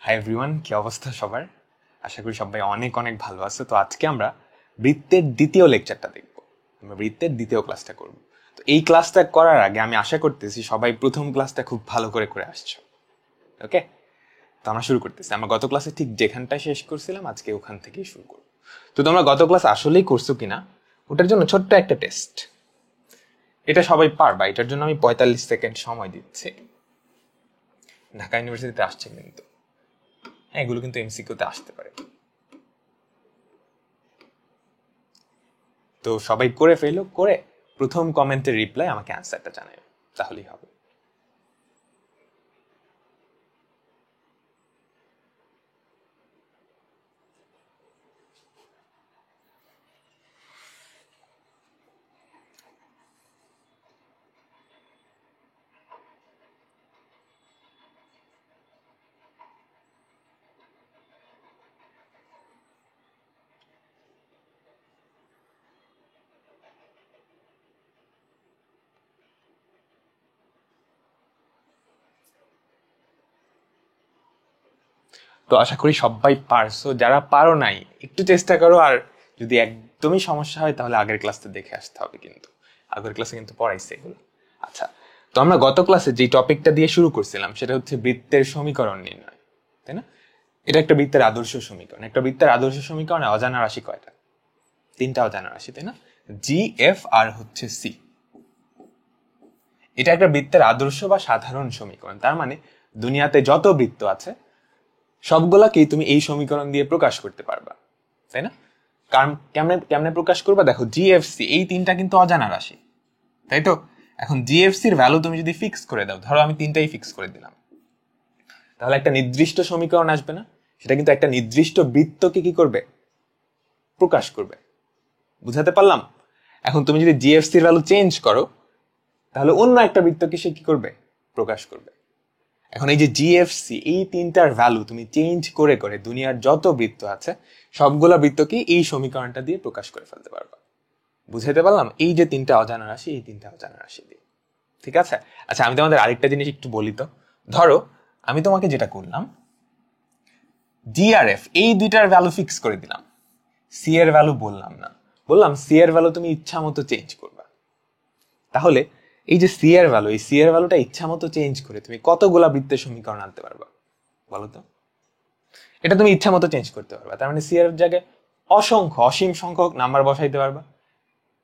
Hi everyone, কি অবস্থা সবার? আশা করি সবাই অনেক অনেক ভালো আছে। তো আজকে আমরা বৃত্তের দ্বিতীয় লেকচারটা দেখব, আমরা বৃত্তের দ্বিতীয় ক্লাসটা করব। তো এই ক্লাসটা করার আগে আমি আশা করতেছি সবাই প্রথম ক্লাসটা খুব ভালো করে করে আসছো। ওকে, তো আমরা শুরু করতেছি। আমরা গত ক্লাসে ঠিক যেখানটায় শেষ করছিলাম আজকে ওখান থেকেই শুরু করব। তো তোমরা গত ক্লাস আসলেই করছো কিনা ওটার জন্য ছোট্ট একটা টেস্ট, এটা সবাই পারবা। এটার জন্য আমি 45 সেকেন্ড সময় দিচ্ছি। ঢাকা ইউনিভার্সিটিতে আসছে কিন্তু, হ্যাঁ, এগুলো কিন্তু এমসিকিউতে আসতে পারে। তো সবাই করে ফেলো, করে প্রথম কমেন্টের রিপ্লাই আমাকে অ্যান্সারটা জানাই, তাহলেই হবে। তো আশা করি সবাই পারছো। যারা পারো নাই একটু চেষ্টা করো, আর যদি একদমই সমস্যা হয় তাহলে আগের ক্লাসটা দেখে আসতে হবে, কিন্তু আগের ক্লাসে কিন্তু পড়াইছে এগুলো। আচ্ছা, তো আমরা গত ক্লাসে যে টপিকটা দিয়ে শুরু করছিলাম সেটা হচ্ছে বৃত্তের সমীকরণ নির্ণয়, তাই না? এটা একটা বৃত্তের আদর্শ সমীকরণ। একটা বৃত্তের আদর্শ সমীকরণে অজানা রাশি কয়টা? তিনটা অজানা রাশি, তাই না? জি, এফ আর হচ্ছে সি। এটা একটা বৃত্তের আদর্শ বা সাধারণ সমীকরণ। তার মানে দুনিয়াতে যত বৃত্ত আছে সবগুলাকেই তুমি এই সমীকরণ দিয়ে প্রকাশ করতে পারবা, তাই না? কারণ কেমনে কেমনে প্রকাশ করবা? দেখো, জিএফসি এই তিনটা কিন্তু অজানা রাশি, তাই তো? এখন জিএফসির ভ্যালু তুমি যদি ফিক্স করে দাও, ধরো আমি তিনটাই ফিক্স করে দিলাম, তাহলে একটা নির্দিষ্ট সমীকরণ আসবে না? সেটা কিন্তু একটা নির্দিষ্ট বৃত্তকে কি করবে? প্রকাশ করবে। বুঝাতে পারলাম? এখন তুমি যদি জিএফসির ভ্যালু চেঞ্জ করো তাহলে অন্য একটা বৃত্তকে সে কি করবে? প্রকাশ করবে। এখন এই যে জিএফসি এই তিনটার ভ্যালু তুমি চেঞ্জ করে করে দুনিয়ার যত বৃত্ত আছে সবগুলা বৃত্তকে এই সমীকরণটা দিয়ে প্রকাশ করে ফেলতে পারবা। বুঝাইতে পারলাম? এই যে তিনটা অজানা রাশি, এই তিনটা অজানা রাশি দিয়ে। ঠিক আছে? আচ্ছা, আমি তোমাদের আরেকটা জিনিস একটু বলি তো। ধরো আমি তোমাকে যেটা করলাম, জি আর এফ এই দুইটার ভ্যালু ফিক্স করে দিলাম, সি এর ভ্যালু বললাম না, বললাম সি এর ভ্যালু তুমি ইচ্ছা মতো চেঞ্জ করবা। তাহলে এই যে সি এর ভ্যালু, এই সি এর ভ্যালুটা ইচ্ছা মতো চেঞ্জ করে তুমি কতগুলা বৃত্তের সমীকরণ আনতে পারবা বলো তো? এটা তুমি ইচ্ছা মতো চেঞ্জ করতে পারবা। তার মানে সি এর জায়গায় অসংখ্য, অসীম সংখ্যক নাম্বার বসাইতে পারবা।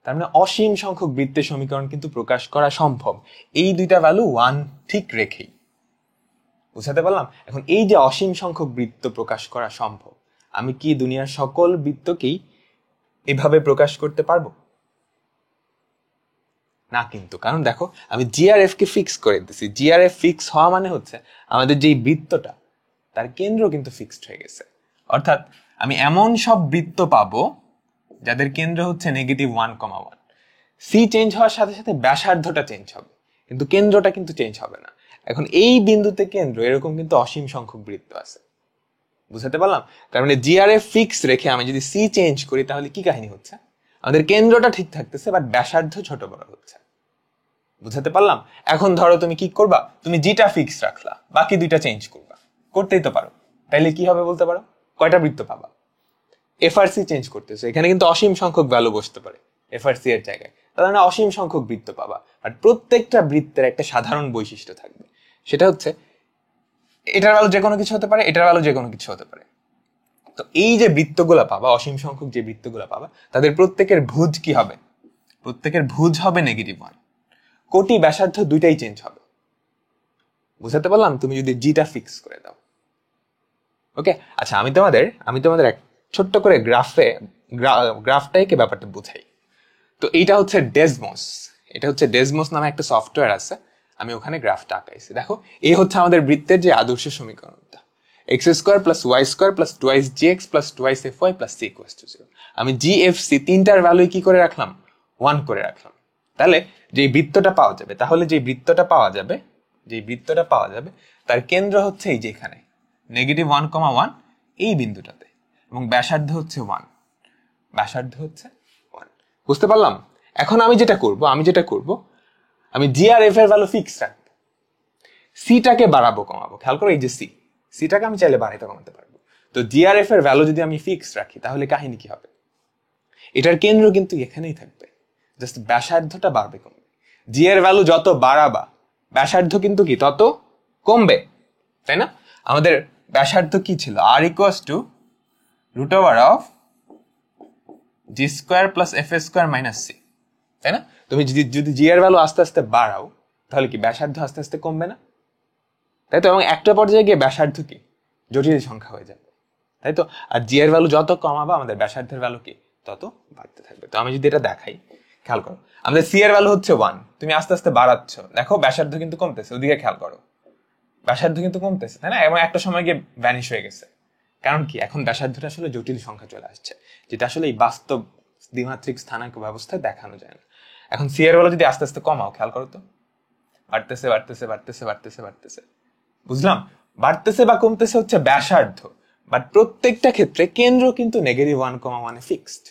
তার মানে অসীম সংখ্যক বৃত্তের সমীকরণ কিন্তু প্রকাশ করা সম্ভব এই দুইটা ভ্যালু ওয়ান ঠিক রেখেই। বুঝাতে পারলাম? এখন এই যে অসীম সংখ্যক বৃত্ত প্রকাশ করা সম্ভব, আমি কি দুনিয়ার সকল বৃত্তকেই এভাবে প্রকাশ করতে পারবো? না কিন্তু, কারণ দেখো আমি জিআরএফ কে ফিক্স করে দিতেছি। জিআরএফ ফিক্স হওয়া মানে হচ্ছে আমাদের যেই বৃত্তটা তার কেন্দ্র কিন্তু ফিক্সড হয়ে গেছে। অর্থাৎ আমি এমন সব বৃত্ত পাবো যাদের কেন্দ্র হচ্ছে -1,1। সি চেঞ্জ হওয়ার সাথে সাথে ব্যাসার্ধটা চেঞ্জ হবে, কিন্তু কেন্দ্রটা কিন্তু চেঞ্জ হবে না। এখন এই বিন্দুতে কেন্দ্র এরকম কিন্তু অসীম সংখ্যক বৃত্ত আছে। বুঝাতে পারলাম? তার মানে জিআরএফ ফিক্স রেখে আমি যদি সি চেঞ্জ করি তাহলে কি কাহিনী হচ্ছে? আমাদের কেন্দ্রটা ঠিক থাকতেছে, বাট ব্যাসার্ধ ছোট বড় হচ্ছে। বুঝাতে পারলাম? এখন ধরো তুমি কি করবা, তুমি জিটা ফিক্স রাখলা, বাকি দুইটা চেঞ্জ করবা, করতেই তো পারো। তাইলে কি হবে বলতে পারো? কয়টা বৃত্ত পাবা? এফআরসি চেঞ্জ করতেছে, এখানে কিন্তু অসীম সংখ্যক ভ্যালু বসতে পারে এফআরসি এর জায়গায়। তার মানে অসীম সংখ্যক বৃত্ত পাবা। আর প্রত্যেকটা বৃত্তের একটা সাধারণ বৈশিষ্ট্য থাকবে, সেটা হচ্ছে এটার ভ্যালু যে কোনো কিছু হতে পারে, এটার ভ্যালু যে কোনো কিছু হতে পারে। তো এই যে বৃত্তগুলা পাবা, অসীম সংখ্যক যে বৃত্তগুলা পাবা, তাদের প্রত্যেকের ভুজ কি হবে? প্রত্যেকের ভুজ হবে -1। কোটি ব্যাসার্ধ দুইটাই চেঞ্জ হবে। বুঝাতে পারলাম? তুমি যদি জিটা ফিক্স করে দাও। ওকে, আচ্ছা, আমি তোমাদের এক ছোট্ট করে গ্রাফটাকে ব্যাপারটা বুঝাই। তো এইটা হচ্ছে ডেসমোস। এটা হচ্ছে ডেসমোস নামে একটা সফটওয়্যার আছে, আমি ওখানে গ্রাফটা আঁকাইছি। দেখো, এই হচ্ছে আমাদের বৃত্তের যে আদর্শ সমীকরণটা, x² + y² + 2gx + 2fy + c = 0। আমি জিএফসি তিনটার ভ্যালু কি করে রাখলাম? 1 করে রাখলাম। তাহলে যে বৃত্তটা পাওয়া যাবে, তার কেন্দ্র হচ্ছে এই যে এখানে -1,1 এই বিন্দুটাতে, এবং ব্যাসার্ধ হচ্ছে 1। বুঝতে পারলাম? এখন আমি যেটা করব, আমি জি আর এফ এর ভ্যালু ফিক্স রাখবো, সিটাকে বাড়াবো কমাবো। খেয়াল করো, এই যে সি, সিটাকে আমি চাইলে বাড়াইতে কমাতে পারবো। তো জিআরএফ এর ভ্যালু যদি আমি ফিক্স রাখি তাহলে কাহিনী কি হবে? এটার কেন্দ্র কিন্তু এখানেই থাকবে, জাস্ট ব্যাসার্ধটা বাড়বে কমবে। জি এর ভ্যালু যত বাড়াবা ব্যাসার্ধ কিন্তু কি তত কমবে, তাই না? আমাদের ব্যাসার্ধ কি ছিল? R equals to root over of G square plus F square minus C, তাই না? তুমি যদি জি এর ভ্যালু আস্তে আস্তে বাড়াও তাহলে কি ব্যাসার্ধ আস্তে আস্তে কমবে না? তাই তো। এবং একটা পর্যায়ে গিয়ে ব্যাসার্ধ কি জটিল সংখ্যা হয়ে যাবে, তাই তো। আর জি এর ভ্যালু যত কমাবা আমাদের ব্যাসার্ধের ভ্যালু কি তত বাড়তে থাকবে। তো আমি যদি এটা দেখাই, খেয়াল করো, আমাদের সি এর ভ্যালু হচ্ছে 1, তুমি আস্তে আস্তে বাড়াচ্ছ, দেখো ব্যাসার্ধ কিন্তু কমতেছে, ওদিকে খেয়াল করো, ব্যাসার্ধ কিন্তু কমতেছে, তাই না? এবং একটা সময় গিয়ে ভ্যানিশ হয়ে গেছে। কারণ কি? এখন ব্যাসার্ধটা আসলে জটিল সংখ্যা চলে আসছে, যেটা আসলে এই বাস্তব দ্বিমাত্রিক স্থানাঙ্ক ব্যবস্থায় দেখানো যায় না। এখন সি এর ভ্যালু যদি আস্তে আস্তে কমাও, খেয়াল করো তো, বাড়তেছে বাড়তেছে বাড়তেছে বাড়তেছে বাড়তেছে, বুঝলাম? বাড়তেছে বা কমতেছে হচ্ছে ব্যাসার্ধ, বাট প্রত্যেকটা ক্ষেত্রে কেন্দ্র কিন্তু -1,1 ফিক্সড।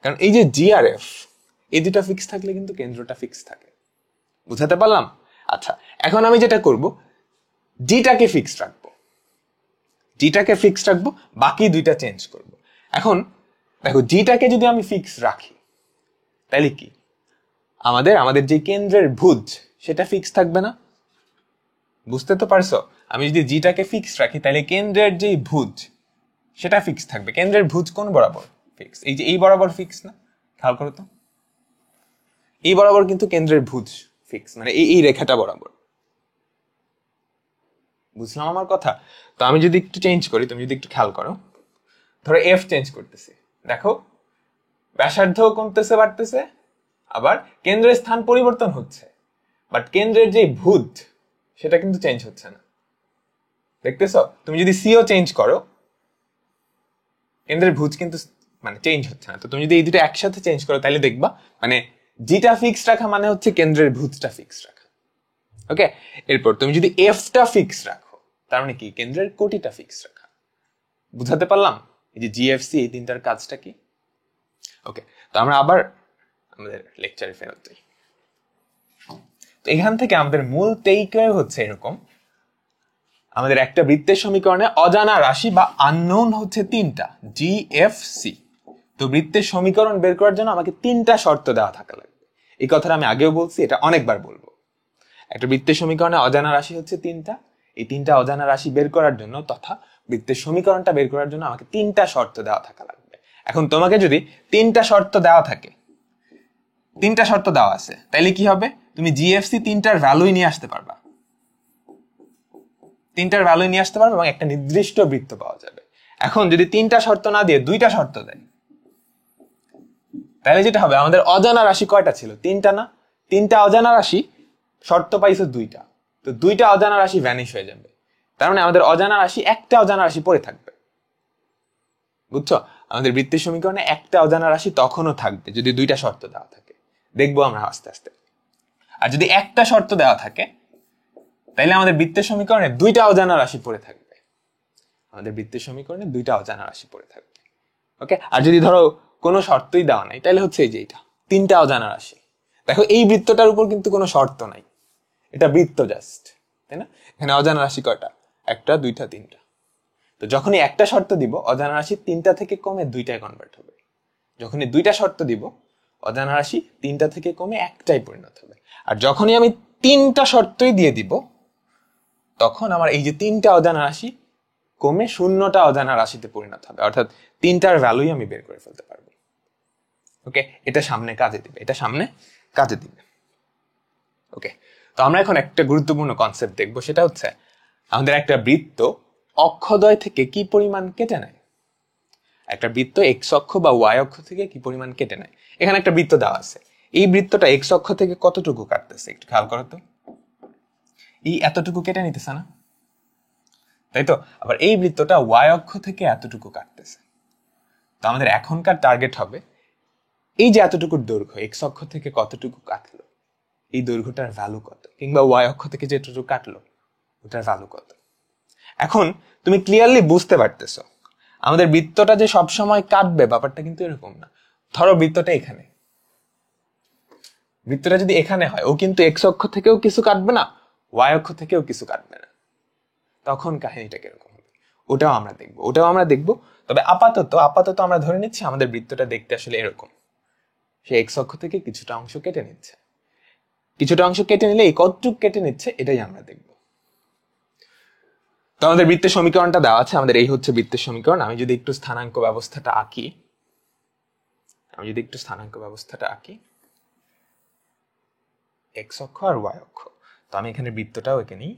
কারণ এই যে জিআরএফ, এই দুটা ফিক্স থাকলে কিন্তু কেন্দ্রটা ফিক্স থাকে। বুঝাতে পারলাম? আচ্ছা, এখন আমি যেটা করব, জিটাকে ফিক্স রাখবো, জিটাকে ফিক্স রাখবো, বাকি দুইটা চেঞ্জ করব। এখন দেখো, জিটাকে যদি আমি ফিক্স রাখি তাহলে কি আমাদের যে কেন্দ্রের ভুজ সেটা ফিক্স থাকবে না? বুঝতে তো পারছো? আমি যদি জিটাকে ফিক্স রাখি তাহলে কেন্দ্রের যে ভুজ সেটা ফিক্স থাকবে। কেন্দ্রের ভুজ কোন বরাবর ফিক্স? এই যে এই বরাবর ফিক্স না? খেয়াল করো তো, এই বরাবর কিন্তু কেন্দ্রের ভুজ ফিক্স, মানে এই রেখাটা বরাবর। বুঝলাম আমার কথা? তো আমি যদি একটু চেঞ্জ করি, তুমি যদি একটু খেয়াল করো, ধরো এফ চেঞ্জ করতেছি, দেখো ব্যাসার্ধ কমতেছে বাড়তেছে, আবার কেন্দ্রের স্থান পরিবর্তন হচ্ছে, বাট কেন্দ্রের যে ভুজ সেটা কিন্তু চেঞ্জ হচ্ছে না। দেখতেছ? তুমি যদি সিও চেঞ্জ করো, কেন্দ্রের ভুজ কিন্তু মানে চেঞ্জ হচ্ছে না। তো তুমি যদি এই দুটো একসাথে চেঞ্জ করো তাহলে দেখবা মানে জিটা ফিক্স রাখা মানে হচ্ছে কেন্দ্রের ভুজটা ফিক্স রাখা। ওকে, এরপর তুমি যদি এফটা ফিক্স রাখো তার মানে কি কেন্দ্রের কোটিটা ফিক্স রাখা। বুঝাতে পারলাম এই যে জিএফসি এই তিনটার কাজটা কি? ওকে, তো আমরা আবার আমাদের লেকচারে ফেরত যাই। তো এখান থেকে আমাদের মূল টেকঅ্যাওয়ে হচ্ছে এরকম, আমাদের একটা বৃত্তের সমীকরণে অজানা রাশি বা আননোন হচ্ছে তিনটা, জি এফ সি। তো বৃত্তের সমীকরণ বের করার জন্য আমাকে তিনটা শর্ত দেওয়া থাকা লাগবে। এই কথাটা আমি আগেও বলছি, এটা অনেকবার বলবো। একটা বৃত্তের সমীকরণে অজানা রাশি হচ্ছে তিনটা, এই তিনটা অজানা রাশি বের করার জন্য তথা বৃত্তের সমীকরণটা বের করার জন্য আমাকে তিনটা শর্ত দেওয়া থাকা লাগবে। এখন তোমাকে যদি তিনটা শর্ত দেওয়া থাকে, তিনটা শর্ত দেওয়া আছে, তাইলে কি হবে? তুমি জিএফসি তিনটার ভ্যালুই নিয়ে আসতে পারবা, তিনটার ভ্যালু নিয়ে আসতে পারবে এবং একটা নির্দিষ্ট বৃত্ত পাওয়া যাবে। এখন যদি তিনটা শর্ত না দিয়ে দুইটা শর্ত দেয়, তাহলে যেটা হবে, আমাদের অজানা রাশি কয়টা ছিল? তিনটা না? তিনটা অজানা রাশি, শর্ত পাইছে দুইটা, তো দুইটা অজানা রাশি ভ্যানিশ হয়ে যাবে। তার মানে আমাদের অজানা রাশি, একটা অজানা রাশি পড়ে থাকবে। বুঝছো? আমাদের বৃত্তের সমীকরণে একটা অজানা রাশি তখনও থাকবে যদি দুইটা শর্ত দেওয়া থাকে, দেখবো আমরা আস্তে আস্তে। আর যদি একটা শর্ত দেওয়া থাকে তাইলে আমাদের বৃত্তের সমীকরণে দুইটা অজানা রাশি পড়ে থাকবে, আমাদের বৃত্তের সমীকরণে দুইটা অজানা রাশি পড়ে থাকবে। ওকে, আর যদি ধরো কোনো শর্তই দেওয়া নাই তাহলে হচ্ছে এই যে এটা তিনটা অজানা রাশি। দেখো এই বৃত্তটার উপর কিন্তু কোনো শর্ত নাই, এটা বৃত্ত জাস্ট, তাই না? এখানে অজানা রাশি কয়টা? একটা, দুইটা, তিনটা। তো যখনই একটা শর্ত দিব, অজানা রাশি তিনটা থেকে কমে দুইটায় কনভার্ট হবে। যখনই দুইটা শর্ত দিব, অজানা রাশি তিনটা থেকে কমে একটাই পরিণত হবে। আর যখনই আমি তিনটা শর্তই দিয়ে দিব, তখন আমার এই যে তিনটা অজানা রাশি কমে শূন্যটা অজানা রাশিতে পরিণত হবে, অর্থাৎ তিনটার ভ্যালুই আমি বের করে ফেলতে পারবো। ওকে, এটা সামনে কাজে দিবে, এটা সামনে কাজে দিবে। ওকে, তো আমরা এখন একটা গুরুত্বপূর্ণ কনসেপ্ট দেখবো, সেটা হচ্ছে আমাদের একটা বৃত্ত অক্ষদ্বয় থেকে কি পরিমাণ কেটে নেয়। একটা বৃত্ত এক্স অক্ষ বা ওয়াই অক্ষ থেকে কি পরিমাণ কেটে নেয়। এখানে একটা বৃত্ত দেওয়া আছে, এই বৃত্তটা এক্স অক্ষ থেকে কতটুকু কাটতেছে একটু খেয়াল করো তো। এই এতটুকু কেটে নিতেছে না, তাই তো? আবার এই বৃত্তটা ওয়াই অক্ষ থেকে এতটুকু কাটতেছে। তো আমাদের এখনকার টার্গেট হবে এই যে এতটুকুর দৈর্ঘ্য এক্স অক্ষ থেকে কতটুকু কাটলো, এই দৈর্ঘ্যটার ভ্যালু কত, কিংবা ওয়াই অক্ষ থেকে যেটুকু কাটলো ওটার ভ্যালু কত। এখন তুমি ক্লিয়ারলি বুঝতে পারতেছো আমাদের বৃত্তটা যে সবসময় কাটবে ব্যাপারটা কিন্তু এরকম না। ধরো বৃত্তটা এখানে, বৃত্তটা যদি এখানে হয়, ও কিন্তু এক্স অক্ষ থেকেও কিছু কাটবে না, ওয়াই অক্ষ থেকেও কিছু কাটবে না। তখন কাহিনীটা কিরকম হবে? ওটাও আমরা দেখব। তবে আপাতত আমরা ধরে নিচ্ছি আমাদের বৃত্তটা দেখতে আসলে এরকম। সে এক্স অক্ষ থেকে কিছুটা অংশ কেটে নিচ্ছে, এই কতটুকু কেটে নিচ্ছে এটাই আমরা দেখব। তো আমাদের বৃত্তের সমীকরণটা দেওয়া আছে, আমাদের এই হচ্ছে বৃত্তের সমীকরণ। আমি যদি একটু স্থানাঙ্ক ব্যবস্থাটা আঁকি, এক্স অক্ষ আর ওয়াই অক্ষ, তো আমি এখানে বৃত্তটাও এঁকে নিই।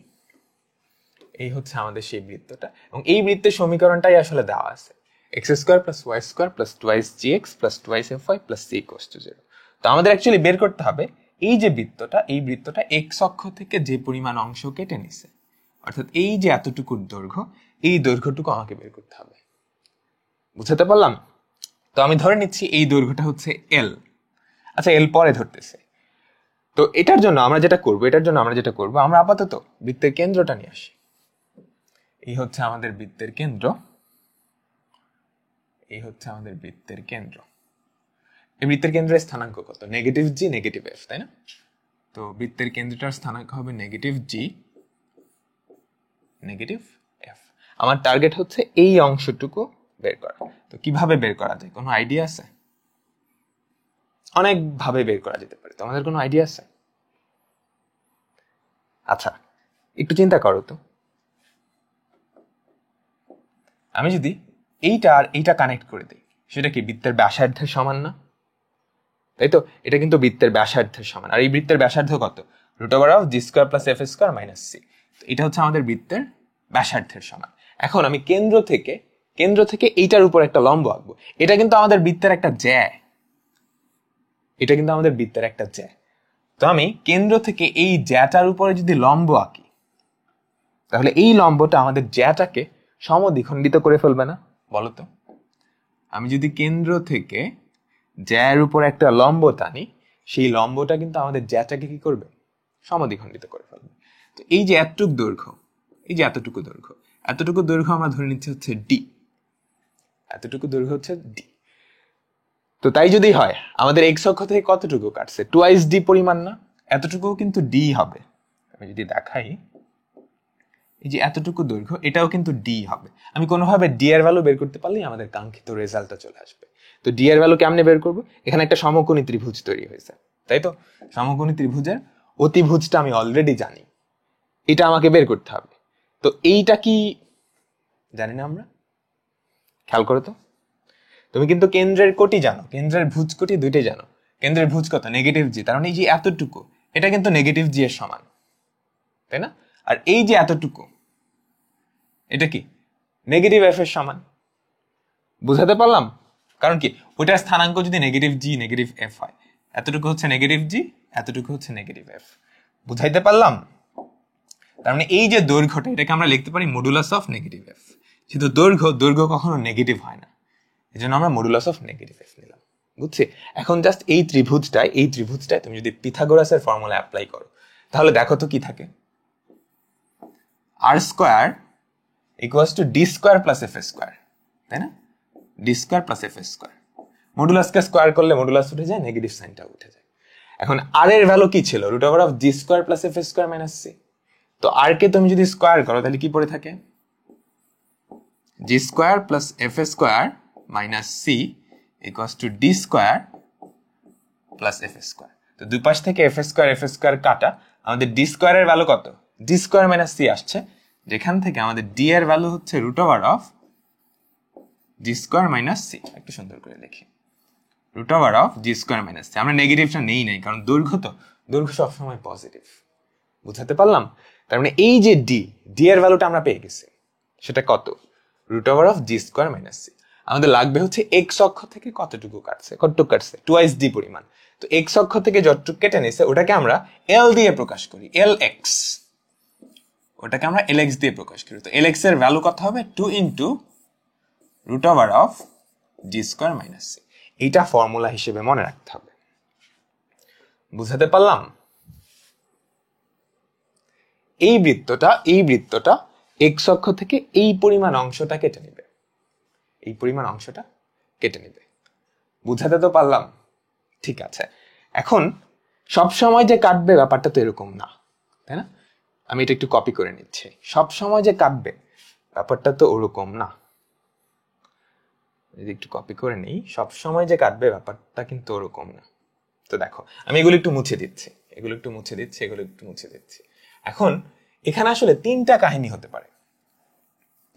এই হচ্ছে আমাদের সেই বৃত্তটা, এবং এই বৃত্তের সমীকরণটাই আসলে দেওয়া আছে, x square plus Y square plus twice G x plus twice F Y plus c equals to 0। তো আমাদের অ্যাকচুয়ালি বের করতে হবে এই যে বৃত্তটা এক্স অক্ষ থেকে যে পরিমাণ অংশ কেটে নিছে, অর্থাৎ এই যে এতটুকুর দৈর্ঘ্য, এই দৈর্ঘ্যটুকু আমাকে বের করতে হবে। বুঝতে পারলাম? তো আমি ধরে নিচ্ছি এই দৈর্ঘ্যটা হচ্ছে এল। আচ্ছা, এল পরে ধরতেছে। তো এটার জন্য আমরা যেটা করব, আমরা আপাতত বৃত্তের কেন্দ্রটা নিয়ে আসি। এই হচ্ছে আমাদের বৃত্তের কেন্দ্র, এই বৃত্তের কেন্দ্রের স্থানাঙ্ক কত? নেগেটিভ জি নেগেটিভ এফ, তাই না? তো বৃত্তের কেন্দ্রটার স্থানাঙ্ক হবে নেগেটিভ জি নেগেটিভ এফ। আমার টার্গেট হচ্ছে এই অংশটুকু বের করা। তো কিভাবে বের করা যায়, কোনো আইডিয়া আছে? অনেক ভাবে বের করা যেতে পারে, তোমাদের কোনো আইডিয়া আছে? আচ্ছা, একটু চিন্তা করো তো, আমি যদি এইটা আর এইটা কানেক্ট করে দিই, সেটা কি বৃত্তের ব্যাসার্ধের সমান না? তাই তো, এটা কিন্তু বৃত্তের ব্যাসার্ধের সমান। আর এই বৃত্তের ব্যাসার্ধ কত? √(g² + f² - c। তো এটা হচ্ছে আমাদের বৃত্তের ব্যাসার্ধের সমান। এখন আমি কেন্দ্র থেকে এইটার উপর একটা লম্ব আঁকবো। এটা কিন্তু আমাদের বৃত্তের একটা জ্যা। তো আমি কেন্দ্র থেকে এই জ্যাটার উপরে যদি লম্ব আঁকি, তাহলে এই লম্বটা আমাদের জ্যাটাকে সমদ্বিখণ্ডিত করে ফেলবে না? বলো তো। আমি যদি কেন্দ্র থেকে জ্যার উপর একটা লম্ব টানি, সেই লম্বটা কিন্তু আমাদের জ্যাটাকে কি করবে? সমদ্বিখণ্ডিত করে ফেলবে। তো এই যে এতটুকু দৈর্ঘ্য আমরা ধরে নিচ্ছি হচ্ছে ডি। তো তাই যদি হয়, আমাদের এক্স অক্ষ থেকে কতটুকু কাটছে? টুয়াইস ডি পরিমাণ না? এতটুকু কিন্তু ডি হবে। আমি যদি দেখাই, এই যে এতটুকু দৈর্ঘ্য, এটাও কিন্তু ডি হবে। আমি কোনোভাবে ডি এর ভ্যালু বের করতে পারলেই আমাদের কাঙ্ক্ষিত রেজাল্টটা চলে আসবে। তো ডি এর ভ্যালু কেমনে বের করবো? এখানে একটা সমকোণী ত্রিভুজ তৈরি হয়েছে, তাই তো? সমকোণী ত্রিভুজের অতিভুজটা আমি অলরেডি জানি, এটা আমাকে বের করতে হবে। তো এইটা কি জানি না আমরা? খেয়াল করো তো, তুমি কিন্তু কেন্দ্রের কোটি জানো, কেন্দ্রের ভুজ কোটি দুইটাই জানো। কেন্দ্রের ভুজ কত? নেগেটিভ জি। তার মানে এই যে এতটুকু, এটা কিন্তু নেগেটিভ জি এর সমান, তাই না? আর এই যে এতটুকু, এটা কি নেগেটিভ এফ এর সমান। বুঝাতে পারলাম? কারণ কি, ওইটার স্থানাঙ্ক যদি নেগেটিভ জি নেগেটিভ এফ হয়, এতটুকু হচ্ছে নেগেটিভ জি, এতটুকু হচ্ছে নেগেটিভ এফ। বুঝাইতে পারলাম? তার মানে এই যে দৈর্ঘ্যটা, এটাকে আমরা লিখতে পারি মডুলাস অফ নেগেটিভ এফ। যেহেতু দৈর্ঘ্য কখনো নেগেটিভ হয় না, এই জন্য আমরা মডুলাস অফ নেগেটিভ এফ নিলাম। বুঝছি? এখন জাস্ট এই ত্রিভুজটায় তুমি যদি পিথাগোরাসের ফর্মুলা অ্যাপ্লাই করো, তাহলে দেখো তো কি থাকে। r² = d² + f², তাই না? d² + f²। মডুলাসকে স্কোয়ার করলে মডুলাস উঠে যায়, নেগেটিভ সাইনটা উঠে যায়। এখন r এর ভ্যালু কি ছিল? √(g² + f² - c। তো r কে তুমি যদি স্কোয়ার করো, তাহলে কি পড়ে থাকে? g² + f² - c = d² + f²। তো দুই পাশ থেকে f² কাটা, আমাদের d² এর ভ্যালু কত? d² - c আসছে, যেখান থেকে আমাদের d এর ভ্যালু হচ্ছে √(g² - c। একটু সুন্দর করে লিখি, √(g² - c। আমরা নেগেটিভটা নেই নাই, কারণ দৈর্ঘ্য সবসময় পজিটিভ। বুঝাতে পারলাম? তার মানে এই যে ডি এর ভ্যালুটা আমরা পেয়ে গেছি, সেটা কত? √(g² - c। আমাদের লাগবে হচ্ছে এক্স অক্ষ থেকে কতটুকু কাটছে, টুয়াইস ডি পরিমাণ। তো এক্স অক্ষ থেকে যতটুকু কেটে নিছে, ওটাকে আমরা এল দিয়ে প্রকাশ করি, LX। ওটাকে আমরা LX দিয়ে প্রকাশ করি। তো LX এর ভ্যালু কত হবে? 2 × √(g² - c। এইটা ফর্মুলা হিসেবে মনে রাখতে হবে। বুঝাতে পারলাম? এই বৃত্তটা এক্স অক্ষ থেকে এই পরিমাণ অংশটা কেটে নেবে। বুঝাতে তো পারলাম? ঠিক আছে। এখন সব সময় যে কাটবে ব্যাপারটা তো এরকম না, তাই না? আমি এটা একটু কপি করে নিচ্ছি। সব সময় যে কাটবে ব্যাপারটা তো ওরকম না। যদি একটু কপি করে নিই, সবসময় যে কাটবে ব্যাপারটা কিন্তু ওরকম না। তো দেখো আমি এগুলো একটু মুছে দিচ্ছি, এগুলো একটু মুছে দিচ্ছি, এগুলো একটু মুছে দিচ্ছি। এখন এখানে আসলে তিনটা কাহিনী হতে পারে,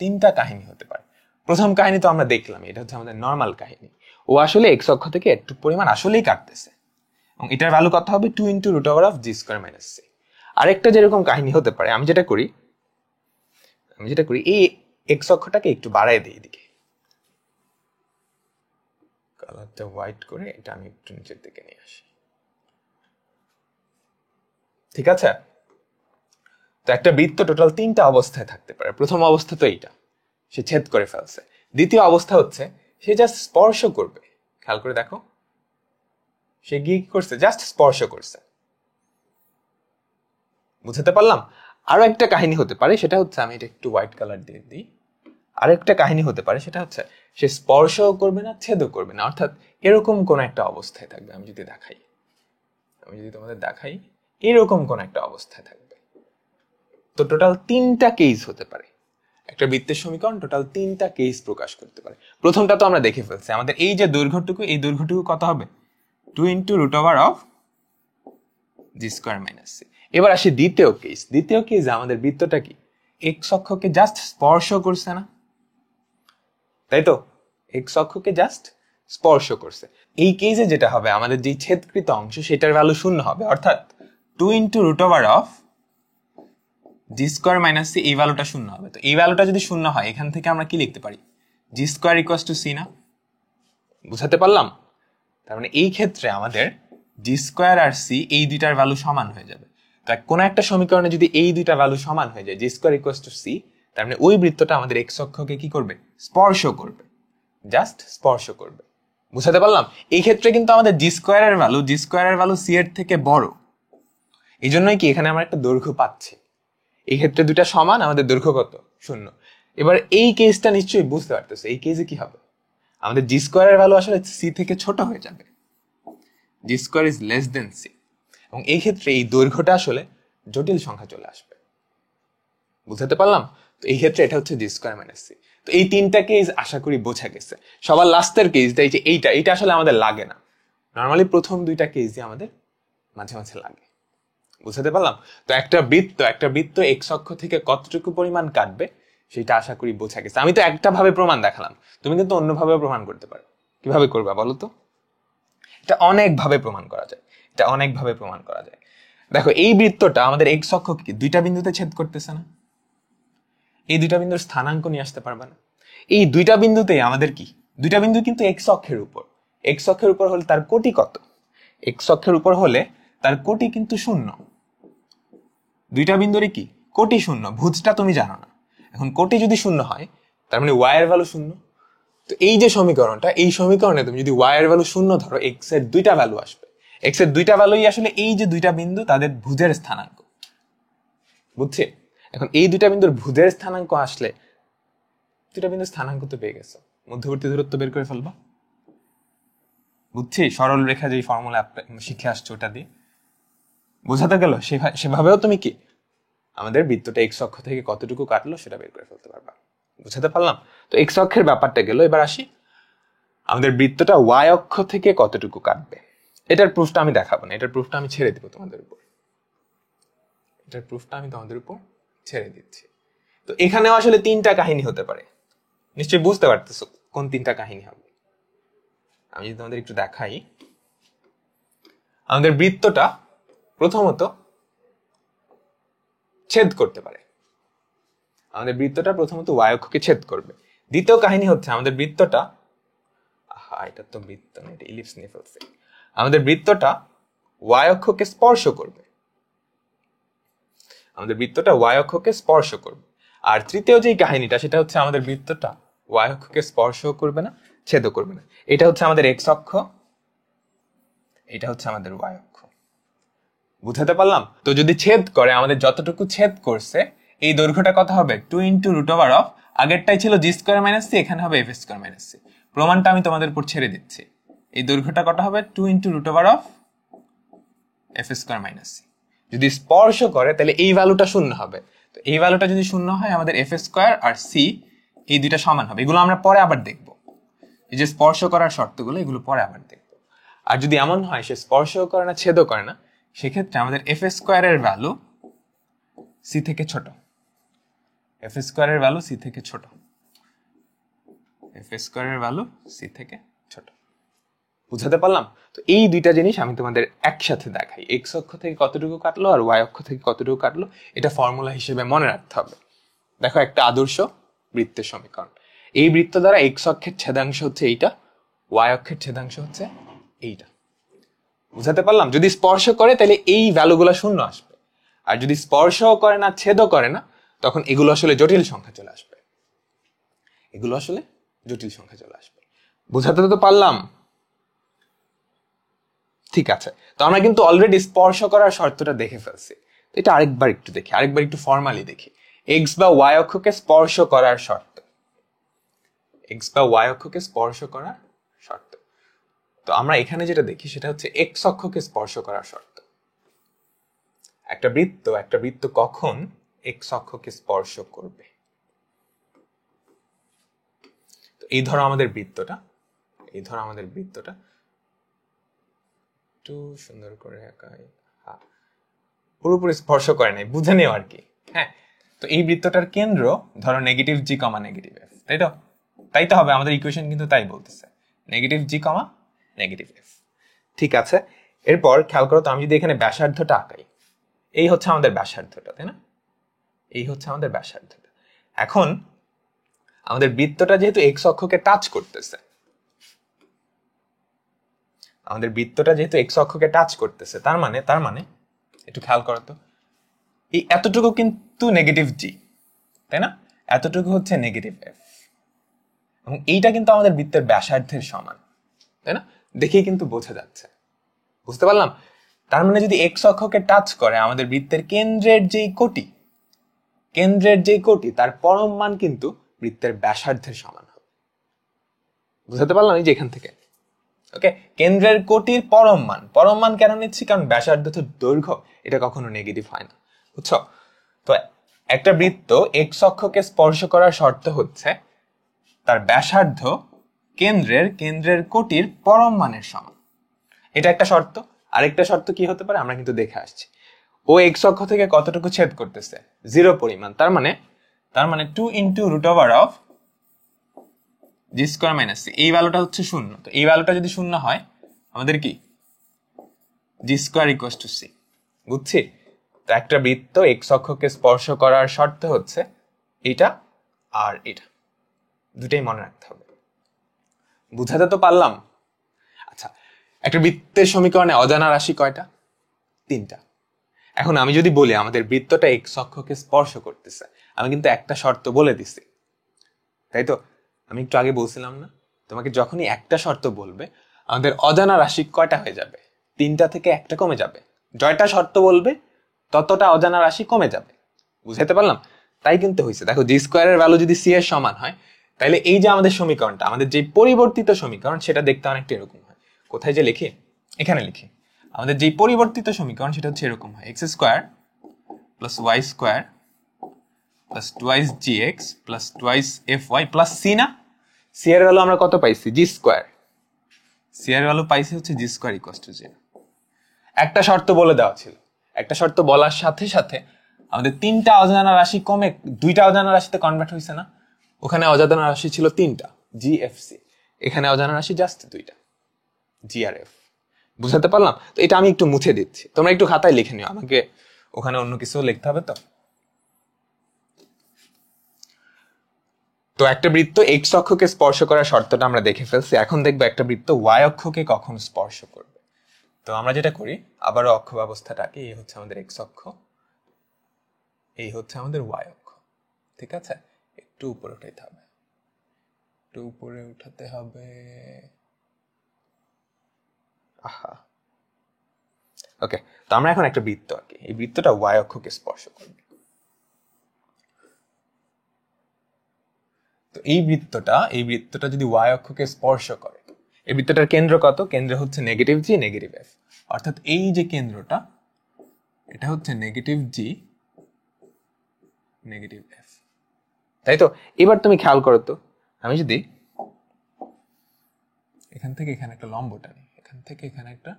তিনটা কাহিনী হতে পারে। প্রথম কাহিনী তো আমরা দেখলাম, এটা হচ্ছে আমাদের নর্মাল কাহিনী। ও আসলে এক্স অক্ষ থেকে একটু পরিমাণ আসলেই কাটতেছে, এবং এটার ভ্যালু কত হবে 2 × √(g²-c)। আরেকটা যেরকম কাহিনী হতে পারে, আমি যেটা করি এই এক্স অক্ষটাকে একটু বাড়াই দিই, এদিকে কালারটা হোয়াইট করে এটা আমি একটু নিচের দিকে নিয়ে আসি। ঠিক আছে, তো একটা বৃত্ত টোটাল তিনটা অবস্থায় থাকতে পারে। প্রথম অবস্থা তো এইটা, সে ছেদ করে ফেলছে। দ্বিতীয় অবস্থা হচ্ছে সে জাস্ট স্পর্শ করবে। খেয়াল করে দেখো, সে গিয়ে কি করছে, জাস্ট স্পর্শ করছে। বুঝতে পারলাম? আরো একটা কাহিনী হতে পারে, সেটা হচ্ছে, আমি এটা একটু হোয়াইট কালার দিয়ে দিই। আরেকটা কাহিনী হতে পারে, সেটা হচ্ছে সে স্পর্শও করবে না, ছেদও করবে না, অর্থাৎ এরকম কোন একটা অবস্থায় থাকবে। আমি যদি তোমাদের দেখাই, এরকম কোন একটা অবস্থায় থাকবে। তো টোটাল তিনটা কেস হতে পারে। একটা বৃত্তের সমীকরণ টোটাল তিনটা কেস প্রকাশ করতে পারে। প্রথমটা তো আমরা দেখে ফেলছি, আমাদের এই যে দৈর্ঘ্যটুকু, এই দৈর্ঘ্যটুকু কত হবে 2 × √(g²-c)। এবার আসি দ্বিতীয় কেস। দ্বিতীয় কেসে আমাদের বৃত্তটা কি এক্স অক্ষকে জাস্ট স্পর্শ করছে না, তাই তো? এক্স অক্ষকে জাস্ট স্পর্শ করছে। এই কেসে যেটা হবে, আমাদের যে ছেদকৃত অংশ সেটার ভ্যালু শূন্য হবে, অর্থাৎ 2 × √(g²-c) এই ভ্যালুটা শূন্য হবে। তো এই ভ্যালুটা যদি শূন্য হয়, এখান থেকে আমরা কি লিখতে পারি, g² = c না? বুঝাতে পারলাম? তার মানে এই ক্ষেত্রে আমাদের g² আর c এই দুইটার ভ্যালু সমান হয়ে যাবে। তাই কোন একটা সমীকরণে যদি এই দুইটা ভ্যালু সমান হয়ে যায়, g² = c, তার মানে ওই বৃত্তটা আমাদের এক্স অক্ষকে কি করবে, স্পর্শ করবে, জাস্ট স্পর্শ করবে। বুঝাতে পারলাম? এই ক্ষেত্রে কিন্তু আমাদের g² এর ভ্যালু c এর থেকে বড়। এই জন্যই কি এখানে আমরা একটা দৈর্ঘ্য পাচ্ছি। এই ক্ষেত্রে দুইটা সমান, আমাদের দৈর্ঘ্য কত, 0। এবার এই কেসটা নিশ্চয়ই বুঝতে পারতেছে, এই কেসে কি হবে, আমাদের g² এর ভ্যালু আসলে c থেকে ছোট হয়ে যাবে, g² > c। এবং এই ক্ষেত্রে এই দৈর্ঘ্যটা আসলে জটিল সংখ্যা চলে আসবে। বুঝতে পারলাম? তো এই ক্ষেত্রে এটা হচ্ছে g² - c। তো এই তিনটা কেস আশা করি বোঝা গেছে। সবার লাস্টের কেসটা এই যে এইটা আসলে আমাদের লাগে না। নরমালি প্রথম দুইটা কেসই আমাদের মাঝে মাঝে লাগে। বুঝতে পারলাম? তো একটা বৃত্ত এক্স অক্ষ থেকে কতটুকু পরিমাণ কাটবে সেটা আশা করি বোঝা গেছে। আমি তো একটা ভাবে প্রমাণ দেখালাম, তুমি কিন্তু অন্যভাবেও প্রমাণ করতে পারো। কিভাবে করবা বলো তো? এটা অনেক ভাবে প্রমাণ করা যায়। দেখো, এই বৃত্তটা আমাদের এক্স অক্ষ কি দুইটা বিন্দুতে ছেদ করতেছে না? এই দুইটা বিন্দুর স্থানাঙ্ক নিয়ে আসতে পারবে না? এই দুইটা বিন্দুতে আমাদের কি, দুইটা বিন্দু কিন্তু এক্স অক্ষের উপর হলে তার কোটি কত? এক্স অক্ষের উপর হলে তার কোটি কিন্তু 0। দুইটা বিন্দুরই কি কোটি 0, ভুজটা তুমি জানো না। এখন কোটি যদি 0 হয়, তার মানে ওয়াই এর ভ্যালু 0। তো এই যে সমীকরণটা, এই সমীকরণে তুমি যদি ওয়াই এর ভ্যালু 0 ধরো, এক্স এর দুইটা ভ্যালু আসবে। এক্স এর দুইটা ভ্যালুই আসলে এই যে দুইটা বিন্দু তাদের ভুজের স্থানাঙ্ক। বুঝছে? এখন এই দুইটা বিন্দুর ভুজের স্থানাঙ্ক আসলে, দুইটা বিন্দুর স্থানাঙ্ক তো পেয়ে গেছো, মধ্যবর্তী দূরত্ব বের করে ফেলবা। বুঝছি? সরল রেখা যে ফর্মুলা শিখে আসছো ওটা দিয়ে বোঝাতে গেল, সেভাবেও তুমি কি আমাদের বৃত্তটা এক্স অক্ষ থেকে কতটুকু কাটলো সেটা বের করে ফেলতে পারবা। বুঝাতে পারলাম? তো এক্স অক্ষের ব্যাপারটা গেল, এবার আসি আমাদের বৃত্তটা ওয়াই অক্ষ থেকে কতটুকু কাটবে। এটার প্রুফটা আমি দেখাবো না, এটার প্রুফটা আমি ছেড়ে দিব তোমাদের উপর। ছেড়ে দিচ্ছি। তো এখানেও আসলে তিনটা কাহিনী হতে পারে, নিশ্চয়ই বুঝতে পারতেছো কোন তিনটা কাহিনী হবে। আমি যদি তোমাদের একটু দেখাই, আমাদের বৃত্তটা প্রথমত ছেদ করতে পারে, আমাদের বৃত্তটা প্রথমত ওয়াই অক্ষকে ছেদ করবে। দ্বিতীয় কাহিনী হচ্ছে আমাদের বৃত্তটা, এটা তো বৃত্ত না, এটা ইলিপস নিয়ে ফেলছে, আমাদের বৃত্তটা ওয়াই অক্ষকে স্পর্শ করবে, আর তৃতীয় যে কাহিনীটা সেটা হচ্ছে আমাদের বৃত্তটা ওয়াই অক্ষকে স্পর্শ করবে না, ছেদও করবে না। এটা হচ্ছে আমাদের এক্স অক্ষ, এটা হচ্ছে আমাদের ওয়াই অক্ষ। বুঝাতে পারলাম? তো যদি ছেদ করে, আমাদের যতটুকু ছেদ করছে এই দৈর্ঘ্যটা কত হবে 2 × আগেরটাই ছিল g² - c, এখানে হবে f² - c। প্রমাণটা আমি তোমাদের উপর ছেড়ে দিচ্ছি। এই দৈর্ঘ্যটা কত হবে 2 × f² - c। যদি স্পর্শ করে তাহলে এই ভ্যালুটা 0 হবে। তো এই ভ্যালুটা যদি শূন্য হয় আমাদের এফ স্কোয়ার আর সি এই দুইটা সমান হবে। এগুলো আমরা পরে আবার দেখব, এই যে স্পর্শ করার শর্তগুলো এগুলো পরে আবার দেখব। আর যদি এমন হয় সে স্পর্শও করে না ছেদও করে না, সেক্ষেত্রে আমাদের এফ স্কোয়ারের ভ্যালু সি থেকে ছোট, এফ স্কোয়ারের ভ্যালু সি থেকে ছোট, এফ স্কোয়ারের ভ্যালু সি থেকে ছোট। বুঝাতে পারলাম? তো এই দুইটা জিনিস আমি তোমাদের একসাথে দেখাই, এক্স অক্ষ থেকে কতটুকু কাটলো আর ওয়াই অক্ষ থেকে কতটুকু কাটলো, এটা ফর্মুলা হিসেবে মনে রাখতে হবে। দেখো একটা আদর্শ বৃত্তের সমীকরণ, এই বৃত্ত দ্বারা এক্স অক্ষের ছেদাংশ হচ্ছে এইটা, ওয়াই অক্ষের ছেদাংশ হচ্ছে এইটা। বুঝাতে পারলাম? যদি স্পর্শ করে তাহলে এই ভ্যালুগুলো শূন্য আসবে, আর যদি স্পর্শও করে না ছেদও করে না তখন এগুলো আসলে জটিল সংখ্যা চলে আসবে, এগুলো আসলে জটিল সংখ্যা চলে আসবে। বুঝাতে তো পারলাম? ঠিক আছে, তো আমরা কিন্তু অলরেডি স্পর্শ করার শর্তটা দেখে ফেলছি, এটা আরেকবার একটু দেখি, আরেকবার একটু ফর্মালি দেখি। এক্স বা ওয়াই অক্ষকে স্পর্শ করার শর্ত, এক্স বা ওয়াই অক্ষকে স্পর্শ করার শর্ত। তো আমরা এখানে যেটা দেখি সেটা হচ্ছে এক্স অক্ষকে স্পর্শ করার শর্ত। একটা বৃত্ত কখন এক্স অক্ষকে স্পর্শ করবে? তো এই ধরো আমাদের বৃত্তটা, একটু সুন্দর করে আঁকাই, পুরোপুরি স্পর্শ করে নাই, বুঝে নেও আর কি। হ্যাঁ, তো এই বৃত্তটার কেন্দ্র ধরো নেগেটিভ জি কমা নেগেটিভ এফ, তাই তো হবে, আমাদের ইকুয়েশন কিন্তু তাই বলতেছে, নেগেটিভ জি কমা নেগেটিভ এফ। ঠিক আছে, এরপর খেয়াল করো তো, আমি যদি এখানে ব্যাসার্ধটা আঁকাই, এই হচ্ছে আমাদের ব্যাসার্ধটা, তাই না? এই হচ্ছে আমাদের ব্যাসার্ধটা। এখন আমাদের বৃত্তটা যেহেতু এক্স অক্ষকে টাচ করতেছে, তার মানে একটু খেয়াল করো তো, এই এতটুকু কিন্তু নেগেটিভ জি, তাই না? এতটুকু হচ্ছে নেগেটিভ এফ, এবং এইটা কিন্তু আমাদের বৃত্তের ব্যাসার্ধের সমান, তাই না? দেখেই কিন্তু বোঝা যাচ্ছে। বুঝতে পারলাম? তার মানে যদি এক্স অক্ষকে টাচ করে আমাদের বৃত্তের কেন্দ্রের যেই কোটি তার পরম মান কিন্তু বৃত্তের ব্যাসার্ধের সমান হবে। বুঝাতে পারলাম? এই যে এখান থেকে, ওকে, কেন্দ্রের কোটির পরম মান কেন নিচ্ছি? কারণ ব্যাসার্ধ তো দৈর্ঘ্য, এটা কখনো নেগেটিভ হয় না, বুঝছো? তো একটা বৃত্ত এক্স অক্ষকে স্পর্শ করার শর্ত হচ্ছে তার ব্যাসার্ধ কেন্দ্রের কোটির পরম মানের সমান, এটা একটা শর্ত। আরেকটা শর্ত কি হতে পারে আমরা কিন্তু দেখে আসছি, ও এক্স অক্ষ থেকে কতটুকু ছেদ করতেছে? 0 পরিমাণ, তার মানে 2 into root over of G square minus c, এই ভ্যালুটা হচ্ছে শূন্য। তো এই ভ্যালুটা যদি শূন্য হয় আমাদের কি G square equals to C. বুঝছি? তো একটা বৃত্ত এক্স অক্ষকে স্পর্শ করার শর্ত হচ্ছে এটা আর এটা, দুটাই মনে রাখতে হবে। বুঝাতে তো পারলাম? আচ্ছা, একটা বৃত্তের সমীকরণে অজানা রাশি কয়টা? 3টা। এখন আমি যদি বলি আমাদের বৃত্তটা এক্স অক্ষকে স্পর্শ করতেছে, আমি কিন্তু একটা শর্ত বলে দিছি, তাই তো? আমি একটু আগে বলছিলাম না, তোমাকে যখনই একটা শর্ত বলবে আমাদের অজানা রাশি কয়টা হয়ে যাবে? 3টা থেকে একটা কমে যাবে। যয়টা শর্ত বলবে ততটা অজানা রাশি কমে যাবে। বুঝাইতে পারলাম? তাই কিন্তু হয়েছে, দেখো জি স্কোয়ারের ভ্যালু যদি সি এর সমান হয় তাহলে এই যে আমাদের সমীকরণটা, আমাদের যে পরিবর্তিত সমীকরণ, সেটা দেখতে অনেকটা এরকম হয়। কোথায় যে লিখি? এখানে লিখি। আমাদের যে পরিবর্তিত সমীকরণ সেটা হচ্ছে এরকম হয়, X square plus Y square plus twice জি x plus twice F Y plus C. না, সি এর ভ্যালু আমরা কত পাইছি? G square. সি এর ভ্যালু পাইছি হচ্ছে জি স্কোয়ার ইকুয়ালস টু 0। একটা শর্ত বলে দেওয়া ছিল, একটা শর্ত বলার সাথে সাথে আমাদের 3টা অজানা রাশি কমে 2টা অজানা রাশিতে কনভার্ট হয়েছে না? ওখানে অজানা রাশি ছিল 3টা, জি এফ সি, এখানে অজানা রাশি জাস্ট 2টা, জি আর এফ। বুঝাতে পারলাম? তো এটা আমি একটু মুছে দিচ্ছি, তোমরা একটু খাতায় লিখে নিও, আমাকে ওখানে অন্য কিছু লিখতে হবে। তো একটা বৃত্ত এক্স অক্ষকে স্পর্শ করার শর্তটা আমরা দেখে ফেলছি, এখন দেখবো একটা বৃত্ত ওয়াই অক্ষকে কখন স্পর্শ করবে। তো আমরা যেটা করি, আবারও অক্ষ ব্যবস্থাটাকে, এই হচ্ছে আমাদের এক্স অক্ষ, এই হচ্ছে আমাদের ওয়াই অক্ষ। ঠিক আছে, একটু উপরে উঠাইতে হবে, একটু উপরে উঠাতে হবে। আহা, ওকে। তো আমরা এখন একটা বৃত্ত আঁকি, এই বৃত্তটা ওয়াই অক্ষকে স্পর্শ করবে। তো এই বৃত্তটা যদি ওয়াই অক্ষকে স্পর্শ করে, এই বৃত্তটার কেন্দ্র কত? কেন্দ্র হচ্ছে নেগেটিভ জি নেগেটিভ এফ, অর্থাৎ এই যে কেন্দ্রটা এটা হচ্ছে নেগেটিভ জি নেগেটিভ এফ। তাই তো? এবার তুমি খেয়াল করো তো, আমি যদি এখান থেকে এখানে একটা লম্ব টানি, এখান থেকে এখানে একটা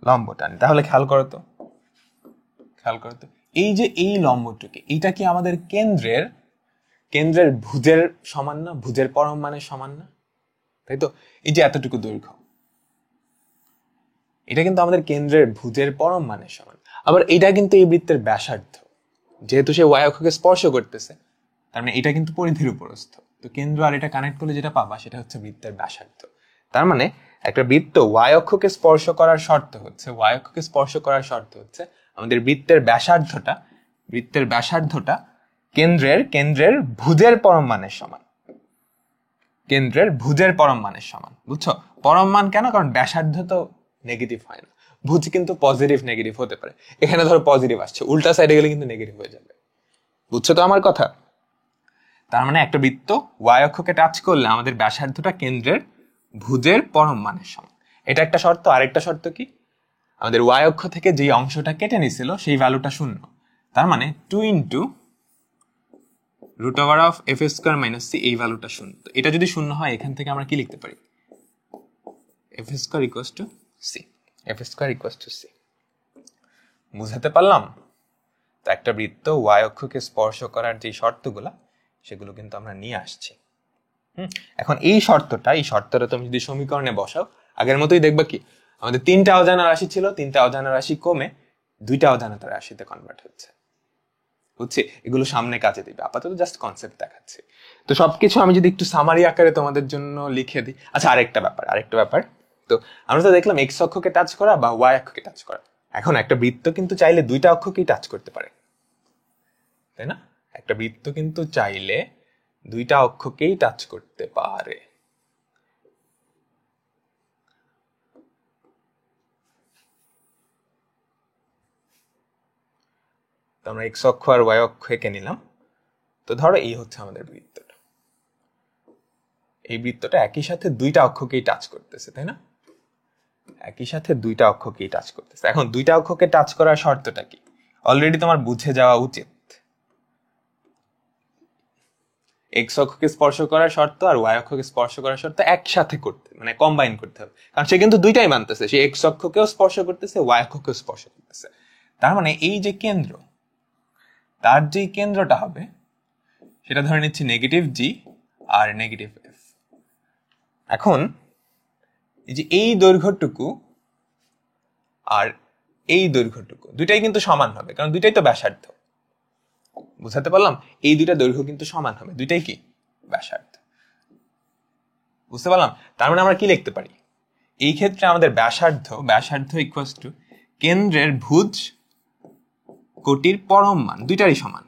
লম্ব টানি, তাহলে খেয়াল করো তো, এই যে এই লম্বটুকু, এটা কি আমাদের কেন্দ্রের ভুজের সমান না? ভুজের পরম মানের সমান না? তাই তো? এই যে এতটুকু দৈর্ঘ্য, এটা কিন্তু আমাদের কেন্দ্রের ভুজের পরম মানের সমান। আবার এটা কিন্তু এই বৃত্তের ব্যাসার্ধ, যেহেতু সে ওয়াই অক্ষকে স্পর্শ করতেছে, তার মানে এটা কিন্তু পরিধির উপরস্থ। তো কেন্দ্র আর এটা কানেক্ট করলে যেটা পাবা সেটা হচ্ছে বৃত্তের ব্যাসার্ধ। তার মানে একটা বৃত্ত ওয়াই অক্ষকে স্পর্শ করার শর্ত হচ্ছে আমাদের বৃত্তের ব্যাসার্ধটা কেন্দ্রের ভুজের পরম মানের সমান। বুঝছো? পরম মান কেন? কারণ ব্যাসার্ধ তো নেগেটিভ হয় না, ভুজ কিন্তু পজিটিভ নেগেটিভ হতে পারে। এখানে ধরো পজিটিভ আসছে, উল্টা সাইডে গেলে কিন্তু নেগেটিভ হয়ে যাবে। বুঝছো তো আমার কথা? তার মানে একটা বৃত্ত ওয়াই অক্ষকে টাচ করলে আমাদের ব্যাসার্ধটা কেন্দ্রের ভুজের পরম মানের সমান। এটা একটা শর্ত। আরেকটা শর্ত কি? আমাদের ওয়াই অক্ষ থেকে যে অংশটা কেটে নিছিল সেই ভ্যালুটা শূন্য। তার মানে 2 ইন্টু √(f²-c) এই ভ্যালুটা শূন্য। তো এটা যদি শূন্য হয়, এখান থেকে আমরা কি লিখতে পারি? f²c। বুঝাতে পারলাম? তো একটা বৃত্ত ওয়াই অক্ষকে স্পর্শ করার যে শর্তগুলা, সেগুলো কিন্তু আমরা নিয়ে আসছি। এখন এই শর্তটা তুমি যদি সমীকরণে বসাও, আগের মতোই দেখবা কি আমাদের 3টা অজানা রাশি ছিল, 3টা অজানা রাশি কমে 2টা অজানা রাশিতে কনভার্ট হচ্ছে। বুঝছি? এগুলো সামনে কাজে দিবে, আপাতত জাস্ট কনসেপ্ট দেখাচ্ছি। তো সবকিছু আমি যদি একটু সামারি আকারে তোমাদের জন্য লিখে দিই। আচ্ছা, আরেকটা ব্যাপার, তো আমরা তো দেখলাম এক্স অক্ষকে টাচ করা বা ওয়াই অক্ষকে টাচ করা। এখন একটা বৃত্ত কিন্তু চাইলে 2টা অক্ষকেই টাচ করতে পারে, তাই না? একটা বৃত্ত কিন্তু চাইলে 2টা অক্ষকেই টাচ করতে পারে। তো আমরা এক্স অক্ষ আর ওয়াই অক্ষ এঁকে নিলাম। তো ধরো এই হচ্ছে আমাদের বৃত্তটা, এই বৃত্তটা একই সাথে 2টা অক্ষকেই টাচ করতেছে, তাই না? এখন 2টা অক্ষকে টাচ করার শর্তটা কি অলরেডি তোমার বুঝে যাওয়া উচিত। এক্স অক্ষকে স্পর্শ করার শর্ত আর ওয়াই অক্ষকে স্পর্শ করার শর্ত একসাথে করতে, মানে কম্বাইন করতে হবে। কারণ সে কিন্তু 2টাই মানতেছে, সে এক্স অক্ষকেও স্পর্শ করতেছে, ওয়াই অক্ষকেও স্পর্শ করতেছে। তার মানে এই যে কেন্দ্র, তার যে কেন্দ্রটা হবে সেটা ধরে নিচ্ছি নেগেটিভ জি আর নেগেটিভ এফ। এখন এই যে এই দৈর্ঘ্যটুকু আর এই দৈর্ঘ্যটুকু দুইটাই কিন্তু সমান হবে, কারণ দুইটাই তো ব্যাসার্ধ। বুঝাতে পারলাম? এই 2টা দৈর্ঘ্য কিন্তু সমান হবে, দুইটাই কি ব্যাসার্ধ। বুঝতে পারলাম? তার মানে আমরা কি লিখতে পারি? এই ক্ষেত্রে আমাদের ব্যাসার্ধ ইকুয়ালস টু কেন্দ্রের ভুজ কোটির পরম মান, দুইটারই সমান।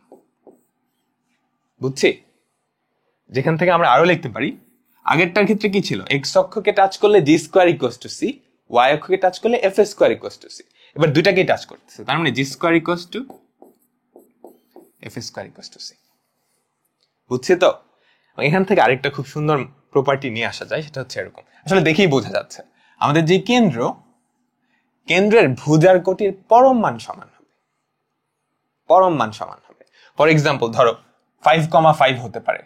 বুঝছি? যেখান থেকে আমরা আরো লিখতে পারি, আগেরটার ক্ষেত্রে কি ছিল? এক্স অক্ষকে টাচ করলে g²= c, ওয়াই অক্ষকে টাচ করলে f²= c। এবার দুইটাকেই টাচ করতেছে, তার মানে g²f²c। বুঝছি তো? এখান থেকে আরেকটা খুব সুন্দর প্রপার্টি নিয়ে আসা যায়, সেটা হচ্ছে এরকম। আসলে দেখেই বোঝা যাচ্ছে আমাদের যে কেন্দ্রের ভুজ আর কোটির পরম মান সমান হবে। ফর এক্সাম্পল ধরো 5,5 হতে পারে।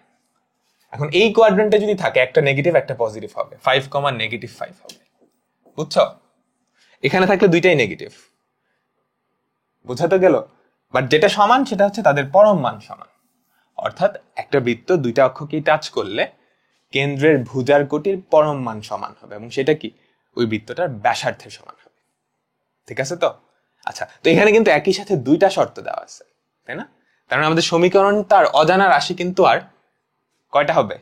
এখন এই কোয়াড্রেন্টে যদি থাকে, একটা নেগেটিভ একটা পজিটিভ হবে, 5,-5 হবে। বুঝছো? এখানে থাকলে দুইটাই নেগেটিভ। বোঝাতে গেল? বাট যেটা সমান সেটা হচ্ছে তাদের পরম মান সমান। অর্থাৎ একটা বৃত্ত 2টা অক্ষকেই টাচ করলে কেন্দ্রের ভুজার কোটির পরম মান সমান হবে, এবং সেটা কি? ওই বৃত্তটার ব্যাসার্ধের সমান হবে। ঠিক আছে তো? আচ্ছা, তো এখানে কিন্তু একই সাথে 2টা শর্ত দেওয়া আছে, তাই না? তার মানে আমাদের সমীকরণটার অজানা রাশি কিন্তু আর কয়টা হবে?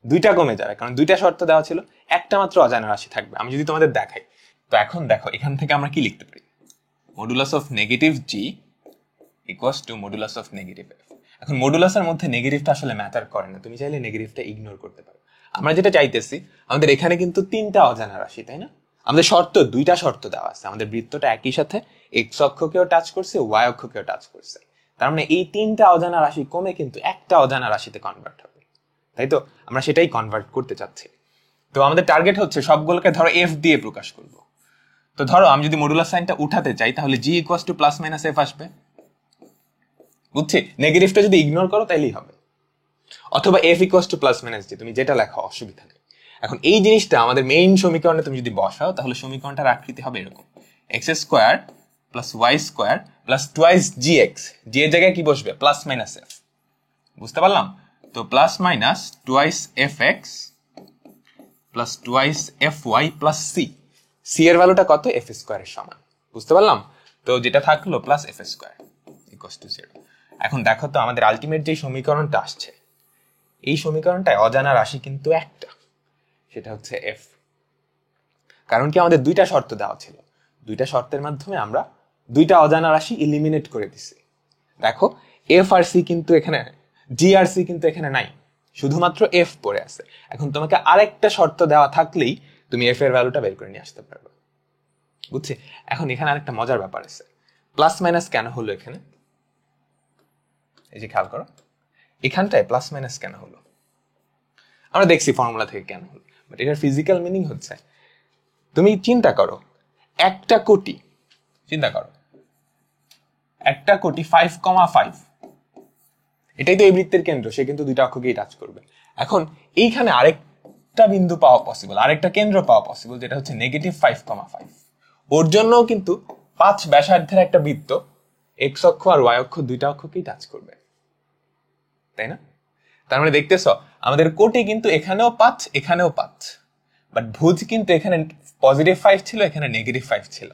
2টা কমে যাবে, কারণ 2টা শর্ত দেওয়া ছিল, একটা মাত্র অজানা রাশি থাকবে। আমি যদি তোমাদের দেখাই, তো এখন দেখো এখান থেকে আমরা কি লিখতে পারি? Modulus of negative G equals two modulus of negative F. এখন মডুলাসের মধ্যে নেগেটিভটা আসলে ম্যাটার করে না, তুমি চাইলে নেগেটিভটা ইগনোর করতে পারো। আমরা যেটা চাইতেছি, আমাদের এখানে কিন্তু 3টা অজানা রাশি, তাই না? আমাদের 2টা শর্ত দেওয়া আছে। আমাদের বৃত্তটা একই সাথে এক্স অক্ষকেও টাচ করছে, ওয়াই অক্ষকেও টাচ করছে। তার মানে এই 3টা অজানা রাশি কমে কিন্তু একটা অজানা রাশিতে কনভার্ট হবে, তাই তো? আমরা সেটাই কনভার্ট করতে চাচ্ছি। তো আমাদের টার্গেট হচ্ছে সবগুলোকে ধরো এফ দিয়ে প্রকাশ করব। তো ধরো আমি যদি মডুলাস সাইনটা উঠাতে চাই তাহলে G equals to plus minus F আসবে, বুঝছি? নেগেটিভটা যদি ইগনোর করো তাইলেই হবে, অথবা F equals to plus minus G, তুমি যেটা লেখো অসুবিধা নেই। এখন এই জিনিসটা আমাদের মেইন সমীকরণে তুমি যদি বসাও তাহলে সমীকরণটার আকৃতি হবে এরকম, x square plus Y square plus twice জি এক্স, জি এর জায়গায় কি বসবে? প্লাস মাইনাস এফ, বুঝতে পারলাম? তো plus minus twice F x plus twice F Y plus C, C এর ভ্যালুটা কত? এফ স্কোয়ারের সমান, বুঝতে পারলাম? তো যেটা থাকলো plus F square equals to 0। এখন দেখো তো আমাদের আলটিমেট যে সমীকরণটা আসছে, এই সমীকরণটায় অজানা রাশি কিন্তু একটা, সেটা হচ্ছে এফ। কারণ কি আমাদের দুইটা শর্ত দেওয়া ছিল, দুইটা শর্তের মাধ্যমে আমরা দুইটা অজানা রাশি ইলিমিনেট করে দিছি। দেখো এফ আর সি কিন্তু এখানে, জি আর সি কিন্তু এখানে নাই, শুধুমাত্র এফ পড়ে আছে। এখন তোমাকে আরেকটা শর্ত দেওয়া থাকলেই তুমি এফ এর ভ্যালুটা বের করে নিয়ে আসতে পারবে, বুঝছি? এখন এখানে আরেকটা মজার ব্যাপার আছে, প্লাস মাইনাস কেন হলো এখানে? এই যে খেয়াল করো, এখানটায় প্লাস মাইনাস কেন হলো? আমরা দেখছি ফর্মুলা থেকে কেন হলো, বাট এটার ফিজিক্যাল মিনিং হচ্ছে, তুমি চিন্তা করো একটা কোটি, চিন্তা করো একটা কোটি 5,5, এটাই তো এই বৃত্তের কেন্দ্র, সে কিন্তু দুইটা অক্ষকেই টাচ করবে। এখন এইখানে আরেকটা বিন্দু পাওয়া পসিবল, আরেকটা কেন্দ্র পাওয়া পসিবল, যেটা হচ্ছে -5,5। ওর জন্যও কিন্তু 5 ব্যাসার্ধের একটা বৃত্ত এক্স অক্ষ আর ওয়াই অক্ষ দুইটা অক্ষকেই টাচ করবে, তাই না? তার মানে দেখতেছ আমাদের কোটি কিন্তু এখানেও 5 এখানেও 5, বাট ভুজ কিন্তু এখানে +5 ছিল, এখানে -5 ছিল,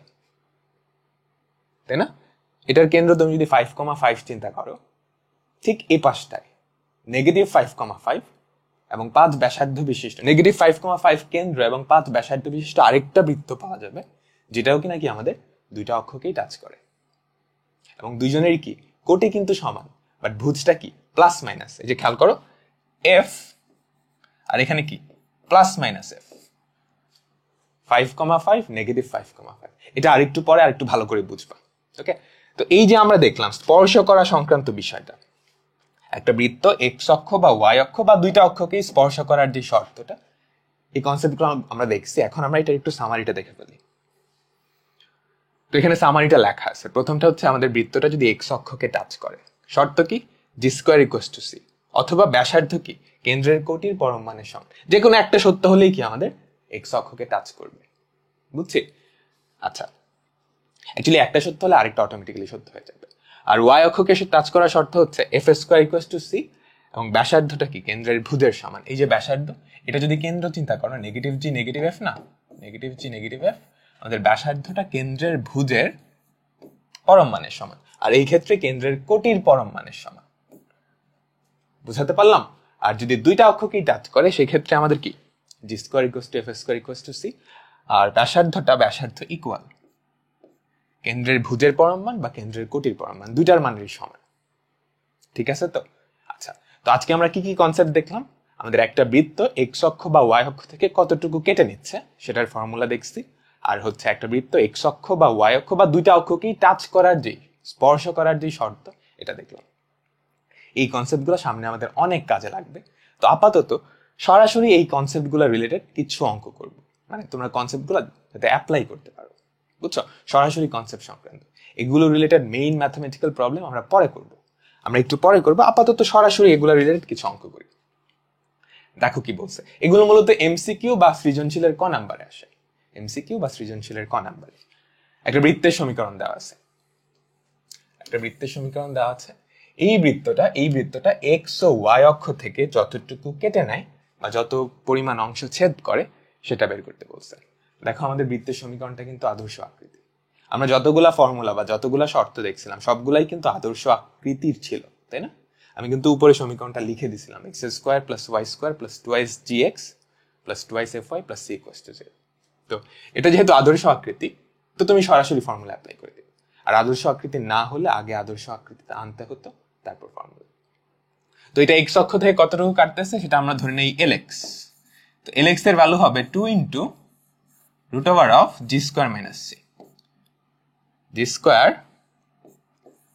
তাই না? এটার কেন্দ্র তুমি যদি 5,5 চিন্তা করো, ঠিক এই পাশটায় -5,5 এবং 5 ব্যাসার্ধ বিশিষ্ট, -5,5 কেন্দ্র এবং 5 ব্যাসার্ধ বিশিষ্ট আরেকটা বৃত্ত পাওয়া যাবে, যেটাও কি নাকি আমাদের দুইটা অক্ষকেই টাচ করে, এবং দুইজনেরই কি কোটি কিন্তু সমান, বাট ভুজটা কি প্লাস মাইনাস। এই যে খেয়াল করো এফ আর এখানে কি প্লাস মাইনাস এফ, 5,5 -5,5, এটা আরেকটু পরে আরেকটু ভালো করে বুঝবা, ওকে? তো এই যে আমরা দেখলাম স্পর্শ করা সংক্রান্ত বিষয়টা, একটা বৃত্ত এক্স অক্ষ বা ওয়াই অক্ষ বা দুইটা অক্ষকেই স্পর্শ করার যে শর্তটা, এই কনসেপ্টগুলো আমরা দেখছি। এখন আমরা এটা একটু সামারিটা দেখে ফেলি। তো এখানে সামারিটা লেখা আছে, প্রথমটা হচ্ছে আমাদের বৃত্তটা যদি এক্স অক্ষকে টাচ করে, শর্ত কি? G square equals to C, অথবা ব্যাসার্ধ কি কেন্দ্রের কোটির পরম মানের সমান, যে কোনো একটা সত্য হলেই কি আমাদের এক্স অক্ষকে টাচ করবে, বুঝছি? আচ্ছা, অ্যাকচুয়ালি একটা সত্য হলে আরেকটা অটোমেটিক্যালি সত্য হয়ে যাবে। আর ওয়াই অক্ষকে টাচ করার শর্ত হচ্ছে F square equals to c, এবং ব্যাসার্ধটা কি কেন্দ্রের ভুজের সমান। এই যে ব্যাসার্ধ, এটা যদি কেন্দ্র চিন্তা করো, নেগেটিভ জি নেগেটিভ এফ না, নেগেটিভ জি নেগেটিভ এফ, আমাদের ব্যাসার্ধটা কেন্দ্রের ভুজের পরম মানের সমান, আর এই ক্ষেত্রে কেন্দ্রের কোটির পরম মানের সমান, বুঝাতে পারলাম? আর যদি দুইটা অক্ষকেই টাচ করে সেই ক্ষেত্রে আমাদের কি G square equals to F square equals to C, আর ব্যাসার্ধ ইকুয়াল কেন্দ্রের ভুজের পরম মান বা কেন্দ্রের কোটির পরম মান, দুইটার মানেরই সমান, ঠিক আছে? তো আচ্ছা, তো আজকে আমরা কি কি কনসেপ্ট দেখলাম? আমাদের একটা বৃত্ত এক্স অক্ষ বা ওয়াই অক্ষ থেকে কতটুকু কেটে নিচ্ছে সেটার ফর্মুলা দেখছি, আর হচ্ছে একটা বৃত্ত এক্স অক্ষ বা ওয়াই অক্ষ বা দুইটা অক্ষকেই টাচ করার যে স্পর্শ করার যে শর্ত, এটা দেখলাম। এই কনসেপ্টগুলো সামনে আমাদের অনেক কাজে লাগবে। তো আপাতত সরাসরি এই কনসেপ্টগুলো রিলেটেড কিছু অঙ্ক করব, মানে তোমরা কনসেপ্টগুলো যাতে অ্যাপ্লাই করতে পারো, বুঝছো? সরাসরি কনসেপ্ট সংক্রান্ত এগুলো রিলেটেড মেইন ম্যাথমেটিক্যাল প্রবলেম আমরা পরে করব, আমরা একটু পরে করব। আপাতত সরাসরি এগুলো রিলেটেড কিছু অঙ্ক করি। দেখো কি বলছে, এগুলো মূলত এমসিকিউ বা সৃজনশীলের ক নাম্বারে আসে, এমসিকিউ বা সৃজনশীলের ক নাম্বারে। একটা বৃত্তের সমীকরণ দেওয়া আছে, এই বৃত্তটা এক্স ও ওয়াই অক্ষ থেকে যতটুকু কেটে নেয় বা যত পরিমাণ অংশ ছেদ করে সেটা বের করতে বলছে। দেখো আমাদের বৃত্তের সমীকরণটা কিন্তু আদর্শ আকৃতি। আমরা যতগুলা ফর্মুলা বা যতগুলা শর্ত দেখছিলাম সবগুলাই কিন্তু আদর্শ আকৃতির ছিল, তাই না? আমি কিন্তু উপরে সমীকরণটা লিখে দিছিলাম, x square plus Y square plus twice G x plus twice F Y plus c equals to 0। তো এটা যেহেতু আদর্শ আকৃতি, তো তুমি সরাসরি ফর্মুলা অ্যাপ্লাই করে দিবে। আর আদর্শ আকৃতি না হলে আগে আদর্শ আকৃতিতে আনতে হতো, তারপর ফর্মুলা। তো এটা এক্স অক্ষ থেকে কতটুকু কাটতেছে সেটা আমরা ধরে নেই এলএক্স। তো এলএক্স এর ভ্যালু হবে 2 into root over of G square minus c, g square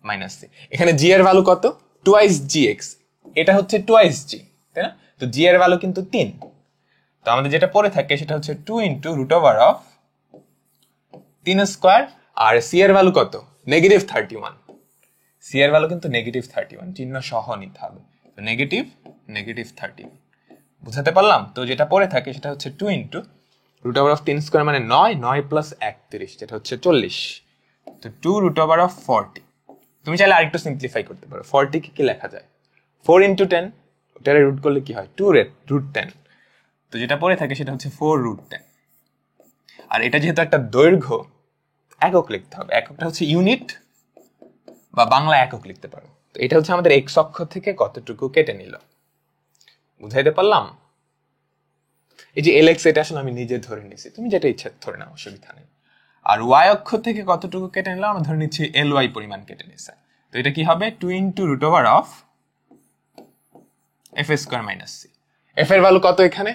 minus c. এখানে জি এর ভ্যালু কত? টুয়াইস জি এক্স, এটা হচ্ছে টুয়াইস জি, তাই না? তো জি এর ভ্যালু কিন্তু 3, তো আমাদের যেটা পড়ে থাকে সেটা হচ্ছে 2 into root over of 3 square, আর সি এর ভ্যালু কত? -31। সি এর ভ্যালু কিন্তু -31, চিহ্ন সহ নিতে হবে। তো -31। বুঝাতে পারলাম? তো যেটা পড়ে থাকে সেটা হচ্ছে 2 ইন্টু √3 স্কয়ার মানে 9, 9 প্লাস 31 যেটা হচ্ছে 40। তো 2 √40। তুমি চাইলে আরেকটু সিম্পলিফাই করতে পারো। 40 কে কি লেখা যায়? 4 ইন্টু 10, ওটারে রুট করলে কি হয়? 2 √10। তো যেটা পড়ে থাকে সেটা হচ্ছে 4√10। আর এটা যেহেতু একটা দৈর্ঘ্য, একক লিখতে হবে। এককটা হচ্ছে ইউনিট বা বাংলা একক লিখতে পারো। তো এটা হচ্ছে আমাদের এক্স অক্ষ থেকে কতটুকু কেটে নিল। বুঝাইতে পারলাম? এই যে এলএক্স, এটা আসলে আমি নিজে ধরে নিয়েছি, তুমি যেটা ইচ্ছা ধরে নাও, অসুবিধা নেই। আর ওয়াই অক্ষ থেকে কতটুকু কেটে নিলাম, আমরা ধরে নিচ্ছি এল ওয়াই পরিমাণ কেটে নিচ্ছে। তো এটা কি হবে? 2 into √f square minus c. F এর ভ্যালু কত এখানে?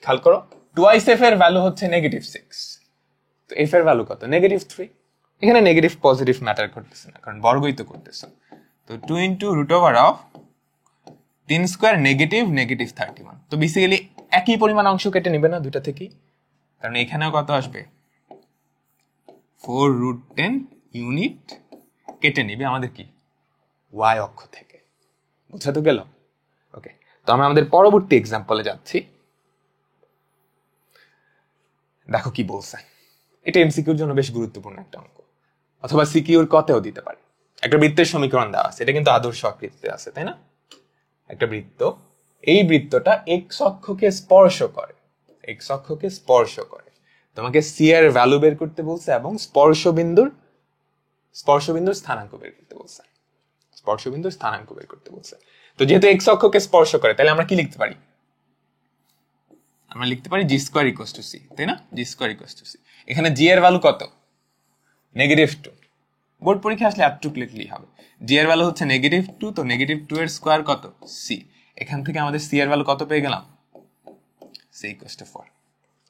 খেয়াল করো, টুয়াইস এফ এর ভ্যালু হচ্ছে -6। তো এফ এর ভ্যালু কত? -3। এখানে নেগেটিভ পজিটিভ ম্যাটার করতেছে না, কারণ বর্গই তো করতেছে। তো 2 ইন্টু √3 স্কয়ার -31। তো বেসিক্যালি একই পরিমাণ অংশ কেটে নিবে না দুইটা থেকেই, কারণ এখানেও কত আসবে? 4√10 ইউনিট কেটে নিবে আমাদের কি? ওয়াই অক্ষ থেকে। বুঝা তো গেল? ওকে, তো আমরা আমাদের পরবর্তী এক্সাম্পলে যাচ্ছি। দেখো কি বলছে। এটা এমসিকিউর জন্য বেশ গুরুত্বপূর্ণ একটা অঙ্ক, অথবা সিকিউর কতেও দিতে পারে। একটা বৃত্তের সমীকরণ দেওয়া আছে, এটা কিন্তু আদর্শ আকৃতিতে আছে, তাই না? একটা বৃত্ত, এই বৃত্তটা এক্স অক্ষকে স্পর্শ করে, এক্স অক্ষকে স্পর্শ করে। তোমাকে সি এর ভ্যালু বের করতে বলছে এবং স্পর্শবিন্দুর স্থানাঙ্ক বের করতে বলছে, স্পর্শবিন্দুর স্থানাঙ্ক বের করতে বলছে। তো যেহেতু এক্স অক্ষকে স্পর্শ করে, তাহলে আমরা কি লিখতে পারি? আমরা লিখতে পারি জি স্কয়ার ইকুয়ালস টু সি, তাই না? জি স্কয়ার ইকুয়ালস টু সি। এখানে জি এর ভ্যালু কত? -2। বোর্ড পরীক্ষা আসলে এতটুকু লিখলেই হবে। জি এর ভ্যালু হচ্ছে -2, তো -2 এর স্কয়ার কত? সি। এখান থেকে আমাদের সি এর ভ্যালু কত পেয়ে গেলাম? C equals to 4।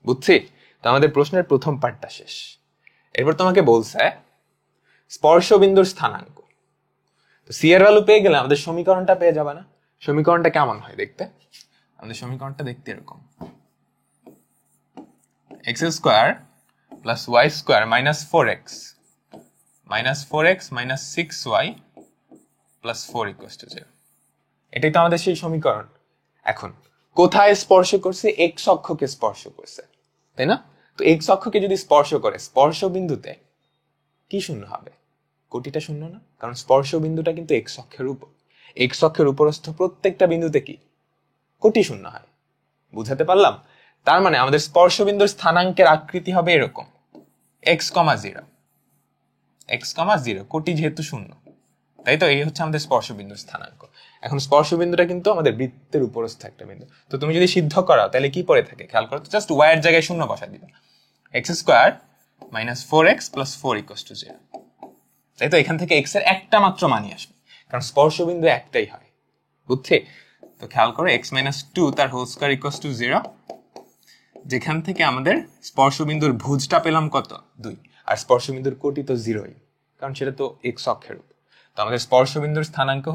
বুঝছি? তো আমাদের প্রশ্নের প্রথম পার্টটা শেষ। এরপর তোমাকে বলছে স্পর্শবিন্দুর স্থানাঙ্ক। তো সি এর ভ্যালু পেয়ে গেলে আমাদের সমীকরণটা পেয়ে যাবে না? সমীকরণটা কেমন হয় দেখতে? আমাদের সমীকরণটা দেখতে এরকম: x square plus y square minus 4x minus 6y plus 4 equals to 0। এটাই তো আমাদের সেই সমীকরণ। এখন কোথায় স্পর্শ করছে? এক্স অক্ষকে স্পর্শ করছে, তাই না? তো এক্স অক্ষকে যদি স্পর্শ করে, স্পর্শ বিন্দুতে কি শূন্য হবে? কোটিটা শূন্য না? কারণ স্পর্শ বিন্দুটা কিন্তু এক্স অক্ষের উপর, এক্স অক্ষের উপরস্থ প্রত্যেকটা বিন্দুতে কি কোটি শূন্য হয়। বুঝাতে পারলাম? তার মানে আমাদের স্পর্শ বিন্দুর স্থানাঙ্কের আকৃতি হবে এরকম: x,0 কোটি যেহেতু শূন্য, তাই তো? এই হচ্ছে আমাদের স্পর্শবিন্দুর স্থানাঙ্ক। এখন স্পর্শবিন্দুটা কিন্তু আমাদের বৃত্তের উপরস্থ একটা বিন্দু। তো তুমি যদি সিদ্ধ করাও তাহলে কি পড়ে থাকে খেয়াল করো তো, জাস্ট ওয়াই এর জায়গায় শূন্য বসা দিবা, x square minus 4x plus 4 equals to 0। তাই তো? এখান থেকে x এর একটা মাত্র মানই আসবে, কারণ স্পর্শবিন্দু একটাই হয়। বুঝছি? তো খেয়াল করো, x মাইনাস 2 তার হোল স্কয়ার ইকুয়ালস টু 0, যেখান থেকে আমাদের স্পর্শবিন্দুর ভুজটা পেলাম কত? 2। আর স্পর্শবিন্দুর কোটি তো 0ই, কারণ সেটা তো এক্স অক্ষের উপর। তো আমাদের স্পর্শবিন্দুর স্থানাঙ্ক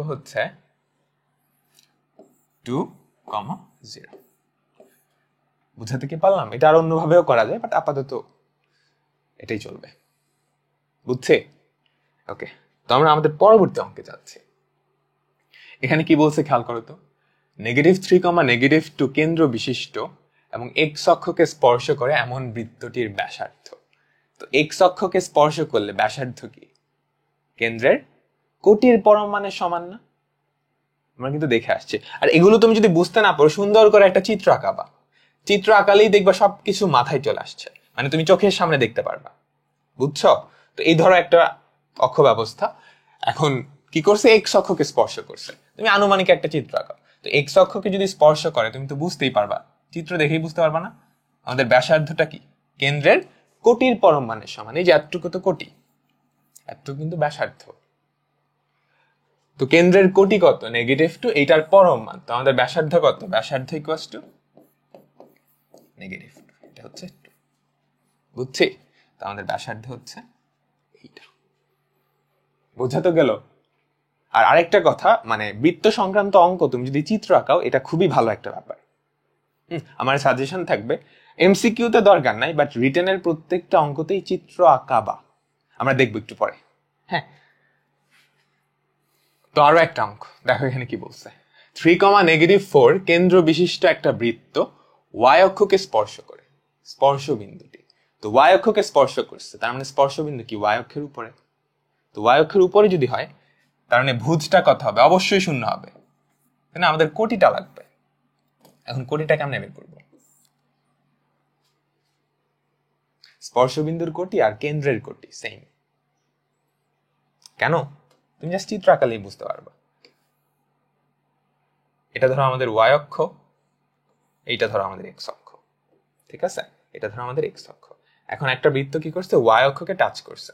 হচ্ছে 2,0। বুঝাতে কি পারলাম? এটা আর অন্যভাবেও করা যায়, বাট আপাতত এটাই চলবে। বুঝছে? ওকে, তো আমরা আমাদের পরবর্তী অঙ্কে যাচ্ছি। এখানে কি বলছে খেয়াল করো তো, -3, -2 কেন্দ্র বিশিষ্ট এবং এক্স অক্ষকে স্পর্শ করে এমন বৃত্তটির ব্যাসার্ধ। তো এক্স অক্ষকে স্পর্শ করলে ব্যাসার্ধ কি কেন্দ্রের কোটির পরম মানের সমান না? আমরা কিন্তু দেখে আসছি। আর এগুলো তুমি যদি বুঝতে না পারো, সুন্দর করে একটা চিত্র আঁকাবা, চিত্র আঁকালেই দেখবা সবকিছু মাথায় চলে আসছে, মানে তুমি চোখের সামনে দেখতে পারবা। বুঝছো? তো এই ধরো একটা অক্ষ ব্যবস্থা, এখন কি করছে? এক্স অক্ষকে স্পর্শ করছে। তুমি আনুমানিক একটা চিত্র আঁকাও, তো এক্স অক্ষকে যদি স্পর্শ করে তুমি তো বুঝতেই পারবা, চিত্র দেখেই বুঝতে পারবা না আমাদের ব্যাসার্ধটা কি কেন্দ্রের কোটির পরম মানের সমান। এই যে এতটুকু তো কোটি, এতটুকু কিন্তু ব্যাসার্ধ। তো কেন্দ্রের কোটি কত? -2, এইটার পরম মান, তো আমাদের ব্যাসার্ধ কত? ব্যাসার্ধ ইকুয়ালস টু -2, এটা হচ্ছে 2। বুঝছি? তো আমাদের ব্যাসার্ধ হচ্ছে এইটা। বোঝা তো গেল? আর আরেকটা কথা, মানে বৃত্ত সংক্রান্ত অঙ্ক তুমি যদি চিত্র আঁকাও, এটা খুবই ভালো একটা ব্যাপার। আমার সাজেশন থাকবে, এমসিকিউতে দরকার নাই, বাট রিটেনের প্রত্যেকটা অঙ্কতেই চিত্র আঁকাবা, আমরা দেখবো একটু পরে। হ্যাঁ, তো আরো একটা অঙ্ক দেখো এখানে কি বলছে। 3,-4 কেন্দ্র বিশিষ্ট একটা বৃত্ত ওয়াই অক্ষকে স্পর্শ করে, স্পর্শ বিন্দুটি। তো ওয়াই অক্ষকে স্পর্শ করছে, তার মানে স্পর্শ বিন্দু কি ওয়াই অক্ষের উপরে। তো ওয়াই অক্ষের উপরে যদি হয়, তার মানে ভুজটা কত হবে? অবশ্যই শূন্য হবে, তাই না? আমাদের কোটিটা লাগবে। এখন কোটিটা কেমনে বের করবো? স্পর্শবিন্দুর কোটি আর কেন্দ্রের কোটি সেম। কেন? তুমি জাস্ট চিত্র আঁকালেই বুঝতে পারবা। এটা ধরো আমাদের ওয়াই অক্ষ, এইটা ধরো আমাদের এক্স অক্ষ, ঠিক আছে? এটা ধরো আমাদের এক্স অক্ষ। এখন একটা বৃত্ত কি করছে? ওয়াই অক্ষকে টাচ করছে,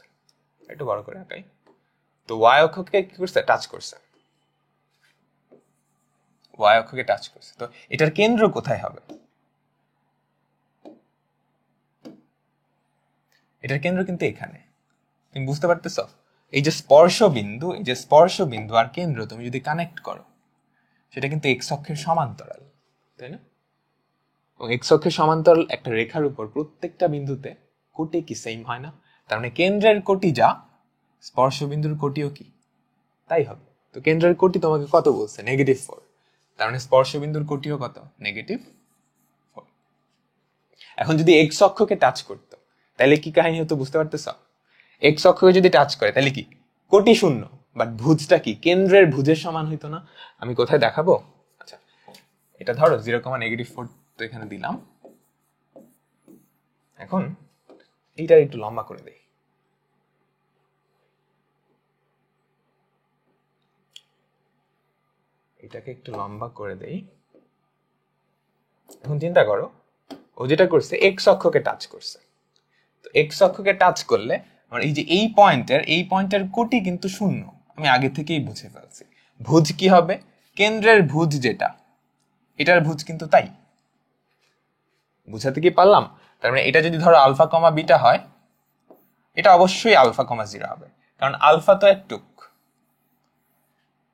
একটু বড় করে আঁকাই। তো ওয়াই অক্ষকে কি করছে? টাচ করছে, ওয়াই অক্ষকে টাচ করছে। তো এটার কেন্দ্র কোথায় হবে? এটার কেন্দ্র কিন্তু এখানে। তুমি বুঝতে পারতেছ? এই যে স্পর্শ বিন্দু, এই যে স্পর্শ বিন্দু আর কেন্দ্র তুমি যদি কানেক্ট করো, সেটা কিন্তু এক্স অক্ষের সমান্তরাল, তাই না? এক্স অক্ষের সমান্তরাল একটা রেখার উপর প্রত্যেকটা বিন্দুতে কোটি কি সেম হয় না? তার মানে কেন্দ্রের কোটি যা, স্পর্শ বিন্দুর কোটিও কি তাই হবে। তো কেন্দ্রের কোটি তোমাকে কত বলছে? -4। তার মানে স্পর্শ বিন্দুর কোটিও কত? -4। এখন যদি এক্স অক্ষকে টাচ করতো, তাহলে কি কাহিনী হতো বুঝতে পারতেছ? এক্স অক্ষকে যদি টাচ করে তাহলে কি কোটি শূন্য, বাট ভুজটা কি কেন্দ্রের ভুজের সমান হইতো না? আমি কোথায় দেখাবো? আচ্ছা, এটা ধরো 0,-4 তো এখানে দিলাম। এখন এইটার একটু লম্বা করে দেই। এটাকে একটু লম্বা করে দেই। এখন চিন্তা করো, ও যেটা করছে এক্স অক্ষকে টাচ করছে। তো এক্স অক্ষকে টাচ করলে আমার এই যে এই পয়েন্টের কোটি কিন্তু শূন্য, আমি আগে থেকেই বুঝে ফেলছি। ভুজ কি হবে? কেন্দ্রের ভুজ যেটা, এটার ভুজ কিন্তু তাই। বুঝাতে কি পারলাম? তার মানে এটা যদি ধরো আলফা কমা বিটা হয়, এটা অবশ্যই আলফা কমা 0 হবে, কারণ আলফা তো একটুক।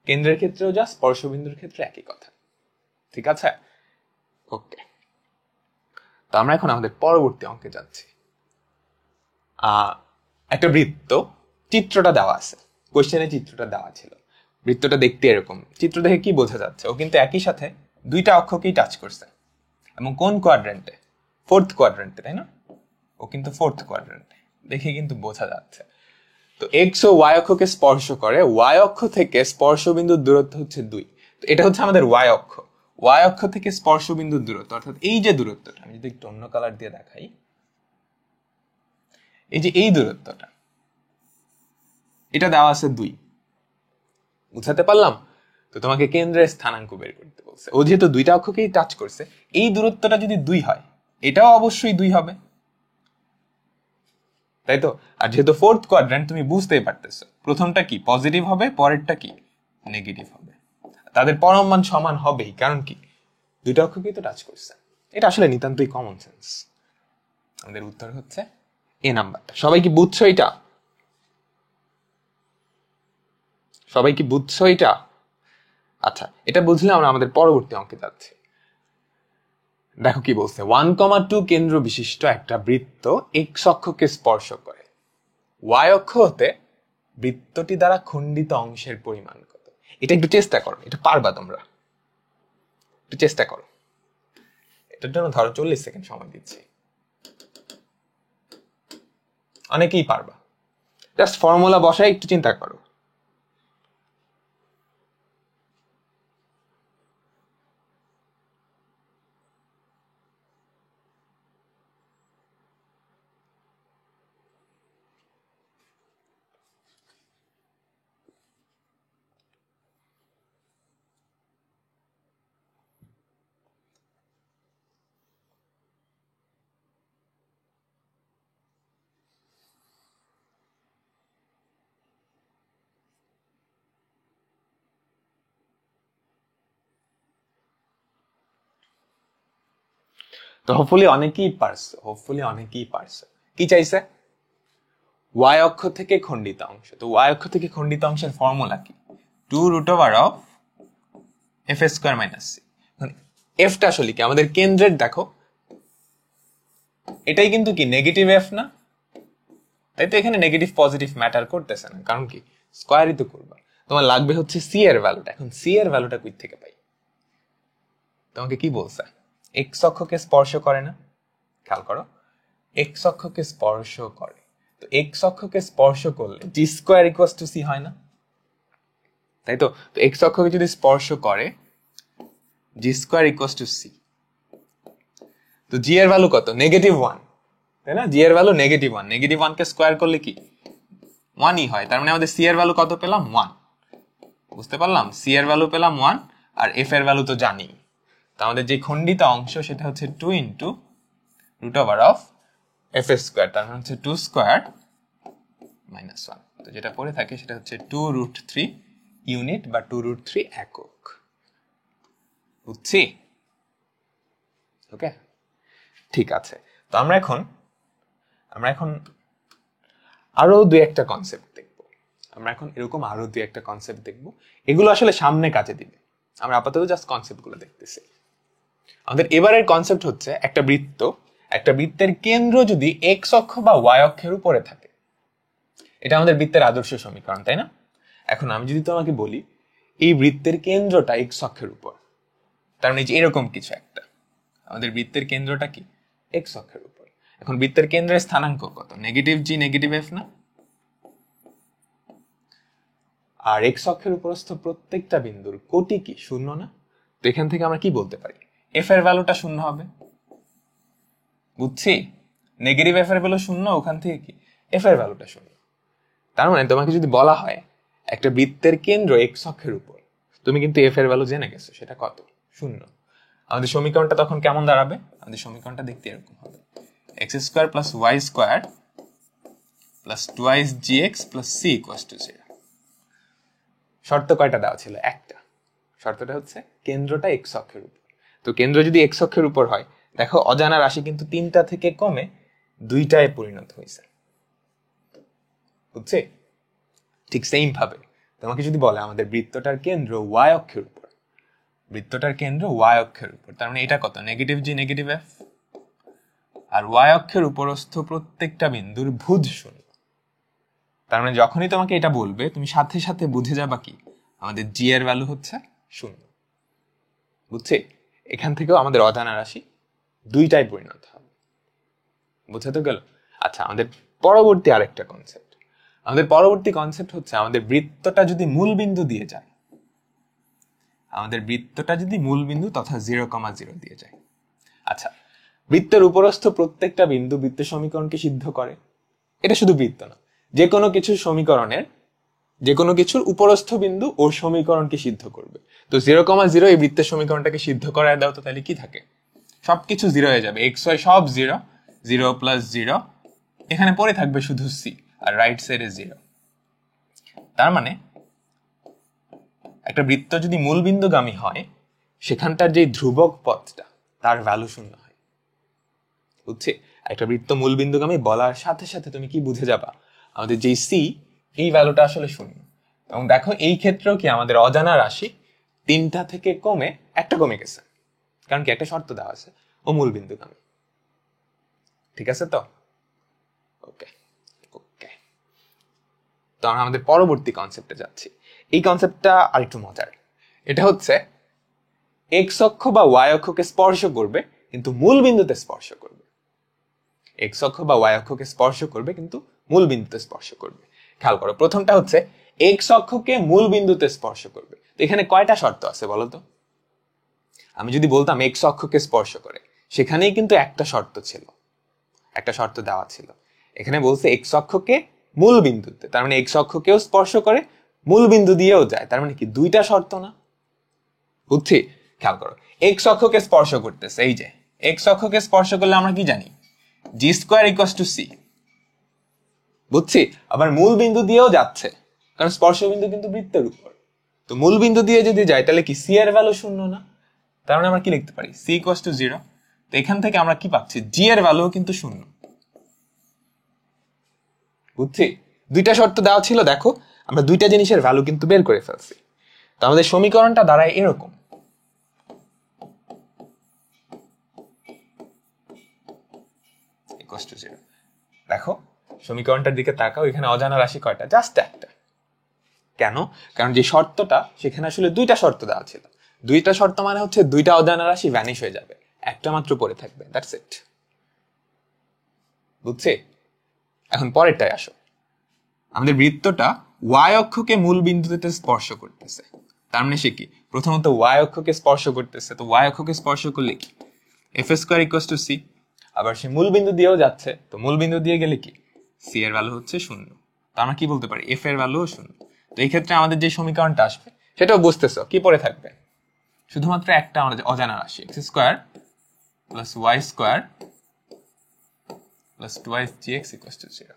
কেন্দ্রের ক্ষেত্রেও যা, স্পর্শবিন্দুর ক্ষেত্রে একই কথা, ঠিক আছে? ওকে, তো আমরা এখন আমাদের পরবর্তী অঙ্কে যাচ্ছি। একটা বৃত্ত, চিত্রটা দেওয়া আছে, কোশ্চেনে চিত্রটা দেওয়া ছিল। বৃত্তটা দেখতে এরকম, চিত্র দেখে কি বোঝা যাচ্ছে? ও কিন্তু একই সাথে দুইটা অক্ষকেই টাচ করছে, এবং কোন কোয়াড্রেন্টে? 4th কোয়াড্রেন্টে, তাই না? ও কিন্তু 4th কোয়াড্রেন্টে, দেখে কিন্তু বোঝা যাচ্ছে। তো এক্স ও ওয়াই অক্ষকে স্পর্শ করে, ওয়াই অক্ষ থেকে স্পর্শ বিন্দুর দূরত্ব হচ্ছে 2। তো এটা হচ্ছে আমাদের ওয়াই অক্ষ। ওয়াই অক্ষ থেকে স্পর্শ বিন্দুর দূরত্ব, অর্থাৎ এই যে দূরত্বটা, আমি যদি একটু অন্য কালার দিয়ে দেখাই, এই যে এই দূরত্বটা, এটা দেওয়া আছে 2। বুঝাতে পারলাম? তো তোমাকে কেন্দ্রের স্থানাঙ্ক বের করতে বলছে। ও যেহেতু দুইটা অক্ষকেই টাচ করছে, এই দূরত্বটা যদি 2 হয়, এটাও অবশ্যই 2 হবে, তাই তো? আর যেহেতু 4th কোয়াড্রেন্ট, তুমি বুঝতেই পারতেছো প্রথমটা কি পজিটিভ হবে, পরেরটা কি নেগেটিভ হবে। তাদের পরম মান সমান হবেই, কারণ কি দুইটা অক্ষকেই তো টাচ করছে। এটা আসলে নিতান্তই কমন সেন্স। আমাদের উত্তর হচ্ছে এ নাম্বারটা। সবাই কি বুঝছো এটা? সবাই কি বুঝছো এটা? আচ্ছা, এটা বুঝলে আমরা আমাদের পরবর্তী অঙ্কে যাচ্ছি। দেখো কি বলছে। 1,2 কেন্দ্র বিশিষ্ট একটা বৃত্ত এক্স অক্ষকে স্পর্শ করে, ওয়াই অক্ষ হতে বৃত্তটি দ্বারা খণ্ডিত অংশের পরিমাণ কত? এটা একটু চেষ্টা করো, এটা পারবা তোমরা, একটু চেষ্টা করো। এটার জন্য ধরো 40 সেকেন্ড সময় দিচ্ছি, অনেকেই পারবা। জাস্ট ফর্মুলা বসায় একটু চিন্তা করো। তো হোপফুলি অনেকেই পারছো। কি চাইছে? ওয়াই অক্ষ থেকে খণ্ডিত অংশ। তো ওয়াই অক্ষ থেকে খণ্ডিত অংশের ফর্মুলা কি? 2√f² - c। এফটা আসলে কি? আমাদের কেন্দ্রের দেখো, এটাই কিন্তু কি নেগেটিভ এফ না? তাই তো এখানে নেগেটিভ পজিটিভ ম্যাটার করতেছে না, কারণ কি স্কোয়ারই তো করবা। তোমার লাগবে হচ্ছে সি এর ভ্যালুটা। এখন সি এর ভ্যালুটা কই থেকে পাই? তোমাকে কি বলছে? এক্স অক্ষকে স্পর্শ করে না? খেয়াল করো, এক্স অক্ষকে স্পর্শ করে। তো এক্স অক্ষকে স্পর্শ করলে জি স্কোয়ার ইকুয়ালস টু সি হয় না? তাই তো। তো এক্স অক্ষকে যদি স্পর্শ করে জি স্কোয়ার ইকুয়ালস টু সি। তো জি এর ভ্যালু কত? -1, তাই না? জি এর ভ্যালু -1। -1 কে স্কোয়ার করলে কি 1ই হয়। তার মানে আমাদের সি এর ভ্যালু কত পেলাম? 1। বুঝতে পারলাম? সি এর ভ্যালু পেলাম 1, আর এফ এর ভ্যালু তো জানি। তো আমাদের যে খণ্ডিত অংশ সেটা হচ্ছে 2 ইন্টু √of এফ স্কোয়ার, তার মানে হচ্ছে 2 স্কোয়ার -1। তো যেটা পড়ে থাকে সেটা হচ্ছে 2√3 ইউনিট বা 2√3 একক। বুঝছি? ওকে, ঠিক আছে। তো আমরা এখন আরো দুই একটা কনসেপ্ট দেখব। আমরা এখন এরকম আরো দুই একটা কনসেপ্ট দেখব, এগুলো আসলে সামনে কাজে দিবে। আমরা আপাতত জাস্ট কনসেপ্টগুলো দেখতেছি। আমাদের এবারের কনসেপ্ট হচ্ছে একটা বৃত্তের কেন্দ্র যদি এক্স অক্ষ বা ওয়াই অক্ষের উপরে থাকে। এটা আমাদের বৃত্তের আদর্শ সমীকরণ, তাই না? এখন আমি যদি তোমাকে বলি এই বৃত্তের কেন্দ্রটা এক্স অক্ষের উপর, তার মানে এরকম কিছু একটা, আমাদের বৃত্তের কেন্দ্রটা কি এক্স অক্ষের উপর। এখন বৃত্তের কেন্দ্রের স্থানাঙ্ক কত? নেগেটিভ জি নেগেটিভ এফ না? আর এক্স অক্ষের উপরস্থ প্রত্যেকটা বিন্দুর কোটি কি শূন্য না? তো এখান থেকে আমরা কি বলতে পারি? এফ এর ভ্যালুটা শূন্য হবে। বুঝছি? নেগেটিভ এফ এর ভ্যালু শূন্য, ওখান থেকে কি এফ এর ভ্যালুটা শূন্য। তার মানে তোমাকে যদি বলা হয় একটা বৃত্তের কেন্দ্র এক্স অক্ষের উপর, তুমি কিন্তু এফ এর ভ্যালু জেনে গেছো, সেটা কত? শূন্য। আমাদের সমীকরণটা তখন কেমন দাঁড়াবে? আমাদের সমীকরণটা দেখতে এরকম হবে, x square plus Y square plus twice G x plus c equals to 0। শর্ত কয়টা দেওয়া ছিল? একটা। শর্তটা হচ্ছে কেন্দ্রটা এক্স অক্ষের উপর। তো কেন্দ্র যদি এক্স অক্ষের উপর হয়, দেখো অজানা রাশি কিন্তু 3টা থেকে কমে 2টায় পরিণত হয়েছে। বুঝছে? ঠিক সেম ভাবে তোমাকে যদি বলে আমাদের বৃত্তটার কেন্দ্র ওয়াই অক্ষের উপর, তার মানে এটা কত? নেগেটিভ জি নেগেটিভ এফ, আর ওয়াই অক্ষের উপরস্থ প্রত্যেকটা বিন্দুর ভুজ শূন্য। তার মানে যখনই তোমাকে এটা বলবে তুমি সাথে সাথে বুঝে যাবা কি আমাদের জি এর ভ্যালু হচ্ছে শূন্য। বুঝছি? এখান থেকেও আমাদের অজানা রাশি 2টায় পরিণত হবে। বুঝে তো গেল? আচ্ছা, আমাদের পরবর্তী কনসেপ্ট হচ্ছে আমাদের বৃত্তটা যদি মূল বিন্দু দিয়ে যায়, তথা 0,0 দিয়ে যায়। আচ্ছা, বৃত্তের উপরস্থ প্রত্যেকটা বিন্দু বৃত্তের সমীকরণকে সিদ্ধ করে। এটা শুধু বৃত্ত না, যে কোনো কিছুর উপরস্থ বিন্দু ওর সমীকরণকে সিদ্ধ করবে। তো 0,0 এই বৃত্তের সমীকরণটাকে সিদ্ধ করায় দাও তো, তাহলে কি থাকে? সবকিছু 0 হয়ে যাবে, এক্স ওয়াই সব 0, 0 প্লাস 0, এখানে পড়ে থাকবে শুধু সি, আর রাইট সাইডে 0। তার মানে একটা বৃত্ত যদি মূল বিন্দুগামী হয়, সেখানটার যে ধ্রুবক পথটা তার ভ্যালু শূন্য হয়। বুঝছি? একটা বৃত্ত মূল বিন্দুগামী বলার সাথে সাথে তুমি কি বুঝে যাবা? আমাদের যে সি, এই ভ্যালুটা আসলে শূন্য। এবং দেখো এই ক্ষেত্রেও কি আমাদের অজানা রাশি 3টা থেকে কমে 1টা কমে গেছে, কারণ কি একটা শর্ত দেওয়া আছে, ও মূল বিন্দুগামী। ঠিক আছে তো? ওকে, তো আমরা আমাদের পরবর্তী কনসেপ্টে যাচ্ছি। এই কনসেপ্টটা আরেকটু মজার। এটা হচ্ছে এক্স অক্ষ বা ওয়াই অক্ষকে স্পর্শ করবে কিন্তু মূল বিন্দুতে স্পর্শ করবে। এক্স অক্ষ বা ওয়াই অক্ষকে স্পর্শ করবে কিন্তু মূল বিন্দুতে স্পর্শ করবে। খেয়াল করো, প্রথমটা হচ্ছে এক্স অক্ষকে মূল বিন্দুতে স্পর্শ করবে। তো এখানে কয়টা শর্ত আছে বলো তো? আমি যদি বলতাম এক্স অক্ষকে স্পর্শ করে, সেখানেই কিন্তু একটা শর্ত দেওয়া ছিল। এখানে বলছে এক্স অক্ষকে মূল বিন্দুতে, তার মানে এক্স অক্ষকেও স্পর্শ করে, মূল বিন্দু দিয়েও যায়, তার মানে কি 2টা শর্ত না? বুঝছি? খেয়াল করো, এক্স অক্ষকে স্পর্শ করতেছে, এই যে এক্স অক্ষকে স্পর্শ করলে আমরা কি জানি? জি স্কোয়ার ইকুয়ালস টু সি। বুঝছি? আবার মূল বিন্দু দিয়েও যাচ্ছে, কারণ স্পর্শ বিন্দু কিন্তু বৃত্তের উপর। তো মূল বিন্দু দিয়ে যদি যায় তাহলে কি সি এর ভ্যালু শূন্য না? তার মানে আমরা কি লিখতে পারি? C equals to 0। তো এখান থেকে আমরা কি পাচ্ছি? জি এর ভ্যালু কিন্তু শূন্য। বুঝছি? 2টা শর্ত দেওয়া ছিল, দেখো আমরা 2টা জিনিসের ভ্যালু কিন্তু বের করে ফেলছি। তো আমাদের সমীকরণটা দাঁড়ায় এরকম, টু 0। দেখো সমীকরণটার দিকে তাকাও, এখানে অজানা রাশি কয়টা? জাস্ট একটা। কেন? কারণ যে শর্তটা সেখানে আসলে দুইটা শর্ত দেওয়া ছিল। দুইটা শর্ত মানে হচ্ছে দুইটা অজানা রাশি ভ্যানিশ হয়ে যাবে, একটা মাত্র পড়ে থাকবে, দ্যাটস ইট। বুঝছি? এখন পরেরটায় আসো। আমাদের বৃত্তটা ওয়াই অক্ষকে মূল বিন্দুতে স্পর্শ করতেছে। তার মানে সে কি? প্রথমত ওয়াই অক্ষকে স্পর্শ করতেছে, তো ওয়াই অক্ষকে স্পর্শ করলে কি? F square equals to c. আবার সে মূল বিন্দু দিয়েও যাচ্ছে, তো মূল বিন্দু দিয়ে গেলে কি? সি এর ভ্যালু হচ্ছে 0। তো আমরা কি বলতে পারি? এফ এর ভ্যালুও 0। তো এই ক্ষেত্রে আমাদের যে সমীকরণটা আসবে সেটাও বুঝতেছো কি পড়ে থাকবে? শুধুমাত্র একটা আমাদের অজানা রাশি, x square plus Y square plus 2gx equals to 0।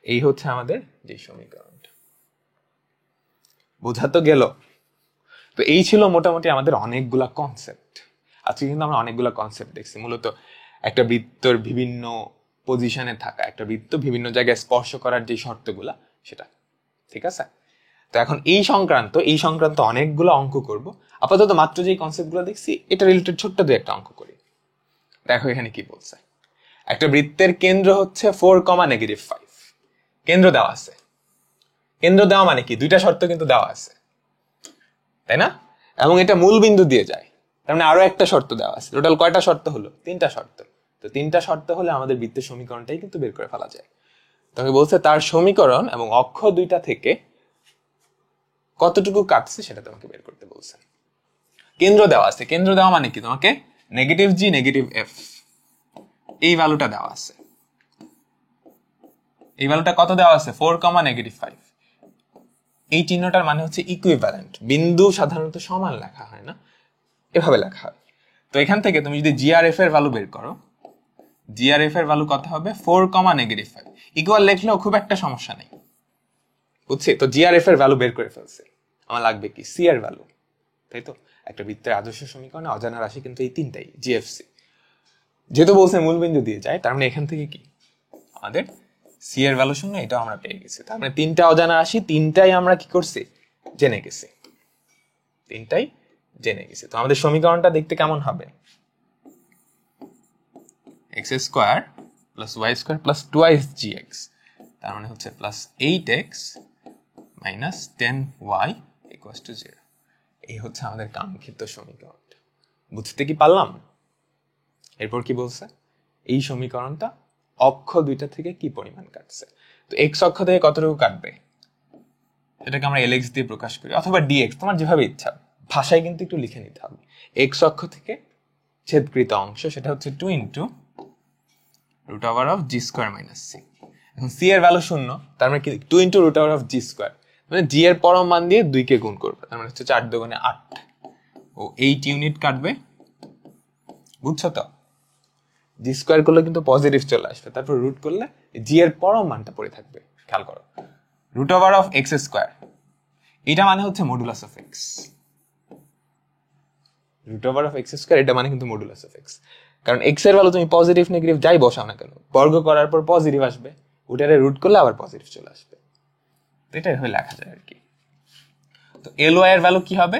এই হচ্ছে আমাদের যে সমীকরণটা। বোঝা তো গেল? তো এই ছিল মোটামুটি আমাদের অনেকগুলা কনসেপ্ট। আজকে কিন্তু আমরা অনেকগুলা কনসেপ্ট দেখছি। মূলত একটা বৃত্তর বিভিন্ন পজিশনে থাকা, একটা বৃত্ত বিভিন্ন জায়গায় স্পর্শ করার যে শর্তগুলা, সেটা। ঠিক আছে? তো এখন এই সংক্রান্ত অনেকগুলো অঙ্ক করব। আপাতত মাত্র যেই কনসেপ্টগুলো দেখছি এটা রিলেটেড ছোট্ট দুই একটা অঙ্ক করি। দেখো এখানে কি বলছে। একটা বৃত্তের কেন্দ্র হচ্ছে 4,-5। কেন্দ্র দেওয়া আছে। কেন্দ্র দেওয়া মানে কি? দুইটা শর্ত কিন্তু দেওয়া আছে, তাই না? এবং এটা মূল বিন্দু দিয়ে যায়, তার মানে আরো একটা শর্ত দেওয়া আছে। টোটাল কয়টা শর্ত হলো? 3টা শর্ত। তো 3টা শর্ত হলে আমাদের বৃত্তের সমীকরণটাই কিন্তু বের করে ফেলা যায়। তবে বলছে তার সমীকরণ এবং অক্ষ দুইটা থেকে কতটুকু কাটছে সেটা তোমাকে বের করতে বলছে। কেন্দ্র দেওয়া আছে। কেন্দ্র দেওয়া মানে কি? তোমাকে -g -f এই ভ্যালুটা দেওয়া আছে। এই ভ্যালুটা কত দেওয়া আছে? 4,-5। এই চিহ্নটার মানে হচ্ছে ইকুইভ্যালেন্ট। বিন্দু সাধারণত সমান লেখা হয় না, এভাবে লেখা হয়। তো এখান থেকে তুমি যদি জিআরএফ এর ভ্যালু বের করো, জিআরএফ এর ভ্যালু কত হবে? 4,-5। ইকুয়াল লিখলেও খুব একটা সমস্যা নেই, বুঝছি? তো জিআরএফ এর ভ্যালু বের করে ফেলছে। আমার লাগবে কি? সি এর ভ্যালু, তাই তো? একটা বৃত্তের আদর্শ সমীকরণে অজানা রাশি কিন্তু এই তিনটাই, জিএফসি। যেহেতু বলছে মূল বিন্দু দিয়ে যায়, তার মানে এখান থেকে কি আমাদের সি এর ভ্যালু 0, এটাও আমরা পেয়ে গেছি। তার মানে তিনটা অজানা রাশি, তিনটাই আমরা কি করছি? জেনে গেছি। তিনটাই জেনে গেছি। তো আমাদের সমীকরণটা দেখতে কেমন হবে? X square plus Y square plus 2gx, তার মানে হচ্ছে plus 8x minus 10y equals to 0। এই হচ্ছে আমাদের কাঙ্ক্ষিত সমীকরণ। বুঝতে কি পারলাম? এরপর কি বলছে? এই সমীকরণটা অক্ষ দুইটা থেকে কি পরিমাণ কাটছে। তো এক্স অক্ষ থেকে কতটুকু কাটবে সেটাকে আমরা এলএক্স দিয়ে প্রকাশ করি, অথবা ডিএক্স, তোমার যেভাবে ইচ্ছা। ভাষায় কিন্তু একটু লিখে নিতে হবে। এক্স অক্ষ থেকে ছেদকৃত অংশ সেটা হচ্ছে 2 × √g² - c। এখন সি এর ভ্যালু 0, তার মানে কি? 2 × √g², মানে জি এর পরম মান দিয়ে 2 কে গুণ করবে, তার মানে হচ্ছে 4 × 2 = 8। ও 8 ইউনিট কাটবে, বুঝছো তো? g² করলে কিন্তু পজিটিভ চলে আসবে, তারপর রুট করলে জি এর পরম মানটা পড়ে থাকবে। খেয়াল করো, √x², এটা মানে হচ্ছে মডুলাস অফ x। √x², এটা মানে কিন্তু মডুলাস অফ x। কারণ x এর ভ্যালু তুমি পজিটিভ নেগেটিভ যাই বসাও না কেন, বর্গ করার পর পজিটিভ আসবে, ওটারে রুট করলে আবার পজিটিভ চলে আসবে। এটাই হয়ে লেখা যায় আর কি। তো ly এর ভ্যালু কি হবে?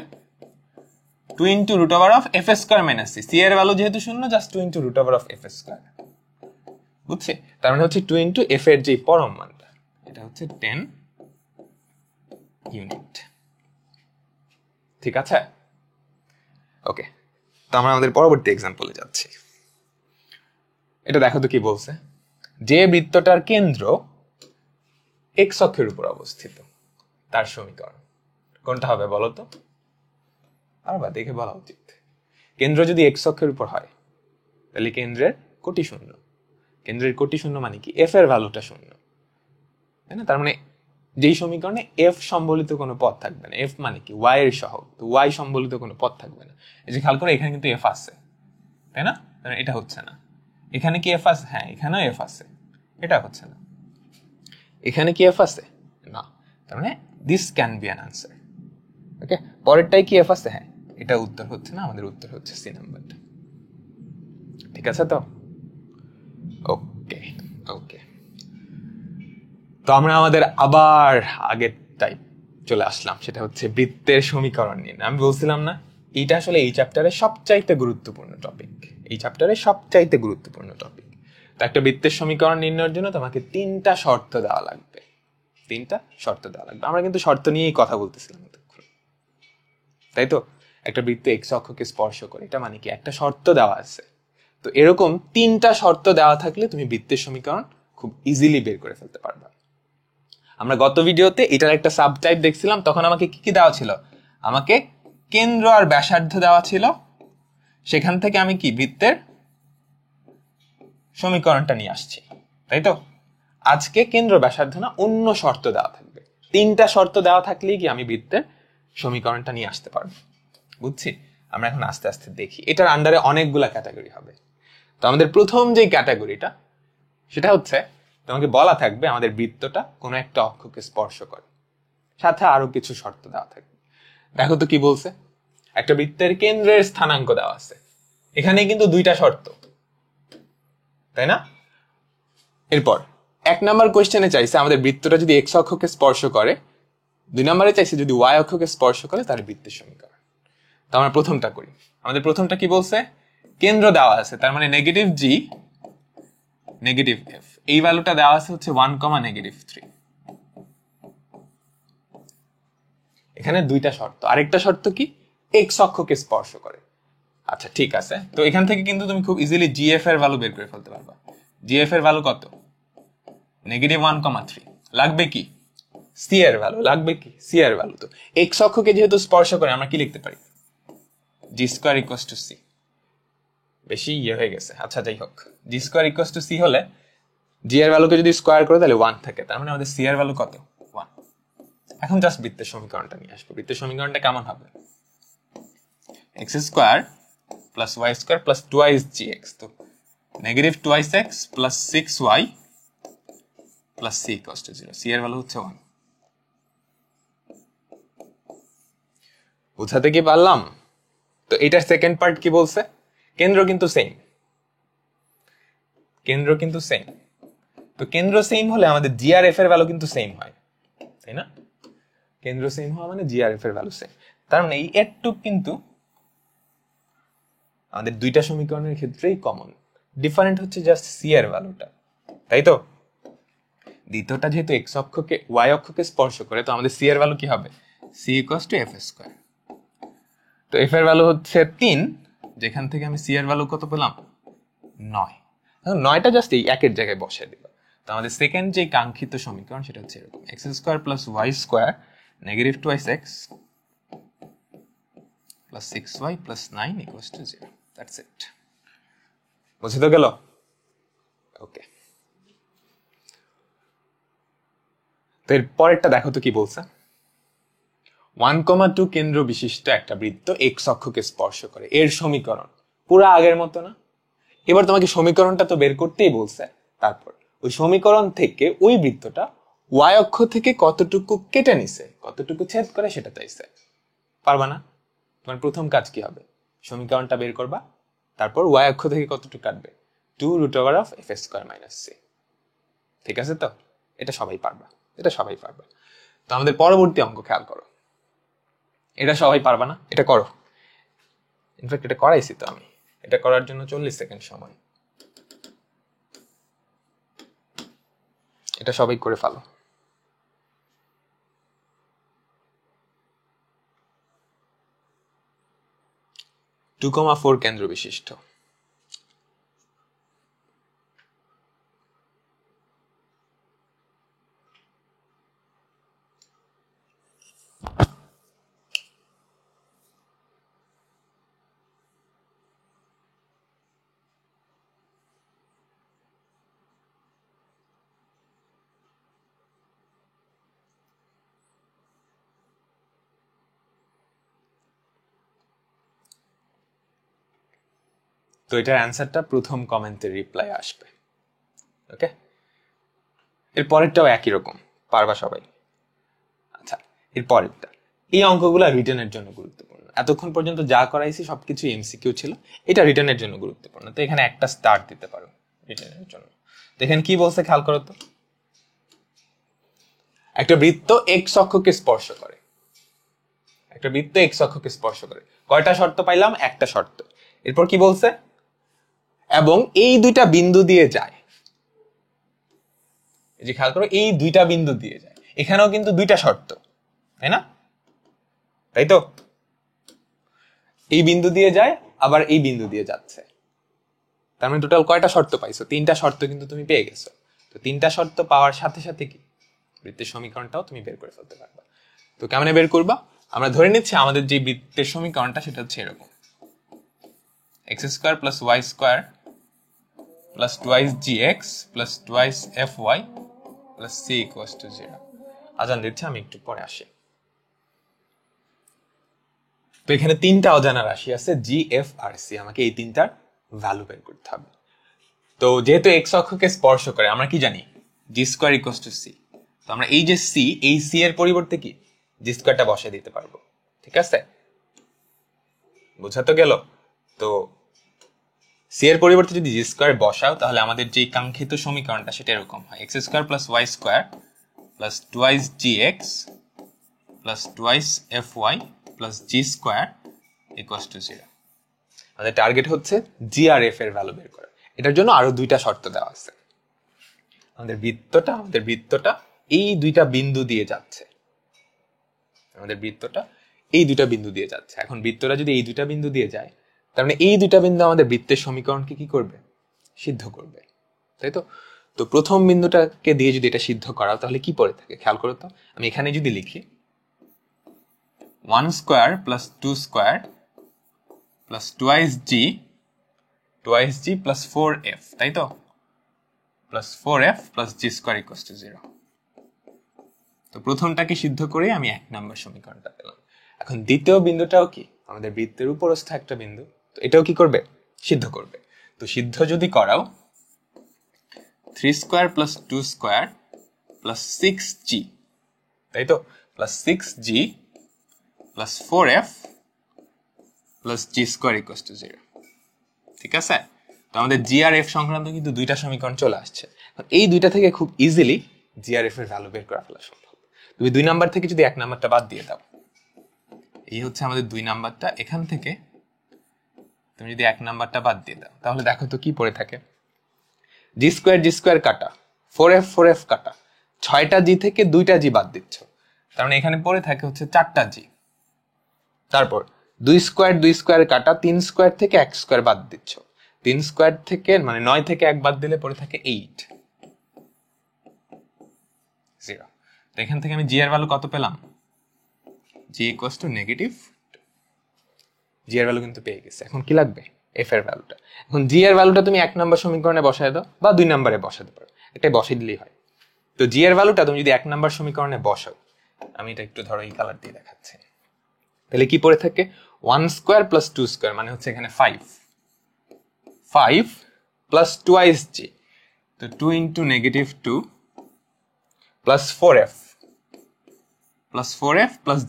2 × √f² - c। c এর ভ্যালু যেহেতু 0, জাস্ট 2 × √f²। বুঝছে? তার মানে হচ্ছে 2 × f এর যে পরম মানটা, এটা হচ্ছে 10 ইউনিট। ঠিক আছে? ওকে, তো আমরা আমাদের পরবর্তী এক্সাম্পলে যাচ্ছি। এটা দেখো তো কি বলছে। যে বৃত্তটার কেন্দ্র এক্স অক্ষের উপর অবস্থিত, তার সমীকরণ কোনটা হবে বলো তো? আবার দেখে বলা উচিত। কেন্দ্র যদি এক্স অক্ষের উপর হয়, তাহলে কেন্দ্রের কোটি 0। কেন্দ্রের কোটি 0 মানে কি? এফ এর ভ্যালুটা 0, তাই না? তার মানে যেই সমীকরণে এফ সম্বলিত কোনো পদ থাকবে না, এফ মানে কি? ওয়াই এর সহগ, তো ওয়াই সম্বলিত কোনো পদ থাকবে না। এই যে খেয়াল করে, এখানে কিন্তু এফ আছে, তাই না? এটা হচ্ছে না। এখানে কি এফ আছে? হ্যাঁ, এখানেও এফ আছে, এটা হচ্ছে না। এখানে কি এফ আছে? না। তার মানে this can be an answer. Okay, পরেরটাই কি এফ আছে? হ্যাঁ, এটা উত্তর হচ্ছে না, আমাদের উত্তর হচ্ছে সি নাম্বারটা। ঠিক আছে তো? ওকে ওকে, তো আমরা আমাদের আবার আগের টাইপ চলে আসলাম, সেটা হচ্ছে বৃত্তের সমীকরণ নিয়ে। আমি বলছিলাম না, এইটা আসলে এই চ্যাপ্টারের সবচাইতে গুরুত্বপূর্ণ টপিক। এই চ্যাপ্টারের সবচাইতে গুরুত্বপূর্ণ টপিক। তো একটা বৃত্তের সমীকরণ নির্ণয়ের জন্য তোমাকে তিনটা শর্ত দেওয়া লাগবে। আমরা কিন্তু শর্ত নিয়েই কথা বলতেছিলাম এতক্ষণ, তাই তো? একটা বৃত্ত এক্স অক্ষকে স্পর্শ করে, এটা মানে কি একটা শর্ত দেওয়া আছে। তো এরকম তিনটা শর্ত দেওয়া থাকলে তুমি বৃত্তের সমীকরণ খুব ইজিলি বের করে ফেলতে পারবে। আমরা গত ভিডিওতে এটার একটা সাবটাইপ দেখছিলাম, তখন আমাকে কি কি দেওয়া ছিল? আমাকে কেন্দ্র আর ব্যাসার্ধ দেওয়া ছিল, সেখান থেকে আমি কি বৃত্তের সমীকরণটা নিয়ে আসছি, তাই তো? আজকে কেন্দ্র ব্যাসার্ধ না, অন্য শর্ত দেওয়া থাকবে। তিনটা শর্ত দেওয়া থাকলেই কি আমি বৃত্তের সমীকরণটা নিয়ে আসতে পারবো। বুঝছি? আমরা এখন আস্তে আস্তে দেখি। এটার আন্ডারে অনেকগুলা ক্যাটাগরি হবে। তো আমাদের প্রথম যে ক্যাটাগরিটা, সেটা হচ্ছে তোমাকে বলা থাকবে আমাদের বৃত্তটা কোনো একটা অক্ষকে স্পর্শ করে, সাথে আরো কিছু শর্ত দেওয়া থাকবে। দেখো তো কি বলছে। একটা বৃত্তের কেন্দ্রের স্থানাঙ্ক দেওয়া আছে, এখানে কিন্তু দুইটা শর্ত, তাই না? এরপর 1 নাম্বার কোয়েশ্চেনে চাইছে আমাদের বৃত্তটা যদি এক্স অক্ষকে স্পর্শ করে, 2 নম্বরে চাইছে যদি ওয়াই অক্ষকে স্পর্শ করে তাহলে বৃত্তের সমীকরণ। তো আমরা প্রথমটা করি। আমাদের প্রথমটা কি বলছে? কেন্দ্র দেওয়া আছে, তার মানে নেগেটিভ জি নেগেটিভ এফ, এই ভ্যালুটা দেওয়া আছে হচ্ছে 1,-3। এখানে দুইটা শর্ত। আরেকটা শর্ত কি? এক্স অক্ষকে স্পর্শ করে। আচ্ছা ঠিক আছে, তো এখান থেকে কিন্তু তুমি খুব ইজিলি জিএফ এর ভ্যালু বের করে ফেলতে পারবা। জিএফ এর ভ্যালু কত? -1,3। লাগবে কি? সি এর ভ্যালু লাগবে কি? সি এর ভ্যালু। তো এক্স অক্ষকে যেহেতু স্পর্শ করে আমরা কি লিখতে পারি? জি স্কোয়ার ইকুয়ালস টু সি। বেশি হয়ে গেছে, আচ্ছা যাই হোক। জি স্কোয়ার ইকুয়ালস টু সি হলে জি এর ভ্যালুকে যদি স্কোয়ার করে তাহলে 1 থাকে, তার মানে আমাদের সি এর ভ্যালু কত? 1। এখন জাস্ট বৃত্তের সমীকরণটা নিয়ে আসবো। বৃত্তের সমীকরণটা কেমন হবে? X square plus Y square plus 2x gx। তো -2x plus 6y plus c equals to 0। C এর ভ্যালু হচ্ছে 1। বুঝাতে কি পারলাম? তো এটার সেকেন্ড পার্ট কি বলছে? কেন্দ্র কিন্তু সেম। তো কেন্দ্র সেম হলে আমাদের জি আর এফ এর ভ্যালু কিন্তু সেম হয়, তাই না? কেন্দ্র সেম হওয়া মানে জি আর এফ এর ভ্যালু সেম। তার মানে এই এরটুক কিন্তু আমাদের দুইটা সমীকরণের ক্ষেত্রেই কমন। ডিফারেন্ট হচ্ছে জাস্ট সি এর ভ্যালুটা, তাই তো? দ্বিতীয়টা যেহেতু এক্স অক্ষকে ওয়াই অক্ষকে স্পর্শ করে, তো আমাদের সি এর ভ্যালু কি হবে? C equals to F square. তো এফ এর ভ্যালু হচ্ছে 3, যেখান থেকে আমি সি এর ভ্যালু কত পেলাম? 9। এখন 9টা জাস্ট এই একের জায়গায় বসিয়ে দিবা। তো আমাদের সেকেন্ড যে কাঙ্ক্ষিত সমীকরণ সেটা হচ্ছে এরকম: x square plus Y square -2x plus 6y plus 9 equals to 0। That's it. বুঝে তো গেল? ওকে। তো এর পরেরটা দেখো তো কি বলছে। 1,2 কেন্দ্র বিশিষ্ট একটা বৃত্ত এক্স অক্ষকে স্পর্শ করে, এর সমীকরণ পুরো আগের মতো না। এবার তোমাকে সমীকরণটা তো বের করতেই বলছে, তারপর ওই সমীকরণ থেকে ওই বৃত্তটা ওয়াই অক্ষ থেকে কতটুকু কেটে নিছে, কতটুকু ছেদ করে সেটা চাইছে। পারবা না? তোমার প্রথম কাজ কি হবে? সমীকরণটা বের করবা, তারপর ওয়াই অক্ষ থেকে কতটুকু কাটবে? 2√f² - c। ঠিক আছে তো? এটা সবাই পারবা। তো আমাদের পরবর্তী অঙ্ক খেয়াল করো। এটা সবাই পারবা না, এটা করো। ইনফ্যাক্ট এটা করাইছি তো আমি। এটা করার জন্য 40 সেকেন্ড সময়। এটা সবাই করে ফেলো। টু কমা 4 কেন্দ্র বিশিষ্ট তো এটার অ্যান্সারটা প্রথম কমেন্টের রিপ্লাই আসবে। ওকে, এর পরেরটাও একই রকম, পারবা সবাই। আচ্ছা, এর পরেরটা, এই অঙ্কগুলো রিটেনের জন্য গুরুত্বপূর্ণ। এতক্ষণ পর্যন্ত যা করাইছি সবকিছু এমসিকিউ ছিল, এটা রিটেনের জন্য গুরুত্বপূর্ণ। তো এখানে একটা স্টার দিতে পারো রিটেনের জন্য। তো এখানে কি বলছে খেয়াল করো তো। একটা বৃত্ত এক্স অক্ষকে স্পর্শ করে, কয়টা শর্ত পাইলাম? একটা শর্ত। এরপর কি বলছে? এবং এই দুইটা বিন্দু দিয়ে যায়। এই যে খেয়াল করো এই দুইটা বিন্দু দিয়ে যায়, এখানেও কিন্তু দুইটা শর্ত, তাই না? তাই তো, এই বিন্দু দিয়ে যায় আবার এই বিন্দু দিয়ে যাচ্ছে, তার মানে টোটাল কয়টা শর্ত পাইছো? 3টা শর্ত কিন্তু তুমি পেয়ে গেছো। তো 3টা শর্ত পাওয়ার সাথে সাথে কি বৃত্তের সমীকরণটাও তুমি বের করে ফেলতে পারবা। তো কেমনে বের করবা? আমরা ধরে নিচ্ছি আমাদের যে বৃত্তের সমীকরণটা সেটা হচ্ছে এরকম, x square plus y square plus twice gx plus twice fy plus c equals to 0। আজান দিচ্ছে, আমি একটু পরে আসি। তো এখানে 3টা অজানা রাশি আছে g, f আর c, আমাকে এই 3টার ভ্যালু বের করতে হবে। তো যেহেতু x অক্ষকে স্পর্শ করে আমরা কি জানি g square equals two c। তো আমরা এই যে c, এই c এর পরিবর্তে কি g স্কয়ারটা বসিয়ে দিতে পারবো, ঠিক আছে? বোঝা তো গেল? তো c এর পরিবর্তে যদি g স্কয়ার বসাও তাহলে আমাদের যে কাঙ্ক্ষিত সমীকরণটা সেটা এরকম হয়, x square plus y square plus twice gx plus twice fy plus g square equals to 0। আমাদের টার্গেট হচ্ছে g আর f এর ভ্যালু বের করা। এটার জন্য আরো 2টা শর্ত দেওয়া আছে। আমাদের বৃত্তটা এই দুইটা বিন্দু দিয়ে যাচ্ছে, এখন বৃত্তটা যদি এই দুইটা বিন্দু দিয়ে যায় তার মানে এই দুইটা বিন্দু আমাদের বৃত্তের সমীকরণকে কি করবে? সিদ্ধ করবে, তাই তো? তো প্রথম বিন্দুটাকে দিয়ে যদি এটা সিদ্ধ করাও তাহলে কি পড়ে থাকে খেয়াল করো তো। আমি এখানে যদি লিখি 1 square plus 2 square plus twice g plus 4f, তাই তো, plus 4f plus g square equals to 0। তো প্রথমটাকে সিদ্ধ করে আমি 1 নম্বর সমীকরণটা পেলাম। এখন দ্বিতীয় বিন্দুটাও কি আমাদের বৃত্তের উপরস্থ একটা বিন্দু, তো এটাও কি করবে? সিদ্ধ করবে। তো সিদ্ধ যদি করাও 3 square plus 2 square plus 6g, তাই তো, plus 6g plus 4f plus g square equals to 0, ঠিক আছে? তো আমাদের g আর f সংক্রান্ত কিন্তু 2টা সমীকরণ চলে আসছে। এই 2টা থেকে খুব ইজিলি g আর f এর ভ্যালু বের করা ফেলা সম্ভব। তুমি 2 নাম্বার থেকে যদি 1 নাম্বারটা বাদ দিয়ে দাও, এই হচ্ছে আমাদের 2 নাম্বারটা, এখান থেকে তুমি যদি 1 নাম্বারটা বাদ দিয়ে দাও তাহলে দেখো তো কি পড়ে থাকে, g স্কয়ার কাটা, 4f কাটা, 6টা g থেকে 2টা g বাদ দিচ্ছ, তার মানে এখানে পড়ে থাকে হচ্ছে 4টা g। তারপর 2 স্কয়ার কাটা, 3 স্কয়ার থেকে 1 স্কয়ার বাদ দিচ্ছ, 3 স্কয়ার থেকে মানে 9 থেকে 1 বাদ দিলে পড়ে থাকে 8, 0। তো এখান থেকে আমি g এর ভ্যালু কত পেলাম? g equals to negative, g এর ভ্যালু কিন্তু পেয়ে গেছে। এখন কি লাগবে? f এর ভ্যালুটা। এখন g এর ভ্যালুটা তুমি 1 নম্বর সমীকরণে বসায় দাও বা 2 নম্বরে বসাতে পারো, এটাই বসাই দিলেই হয়। তো g এর ভ্যালুটা তুমি যদি 1 নম্বর সমীকরণে বসাও, আমি এটা একটু ধরো এই কালার দিয়ে দেখাচ্ছি, তাহলে কি পড়ে থাকে 1 স্কয়ার প্লাস 2 স্কয়ার মানে হচ্ছে এখানে 5 প্লাস টুয়াইস g, তো 2 into negative 2 plus 4f plus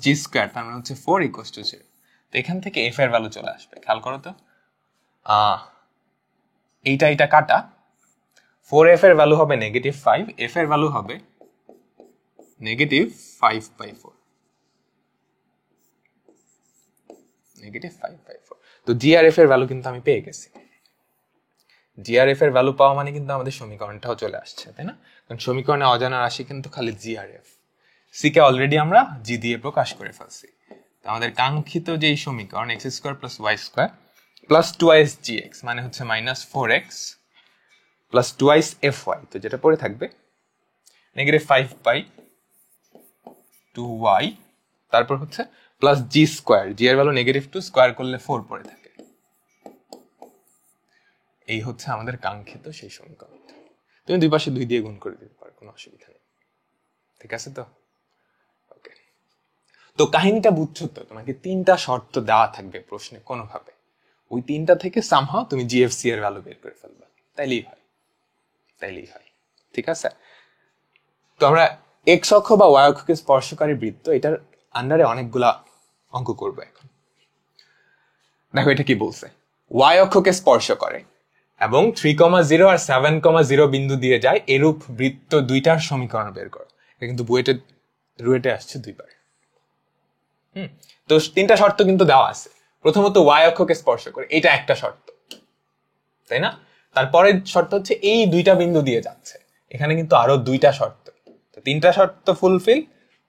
g square, তার মানে হচ্ছে 4 ইকুয়ালস টু 0। তো এখান থেকে f এর ভ্যালু চলে আসবে, খেয়াল করো তো, এইটা কাটা, 4f এর ভ্যালু হবে নেগেটিভ 5, f এর ভ্যালু হবে নেগেটিভ 5/4, নেগেটিভ 5/4। তো g আর f এর ভ্যালু কিন্তু আমি পেয়ে গেছি। g আর f এর ভ্যালু পাওয়া মানে কিন্তু আমাদের সমীকরণটাও চলে আসছে, তাই না? কারণ সমীকরণে অজানা রাশি কিন্তু খালি g আর f, c কে অলরেডি আমরা g দিয়ে প্রকাশ করে ফেলছি। তো আমাদের কাঙ্ক্ষিত যেই সমীকরণ x square plus y square plus twice gx মানে হচ্ছে minus 4x plus twice fy, তো যেটা পড়ে থাকবে নেগেটিভ 5/2y, তারপর হচ্ছে প্লাস g স্কয়ার, g এর ভ্যালু নেগেটিভ 2, স্কয়ার করলে 4 পড়ে থাকে। এই হচ্ছে আমাদের কাঙ্ক্ষিত সেই সমীকরণ। তুমি দুই পাশে 2 দিয়ে গুণ করে দিতে পারো, কোনো অসুবিধা নেই, ঠিক আছে? তো ওকে, তো কাহিনীটা বুঝছো তো? তোমাকে 3টা শর্ত দেওয়া থাকবে প্রশ্নে কোনোভাবে, ওই 3টা থেকে সামহাও তুমি জিএফসি এর ভ্যালু বের করে ফেলবা, তাইলেই হয়, ঠিক আছে? তো আমরা এক্স অক্ষ বা ওয়াই অক্ষকে স্পর্শকারী বৃত্ত, এটার আন্ডারে অনেকগুলা অঙ্ক করবো এখন। দেখো এটা কি বলছে, ওয়াই অক্ষকে স্পর্শ করে এবং 3,0 আর 7,0 বিন্দু দিয়ে যায় এরূপ বৃত্ত 2টার সমীকরণ বের করো। এটা কিন্তু রুয়েটে আসছে 2বার। তো 3টা শর্ত কিন্তু দেওয়া আছে। প্রথমত ওয়াই অক্ষকে স্পর্শ করে, এটা একটা শর্ত, তাই না? তারপরের শর্ত হচ্ছে এই 2টা বিন্দু দিয়ে যাচ্ছে, এখানে কিন্তু আরো দুইটা শর্ত, তো তিনটা শর্ত ফুলফিল,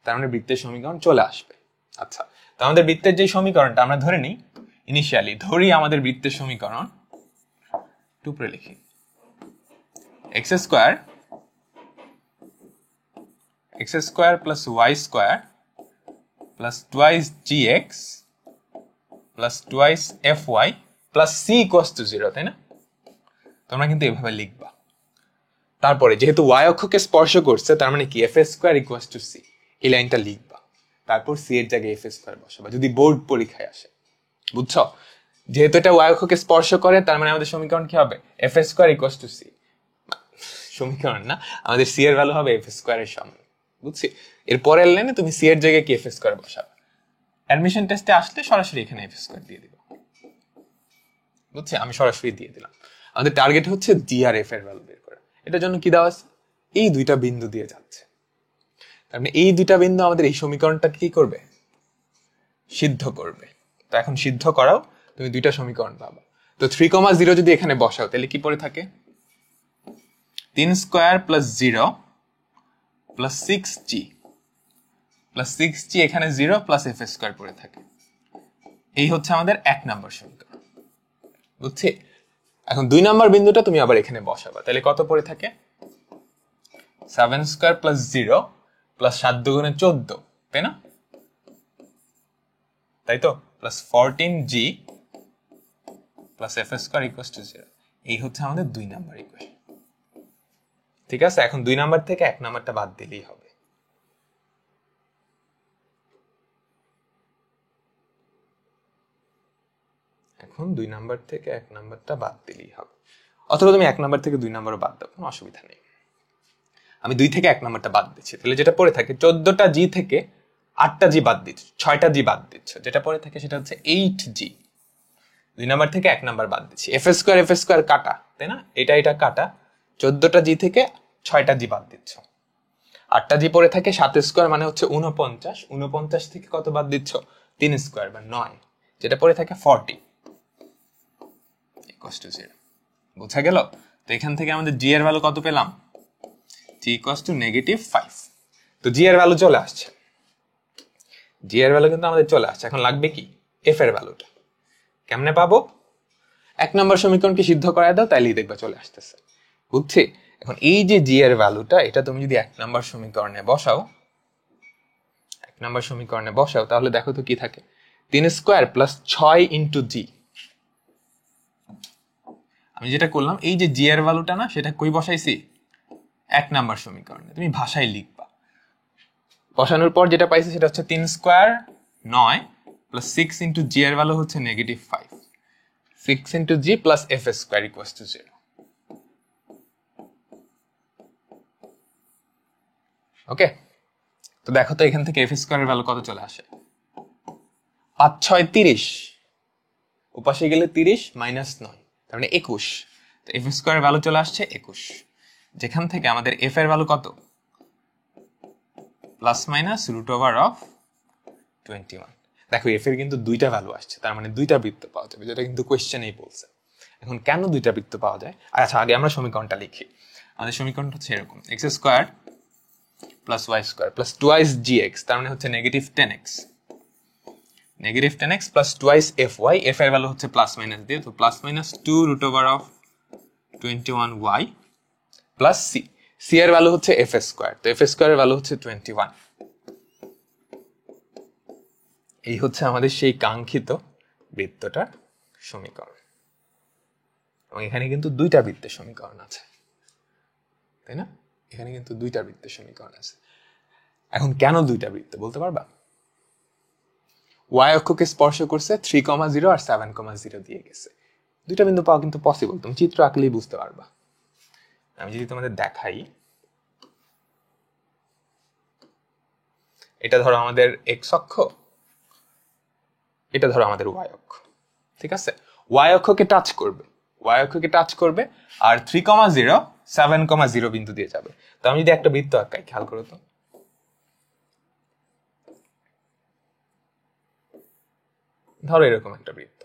তার মানে বৃত্তের সমীকরণ চলে আসবে। আচ্ছা, তো আমাদের বৃত্তের যে সমীকরণটা আমরা ধরে নিই, ইনিশিয়ালি ধরি আমাদের বৃত্তের সমীকরণ, টুকরে লিখি, x square plus Y square plus twice G x plus twice F Y plus c equals to 0, তাই না? তোমরা কিন্তু এভাবে লিখবা। তারপরে যেহেতু ওয়াই অক্ষকে স্পর্শ করছে, তার মানে কি f square equals to c, এই লাইনটা লিখবা। তারপর সি এর জায়গায় এফ স্কোয়ার বসাবা, যদি বোর্ড পরীক্ষায় আসে। বুঝছো? যেহেতু এটা ওয়াই অক্ষকে স্পর্শ করে, তার মানে আমাদের সমীকরণ কি হবে? F square equals to c. সমীকরণ না, আমাদের সি এর ভ্যালু হবে এফ স্কোয়ারের সমান। বুঝছি? এর পরের লাইনে তুমি সি এর জায়গায় কি এফ স্কোয়ার বসাবা। অ্যাডমিশন টেস্টে আসলে সরাসরি এখানে এফ স্কোয়ার দিয়ে দিবা। বুঝছি? আমি সরাসরি দিয়ে দিলাম। আমাদের টার্গেট হচ্ছে জি আর এফ এর ভ্যালু বের করা। এটার জন্য কি দেওয়া আছে? এই দুইটা বিন্দু দিয়ে যাচ্ছে, তার মানে এই দুইটা বিন্দু আমাদের এই সমীকরণটা কি করবে? সিদ্ধ করবে। তো এখন সিদ্ধ করাও, তুমি দুইটা সমীকরণ পাবা। তো 3,0 যদি এখানে বসাও, তাহলে কি পড়ে থাকে? 3 square plus 0 plus 6g plus 6g, এখানে 0 প্লাস এফ স্কোয়ার পড়ে থাকে। এই হচ্ছে আমাদের 1 নম্বর সমীকরণ। বুঝছি? এখন 2 নম্বর বিন্দুটা তুমি আবার এখানে বসাবা, তাহলে কত পড়ে থাকে? 7 স্কোয়ার প্লাস 0 প্লাস 7 দুগুণে 14, তাই না? তাই তো, plus 14g plus F square equals to 0। এই হচ্ছে আমাদের 2 নাম্বার ইকুয়েশন। ঠিক আছে, এখন 2 নাম্বার থেকে 1 নাম্বারটা বাদ দিলেই হবে। এখন 2 নাম্বার থেকে 1 নাম্বারটা বাদ দিলেই হবে, অথবা তুমি 1 নাম্বার থেকে 2 নাম্বারও বাদ দাও, কোনো অসুবিধা নেই। আমি 2 থেকে 1 নাম্বারটা বাদ দিচ্ছি, তাহলে যেটা পড়ে থাকে 14টা জি থেকে 8টা জি বাদ দিচ্ছ, 6টা জি বাদ দিচ্ছ, যেটা পড়ে থাকে সেটা হচ্ছে 8g। 2 নাম্বার থেকে 1 নাম্বার বাদ দিচ্ছি, এফ স্কোয়ার কাটা, তাই না? এটা কাটা, 14টা জি থেকে 6টা জি বাদ দিচ্ছ, 8টা জি পড়ে থাকে, 7 স্কোয়ার মানে হচ্ছে 49, 49 থেকে কত বাদ দিচ্ছ? 3 স্কোয়ার বা 9, যেটা পড়ে থাকে 40 ইকুয়ালস টু 0। বোঝা গেল? তো এখান থেকে আমাদের জি এর ভ্যালু কত পেলাম? জি ইকুয়ালস টু -5। তো জি এর ভ্যালু চলে আসছে, জি এর ভ্যালু কিন্তু আমাদের চলে আসছে। এখন লাগবে কি? এফ এর ভ্যালুটা। কেমনে পাবো? 1 নম্বর সমীকরণকে সিদ্ধ করায় দাও, তাইলেই দেখবা চলে আসতেছে। বুঝছি? এখন এই যে জি এর ভ্যালুটা, এটা তুমি যদি 1 নম্বর সমীকরণে বসাও, 1 নম্বর সমীকরণে বসাও, তাহলে দেখো তো কি থাকে? 3 স্কোয়ার প্লাস 6 ইন্টু জি। আমি যেটা করলাম, এই যে জি এর ভ্যালুটা না, সেটা কই বসাইছি? 1 নম্বর সমীকরণে। তুমি ভাষায় লিখবা। বসানোর পর যেটা পাইছি সেটা হচ্ছে 3 স্কোয়ার 9 প্লাস 6 ইন্টু জি এর ভ্যালু হচ্ছে -5, 6 into G plus F square equals to 0। ওকে, তো দেখো তো এখান থেকে এফ স্কোয়ারের ভ্যালু কত চলে আসে? 5 6 30, উপাশে গেলে 30 মাইনাস 9, তার মানে 21। তো এফ স্কোয়ারের ভ্যালু চলে আসছে 21, যেখান থেকে আমাদের এফ এর ভ্যালু কত? Plus minus √21। দেখো এফ এর কিন্তু দুইটা ভ্যালু আসছে, তার মানে দুইটা বৃত্ত পাওয়া যাবে, যেটা কিন্তু কোয়েশ্চেনেই বলছে। এখন কেন দুইটা বৃত্ত পাওয়া যায়? আচ্ছা, আগে আমরা সমীকরণটা লিখি। আমাদের সমীকরণটা হচ্ছে এরকম, x square plus Y square plus twice জি এক্স, তার মানে হচ্ছে -10x, -10x plus twice F Y, F এর ভ্যালু হচ্ছে প্লাস মাইনাস দিয়ে, তো plus minus 2√21y plus C, C এর ভ্যালু হচ্ছে এফ স্কোয়ার, তো এফ স্কোয়ারের ভ্যালু হচ্ছে 21। এই হচ্ছে আমাদের সেই কাঙ্ক্ষিত বৃত্তটার সমীকরণ। এবং এখানে কিন্তু দুইটা বৃত্তের সমীকরণ আছে, তাই না? এখানে কিন্তু দুইটা বৃত্তের সমীকরণ আছে। এখন কেন দুইটা বৃত্ত বলতে পারবা? ওয়াই অক্ষকে স্পর্শ করছে, 3,0 আর 7,0 দিয়ে গেছে। দুইটা বিন্দু পাওয়া কিন্তু পসিবল, তুমি চিত্র আঁকলেই বুঝতে পারবা। আমি যদি তোমাদের দেখাই, এটা ধরো আমাদের এক্স অক্ষ, এটা ধরো আমাদের ওয়াই অক্ষ, ঠিক আছে? ওয়াই অক্ষকে টাচ করবে, ওয়াই অক্ষকে টাচ করবে, আর 3,0 7,0 বিন্দু দিয়ে যাবে। তো আমি যদি একটা বৃত্ত আঁকাই, খেয়াল করো তো, ধরো এরকম একটা বৃত্ত,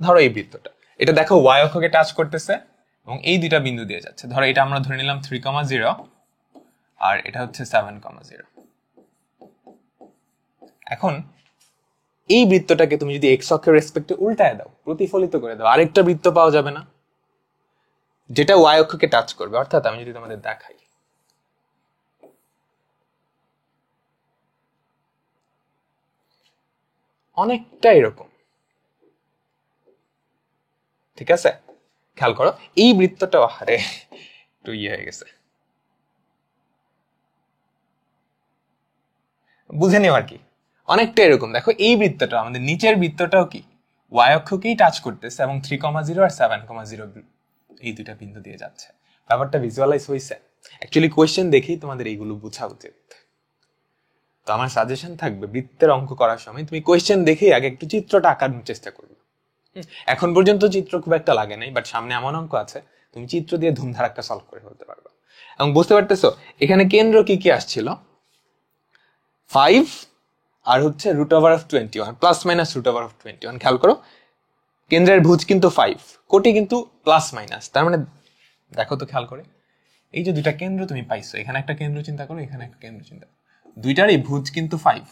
ধরো এই বৃত্তটা, এটা দেখো ওয়াই অক্ষকে টাচ করতেছে এবং এই দুইটা বিন্দু দিয়ে যাচ্ছে। ধরো এটা আমরা ধরে নিলাম 3,0 আর এটা হচ্ছে 7,0। এখন এই বৃত্তটাকে তুমি যদি এক্স অক্ষের রেসপেক্টে উল্টায় দাও, প্রতিফলিত করে দাও, আরেকটা বৃত্ত পাওয়া যাবে না যেটা ওয়াই অক্ষকে টাচ করবে। অর্থাৎ আমি যদি তোমাদের দেখাই, অনেকটা এরকম, ঠিক আছে? খেয়াল করো এই বৃত্তটা, আরে একটু হয়ে গেছে, বুঝে নিও আর কি। অনেকটা এরকম দেখো, এই বৃত্তটা আমাদের নিচের বৃত্তটাও কি ওয়াই অক্ষকেই টাচ করতেছে এবং 3,0 আর 7,0 এই দুইটা বিন্দু দিয়ে যাচ্ছে। ব্যাপারটা ভিজুয়ালাইজ হয়েছে? অ্যাকচুয়ালি কোয়েশ্চেন দেখেই তোমাদের এইগুলো বোঝা উচিত। তো আমার সাজেশন থাকবে, বৃত্তের অঙ্ক করার সময় তুমি কোয়েশ্চেন দেখেই আগে একটু চিত্রটা আঁকানোর চেষ্টা করবে। এখন পর্যন্ত চিত্র খুব একটা লাগে নাই, বাট সামনে এমন অঙ্ক আছে তুমি চিত্র দিয়ে ধুমধারাক্কা সলভ করে ফেলতে পারবে। এবং বুঝতে পারতেছো এখানে কেন্দ্র কি কি আসছিল? 5 আর হচ্ছে √21 প্লাস মাইনাস √21। খেয়াল করো কেন্দ্রের ভুজ কিন্তু 5, কোটি কিন্তু প্লাস মাইনাস, তার মানে দেখো তো খেয়াল করে এই যে দুইটা কেন্দ্র তুমি পাইছো, এখানে একটা কেন্দ্র চিন্তা করো, এখানে একটা কেন্দ্র চিন্তা করো, দুইটারই ভুজ কিন্তু 5,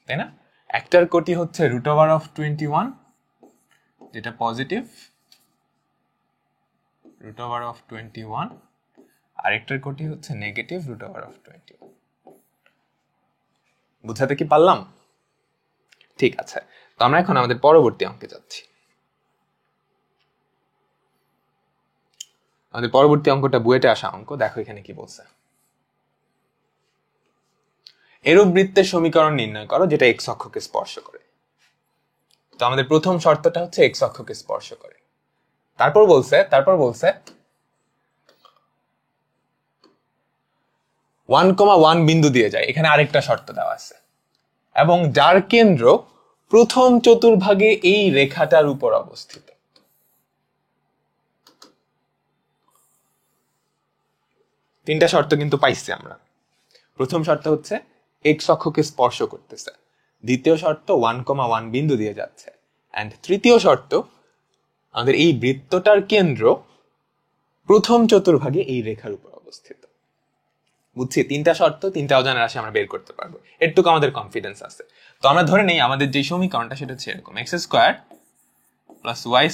তাই না? একটার কোটি হচ্ছে √21 যেটা পজিটিভ, √21, আরেকটার কোটি হচ্ছে নেগেটিভ √21। বুঝাতে কি পারলাম? ঠিক আছে, তো আমরা এখন আমাদের পরবর্তী অঙ্কে যাচ্ছি। আমাদের পরবর্তী অঙ্কটা বুয়েটে আসা অঙ্ক। দেখো এখানে কি বলছে, এরূপ বৃত্তের সমীকরণ নির্ণয় করো যেটা এক্স অক্ষকে স্পর্শ করে। তো আমাদের প্রথম শর্তটা হচ্ছে এক্স অক্ষকে স্পর্শ করে। তারপর বলছে 1,1 বিন্দু দিয়ে যায়, এখানে আরেকটা শর্ত দেওয়া আছে, এবং যার কেন্দ্র প্রথম চতুর্ভাগে এই রেখাটার উপর অবস্থিত। তিনটা শর্ত কিন্তু পাইছি আমরা। প্রথম শর্ত হচ্ছে এক্স অক্ষকে স্পর্শ করতেছে, দ্বিতীয় শর্ত 1,1 বিন্দু দিয়ে যাচ্ছে, এন্ড তৃতীয় শর্ত আমাদের এই বৃত্তটার কেন্দ্র প্রথম চতুর্ভাগে এই রেখার উপর অবস্থিত। বুঝছি, তিনটা শর্ত, তিনটা অজানা রাশি আমরা বের করতে পারবো, এটুকু আমাদের কনফিডেন্স আছে। তো আমরা ধরে নেই আমাদের যে সমীকরণটা সেটা হচ্ছে এরকম, x² plus y²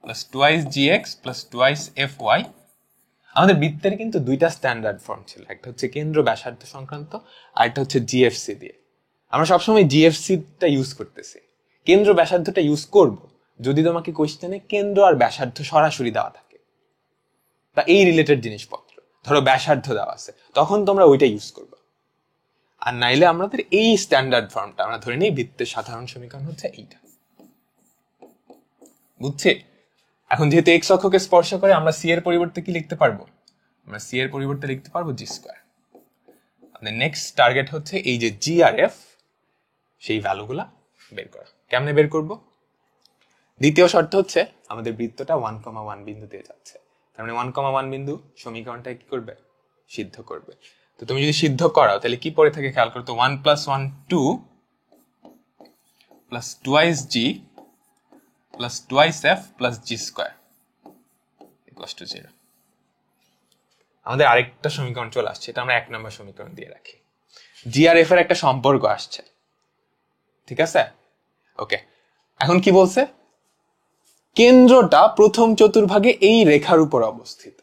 plus 2gx plus 2fy। আমাদের বৃত্তের কিন্তু দুইটা স্ট্যান্ডার্ড ফর্ম ছিল, একটা হচ্ছে কেন্দ্র ব্যাসার্ধ সংক্রান্ত আর একটা হচ্ছে জিএফসি দিয়ে। আমরা সবসময় জিএফসিটা ইউজ করতেছি, কেন্দ্র ব্যাসার্ধটা ইউজ করব যদি তোমাকে কোশ্চেনে কেন্দ্র আর ব্যাসার্ধ সরাসরি দেওয়া থাকে বা এই রিলেটেড জিনিসপত্র, ধরো ব্যাসার্ধ দেওয়া আছে, তখন তোমরা ওইটা ইউজ করবে। আর নাইলে আমাদের এই স্ট্যান্ডার্ড ফর্মটা আমরা ধরে নিই বৃত্তের সাধারণ সমীকরণ হচ্ছে এইটা। বুঝছি? এখন যেহেতু এক্স অক্ষকে স্পর্শ করে, আমরা সি এর পরিবর্তে কি লিখতে পারবো? আমরা সি এর পরিবর্তে লিখতে পারবো জি স্কোয়ার। আমাদের নেক্সট টার্গেট হচ্ছে এই যে জি আর এফ, সেই ভ্যালুগুলা বের করা। কেমনে বের করব? দ্বিতীয় শর্ত হচ্ছে আমাদের বৃত্তটা 1,1 বিন্দু দিয়ে যাচ্ছে, তার মানে 1,1 বিন্দু সমীকরণটা কি করবে? সিদ্ধ করবে। তো তুমি যদি সিদ্ধ করাও তাহলে কি পড়ে থাকে খেয়াল করতো, 1 + 1 2 plus 2g plus 2f plus G square equals to 0। আমাদের আরেকটা সমীকরণ চলে আসছে, এটা আমরা 1 নম্বর সমীকরণ দিয়ে রাখি। জি আর এফ এর একটা সম্পর্ক আসছে, ঠিক আছে? ওকে, এখন কি বলছে? কেন্দ্রটা প্রথম চতুর্ভাগে এই রেখার উপর অবস্থিত,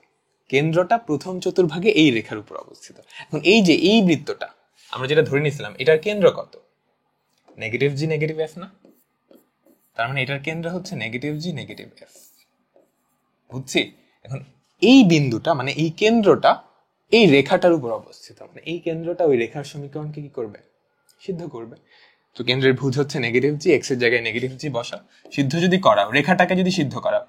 কেন্দ্রটা প্রথম চতুর্ভাগে এই রেখার উপর অবস্থিত। এখন এই যে এই বৃত্তটা আমরা যেটা ধরে নিয়েছিলাম, এটার কেন্দ্র কত? নেগেটিভ জি নেগেটিভ এফ না? তার মানে এটার কেন্দ্র হচ্ছে নেগেটিভ জি নেগেটিভ এফ। বুঝছি? এখন এই বিন্দুটা মানে এই কেন্দ্রটা এই রেখাটার উপর অবস্থিত, মানে এই কেন্দ্রটা ওই রেখার সমীকরণকে কি করবে? সিদ্ধ করবে। তো কেন্দ্রের ভুজ হচ্ছে নেগেটিভ জি, এক্স এর জায়গায় নেগেটিভ জি বসা। সিদ্ধ যদি করাও, রেখাটাকে যদি সিদ্ধ করাও,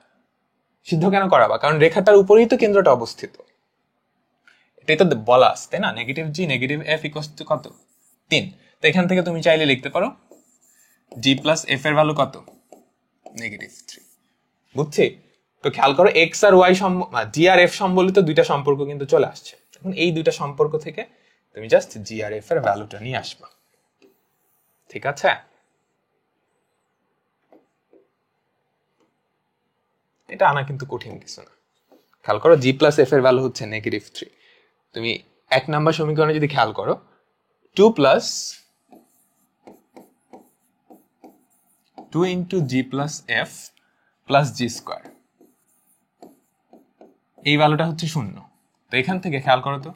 সিদ্ধ কেন করাবা? কারণ রেখাটার উপরেই তো কেন্দ্রটা অবস্থিত, এটাই তো বলা আছে, তাই না? নেগেটিভ জি নেগেটিভ এফ ইকুয়ালস টু কত? 3। তো এখান থেকে তুমি চাইলে লিখতে পারো জি প্লাস এফ এর ভ্যালু কত? -3। বুঝছি? তো খেয়াল করো এক্স আর ওয়াই জি আর এফ সম্বলিত দুইটা সম্পর্ক কিন্তু চলে আসছে। এখন এই দুইটা সম্পর্ক থেকে তুমি জাস্ট জি আর এফ এর ভ্যালুটা নিয়ে আসবা, ঠিক আছে? এটা আনা কিন্তু কঠিন কিছু না। খেয়াল করো জি প্লাস এফ এর ভ্যালু হচ্ছে -3। তুমি 1 নাম্বার সমীকরণে যদি খেয়াল করো 2 plus 2 into G plus F plus G square, এই ভ্যালুটা হচ্ছে 0। তো এখান থেকে খেয়াল করো তো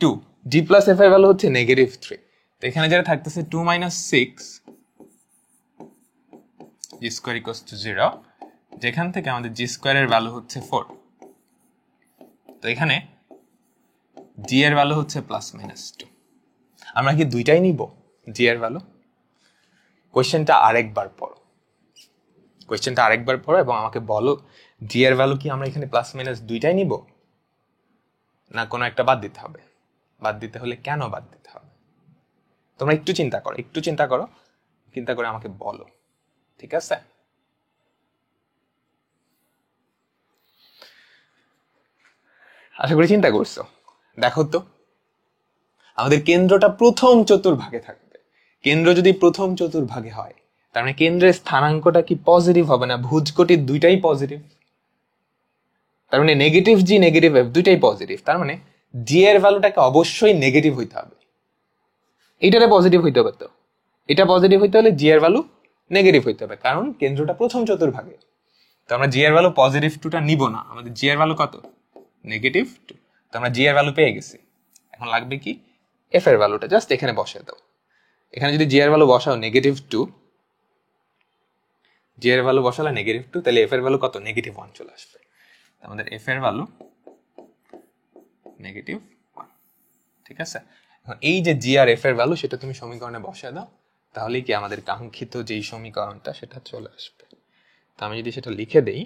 2 জি প্লাস এফ এর ভ্যালু হচ্ছে -3, তো এখানে যেটা থাকতেছে 2 minus 6 G square equals to 0, যেখান থেকে আমাদের জি স্কোয়ারের ভ্যালু হচ্ছে 4। তো এখানে জি এর ভ্যালু হচ্ছে +-2। আমরা কি দুইটাই নিব জি এর ভ্যালু? কোয়েশ্চেনটা আরেকবার পড়ো এবং আমাকে বলো জি এর ভ্যালু কি আমরা এখানে +- দুইটাই নিব, না কোনো একটা বাদ দিতে হবে? বাদ দিতে হলে কেন বাদ দিতে হবে তোমরা একটু চিন্তা করো, চিন্তা করে আমাকে বলো, ঠিক আছে? আশা করি চিন্তা করছো। দেখো তো আমাদের কেন্দ্রটা প্রথম চতুর্ভাগে থাকবে। কেন্দ্র যদি প্রথম চতুর্ভাগে হয় তার মানে কেন্দ্রের স্থানাঙ্কটা কি পজিটিভ হবে না? ভুজকোটির দুইটাই পজিটিভ, তার মানে নেগেটিভ জি নেগেটিভ এফ দুইটাই পজিটিভ, তার মানে জি এর ভ্যালুটাকে অবশ্যই নেগেটিভ হইতে হবে। এইটারে পজিটিভ হইতে হবে, তো এটা পজিটিভ হইতে হলে জি এর ভ্যালু নেগেটিভ হইতে হবে, কারণ কেন্দ্রটা প্রথম চতুর্ভাগে। তো আমরা জি এর ভ্যালু +2টা নিব না, আমাদের জি এর ভ্যালু কত? -2। তো আমরা জি এর ভ্যালু পেয়ে গেছি। এখন লাগবে কি এফ এর ভ্যালুটা, জাস্ট এখানে বসিয়ে দাও। এখানে যদি জি এর ভ্যালু বসাও -2, জি এর ভ্যালু বসালে -2, তাহলে এফ এর ভ্যালু কত? -1 চলে আসবে। আমাদের এফ এর ভ্যালু -1, ঠিক আছে? এখন এই যে জি আর এফ এর ভ্যালু সেটা তুমি সমীকরণে বসায় দাও, তাহলেই কি আমাদের কাঙ্ক্ষিত যেই সমীকরণটা সেটা চলে আসবে। তো আমি যদি সেটা লিখে দেই,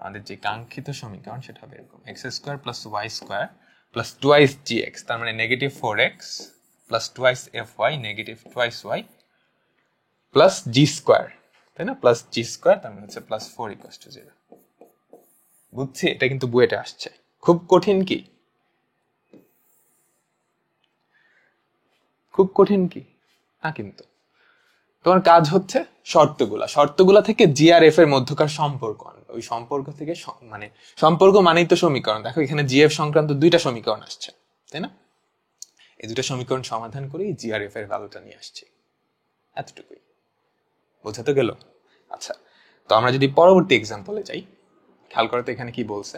আমাদের যে কাঙ্ক্ষিত সমীকরণ সেটা হবে এরকম: x² + y² + 2x gx, তার মানে -4x + 2x fy -2y plus g², তাই না? প্লাস g², তার মানে হচ্ছে +4 = 0। বুঝছি, এটা কিন্তু বুয়েটে আসছে। খুব কঠিন কি? না কিন্তু। তোমার কাজ হচ্ছে শর্তগুলা থেকে জি আর এফ এর মধ্যকার সম্পর্ক আনবে। ওই সম্পর্ক থেকে মানে সম্পর্ক মানেই তো সমীকরণ। দেখো এখানে জি এফ সংক্রান্ত দুইটা সমীকরণ আসছে, তাই না? এই দুটো সমীকরণ সমাধান করেই জি আর এফ এর ভ্যালুটা নিয়ে আসছি। এতটুকুই বোঝাতে গেল? আচ্ছা, তো আমরা যদি পরবর্তী এক্সাম্পলে যাই, খেয়াল করো তো এখানে কি বলছে,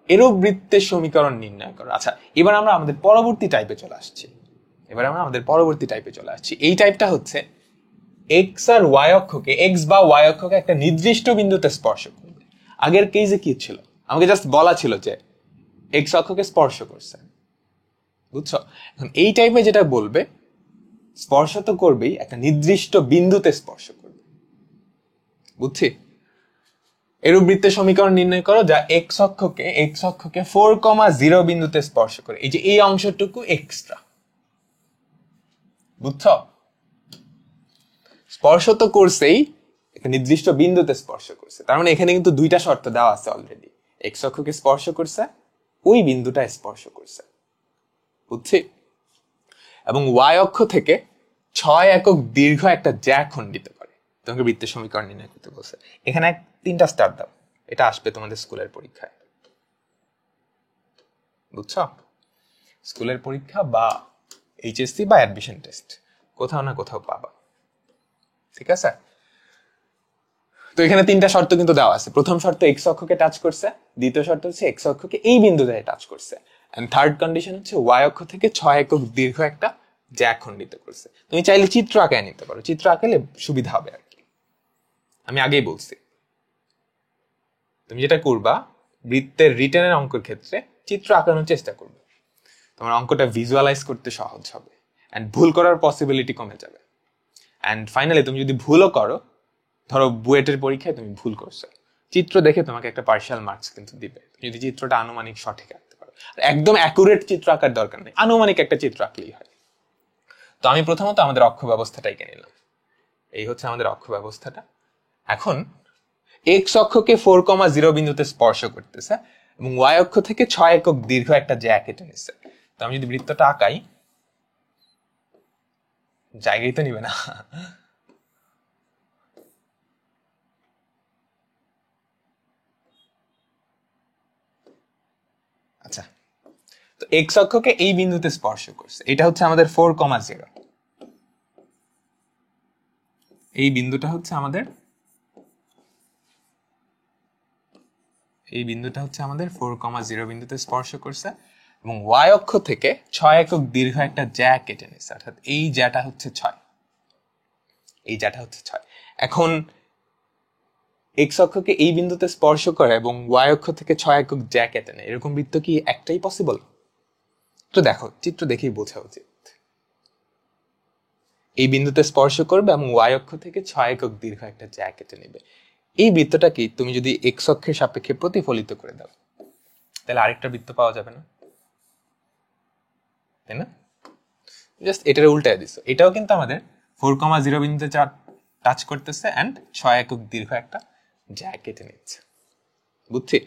এরূপ বৃত্তের সমীকরণ নির্ণয় করো। আচ্ছা, এবার আমরা আমাদের পরবর্তী টাইপে চলে আসছি। এই টাইপটা হচ্ছে এক্স আর ওয়াই অক্ষকে, এক্স বা ওয়াই অক্ষকে একটা নির্দিষ্ট বিন্দুতে স্পর্শ করবে। আগের কেসে কি ছিল? আমাকে জাস্ট বলা ছিল যে এক্স অক্ষকে স্পর্শ করছে, বুঝছো? এখন এই টাইপে যেটা বলবে, স্পর্শ তো করবেই, একটা নির্দিষ্ট বিন্দুতে স্পর্শ করবে। বুঝছি? এরূপ বৃত্তের সমীকরণ নির্ণয় করো যা এক্স অক্ষকে 4,0 বিন্দুতে স্পর্শ করে। এই যে এই অংশটুকু এক্সট্রা, বুঝছো? স্পর্শ তো করছেই, একটা নির্দিষ্ট বিন্দুতে স্পর্শ করছে, তার মানে এখানে কিন্তু দুইটা শর্ত দেওয়া আছে অলরেডি। এক্স অক্ষকে স্পর্শ করছে, ওই বিন্দুটা স্পর্শ করছে, বুঝছি? এবং ওয়াই অক্ষ থেকে 6 একক দীর্ঘ একটা জ্যা খণ্ডিত করে তোমাকে বৃত্তের সমীকরণ নির্ণয় করতে বলছে। এখানে 3টা স্টার দাও, এটা আসবে তোমাদের স্কুলের পরীক্ষায়, বুঝছো? স্কুলের পরীক্ষা বা এইচএসসি বা অ্যাডমিশন টেস্ট, কোথাও না কোথাও পাবা, ঠিক আছে? তো এখানে 3টা শর্ত কিন্তু দেওয়া আছে। প্রথম শর্ত এক্স অক্ষকে টাচ করছে, দ্বিতীয় শর্ত হচ্ছে এক্স অক্ষকে এই বিন্দুতে টাচ করছে, এন্ড থার্ড কন্ডিশন হচ্ছে ওয়াই অক্ষ থেকে 6 একক দীর্ঘ একটা জ্যা খণ্ডিত করছে। তুমি চাইলে চিত্র আঁকায় নিতে পারো, চিত্র আঁকালে সুবিধা হবে আর কি। আমি আগেই বলছি, তুমি যেটা করবা বৃত্তের রিটেনের অঙ্কের ক্ষেত্রে চিত্র আঁকানোর চেষ্টা করবে, তোমার অঙ্কটা ভিজুয়ালাইজ করতে সহজ হবে, এন্ড ভুল করার পসিবিলিটি কমে যাবে। এন্ড ফাইনালি তুমি যদি ভুলও করো, ধরো বুয়েটের পরীক্ষায় তুমি ভুল করছো, চিত্র দেখে তোমাকে একটা পার্শিয়াল মার্কস কিন্তু দিবে, যদি চিত্রটা আনুমানিক সঠিক আঁকতে পারো। একদম অ্যাকুরেট চিত্র আঁকার দরকার নেই, আনুমানিক একটা চিত্র আঁকলেই হয়। তো আমি প্রথমত আমাদের অক্ষ ব্যবস্থাটাই এঁকে নিলাম। এই হচ্ছে আমাদের অক্ষ ব্যবস্থাটা। এখন এক্স অক্ষকে 4,0 বিন্দুতে স্পর্শ করতেছে এবং ওয়াই অক্ষ থেকে 6 একক দীর্ঘ একটা জ্যা কেটে নিচ্ছে। তো আমি যদি বৃত্তটা আঁকাই, জায়গায় তো নিবে না, এক্স অক্ষকে এই বিন্দুতে স্পর্শ করছে, এটা হচ্ছে আমাদের 4,0। এই বিন্দুটা হচ্ছে আমাদের 4,0 বিন্দুতে স্পর্শ করছে এবং ওয়াই অক্ষ থেকে 6 একক দীর্ঘ একটা জ্যা কেটে নিচ্ছে, অর্থাৎ এই জ্যাটা হচ্ছে 6। এখন এক্স অক্ষকে এই বিন্দুতে স্পর্শ করে এবং ওয়াই অক্ষ থেকে 6 একক জ্যা কেটে নেয়, এরকম বৃত্ত কি একটাই পসিবল? তো দেখো, চিত্র দেখেই বোঝা উচিত। এই বিন্দুতে স্পর্শ করবে এবং ওয়াই অক্ষ থেকে 6 একক দীর্ঘ একটা জ্যা কেটে নেবে। এই বৃত্তটা কি তুমি যদি এক্স অক্ষের সাপেক্ষে প্রতিফলিত করে দাও, তাহলে আরেকটা বৃত্ত পাওয়া যাবে না, তাই না? জাস্ট এটার উল্টায় দিছো। এটাও কিন্তু আমাদের 4,0 বিন্দুতে টাচ করতেছে এন্ড 6 একক দীর্ঘ একটা জ্যা কেটে নিচ্ছে। বুঝছি?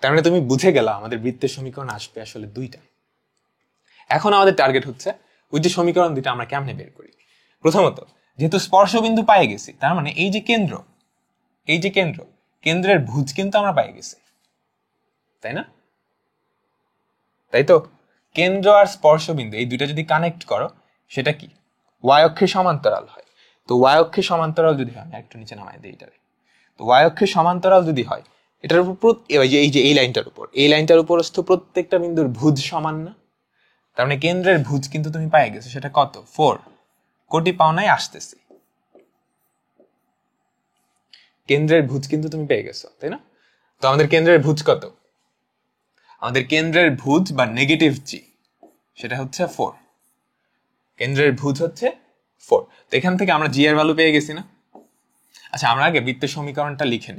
তার মানে তুমি বুঝে গেলা আমাদের বৃত্তের সমীকরণ আসবে আসলে দুইটা। এখন আমাদের টার্গেট হচ্ছে ওই যে সমীকরণ দুইটা আমরা কেমনে বের করি। প্রথমত, যেহেতু স্পর্শ বিন্দু পাই গেছি, তার মানে এই যে কেন্দ্রের ভুজ কিন্তু আমরা পাই গেছি, তাই না? তাই তো, কেন্দ্র আর স্পর্শ বিন্দু এই দুইটা যদি কানেক্ট করো, সেটা কি ওয়াই অক্ষের সমান্তরাল হয়। তো ওয়াই অক্ষের সমান্তরাল যদি হয়, একটু নিচে নামাই দিই এটারে। তো ওয়াই অক্ষের সমান্তরাল যদি হয়, এটার উপর এই যে এই লাইনটার উপরস্থ প্রত্যেকটা বিন্দুর ভুজ সমান না? তার মানে কেন্দ্রের ভুজ কিন্তু তুমি পাই গেছো, সেটা কত? 4 কোটি পাওনায় আসতেছে। কেন্দ্রের ভুজ কিন্তু তুমি পেয়ে গেছো, তাই না? তো আমাদের কেন্দ্রের ভুজ কত? আমাদের কেন্দ্রের ভুজ বা নেগেটিভ জি, সেটা হচ্ছে 4। কেন্দ্রের ভুজ হচ্ছে 4। তো এখান থেকে আমরা জি এর ভ্যালু পেয়ে গেছি না? আচ্ছা, আমরা আগে বৃত্তের সমীকরণটা লিখে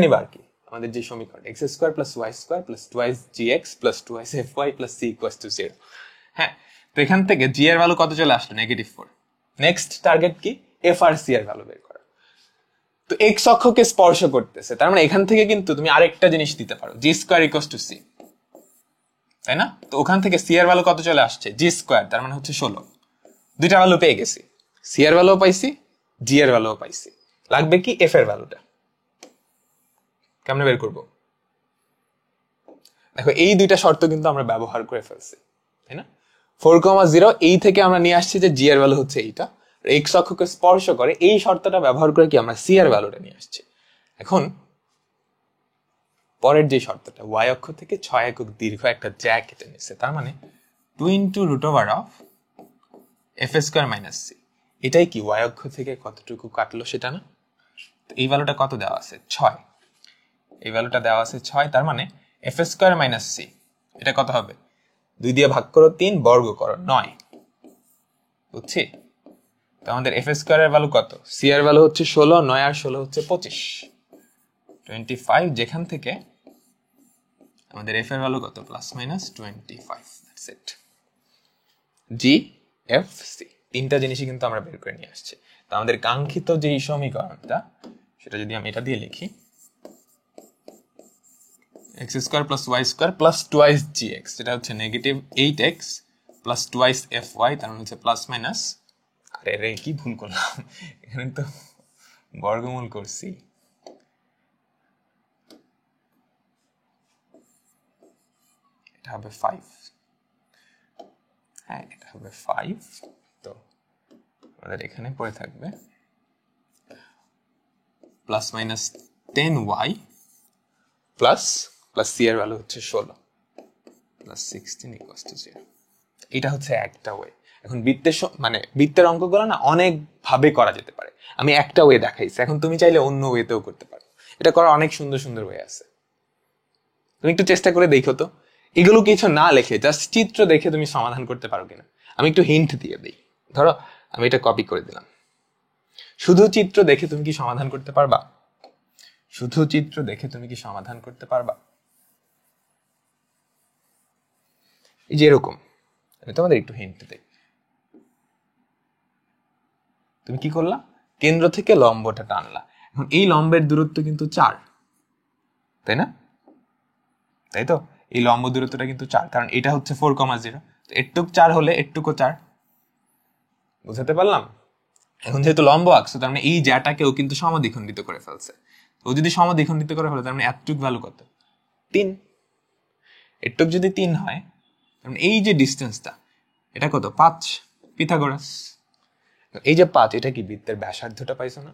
নিব আর কি। আমাদের যে সমীকরণ x² + y² + 2gx + 2fy + c = 0। হ্যাঁ, তো এখান থেকে জি এর ভ্যালু কত চলে আসলো? -4। নেক্সট টার্গেট কি? এফ আর সি এর ভ্যালু বের করা। তো এক্স অক্ষকে স্পর্শ করতেছে, তার মানে এখান থেকে কিন্তু তুমি আরেকটা জিনিস দিতে পারো, g² = c, তাই না? তো ওখান থেকে সি এর ভ্যালু কত চলে আসছে? g², তার মানে হচ্ছে 16। দুইটা ভ্যালু পেয়ে গেছি, সি এর ভ্যালুও পাইছি, জি এর ভ্যালুও পাইছি। লাগবে কি? এফ এর ভ্যালুটা। কেমনে বের করব? দেখো, এই দুইটা শর্ত কিন্তু আমরা ব্যবহার করে ফেলছি, তাই না? 4,0 এই থেকে আমরা নিয়ে আসছি যে জি এর ভ্যালু হচ্ছে এইটা, এক্স অক্ষকে স্পর্শ করে এই শর্তটা ব্যবহার করে কি আমরা সি এর ভ্যালুটা নিয়ে আসছি। এখন পরের যে শর্তটা, ওয়াই অক্ষ থেকে 6 একক দীর্ঘ একটা জ্যা কেটে নিচ্ছে, তার মানে 2 × √f² - c। এটাই কি ওয়াই অক্ষ থেকে কতটুকু কাটলো সেটা না? তো এই ভ্যালুটা কত দেওয়া আছে? 6। এই ভ্যালুটা দেওয়া আছে 6, তার মানে f² - c, এটা কত হবে? 2 দিয়ে ভাগ করো 3, বর্গ করো 9। বুঝছি? তো আমাদের f² এর ভ্যালু কত? c এর ভ্যালু হচ্ছে 16, 9 আর 16 হচ্ছে 25, 25, যেখান থেকে আমাদের f এর ভ্যালু কত? ±25। That's it. G f c, তিনটা জিনিসই কিন্তু আমরা বের করে নিয়ে আসছি। তো আমাদের কাঙ্ক্ষিত যে সমীকরণটা, সেটা যদি আমি এটা দিয়ে লিখি, x² + y² + 2gx, যেটা হচ্ছে -8x + 2fy, তার মানে হচ্ছে প্লাস, আরে রে কি ভুল করলাম, এখানে তো বর্গমূল করছি। এটা হবে 5। হ্যাঁ, এটা হবে 5। তো আমাদের এখানে পড়ে থাকবে ±10y প্লাস সি এর ভ্যালু হচ্ছে 16 +16 = 0। এটা হচ্ছে একটা ওয়ে। এখন বৃত্তের অঙ্কগুলো না অনেক ভাবে করা যেতে পারে, আমি একটা ওয়ে দেখাইছি, এখন তুমি চাইলে অন্য ওয়েতেও করতে পারো। এটা করার অনেক সুন্দর সুন্দর ওয়ে আছে, তুমি একটু চেষ্টা করে দেখো তো। এগুলো কিছু না লিখে জাস্ট চিত্র দেখে তুমি সমাধান করতে পারো কিনা। আমি একটু হিন্ট দিয়ে দিই। ধরো আমি এটা কপি করে দিলাম, শুধু চিত্র দেখে তুমি কি সমাধান করতে পারবা? শুধু চিত্র দেখে তুমি কি সমাধান করতে পারবা? এই যে এরকম, আমি তোমাদের একটু হিন্ট দেই। তুমি কি করলা? কেন্দ্র থেকে লম্বটা টানলা। এখন এই লম্বের দূরত্ব কিন্তু 4, তাই না? তাই তো, এই লম্ব দূরত্বটা কিন্তু 4, কারণ এটা হচ্ছে 4,0, তো এটুক 4 হলে এটুকু 4। বুঝাতে পারলাম? এখন যেহেতু লম্ব আঁকছো, তার মানে এই জ্যাটাকেও কিন্তু সমদ্বিখণ্ডিত করে ফেলছে। ও যদি সমদ্বিখণ্ডিত করে ফেলে, তার মানে এতটুক ভ্যালু কত? 3। এটুক যদি 3 হয়, এই যে ডিস্টেন্সটা, এটা কত? 5, পিথাগোরাস। এই যে 5, এটা কি বৃত্তের ব্যাসার্ধটা পাইছো না?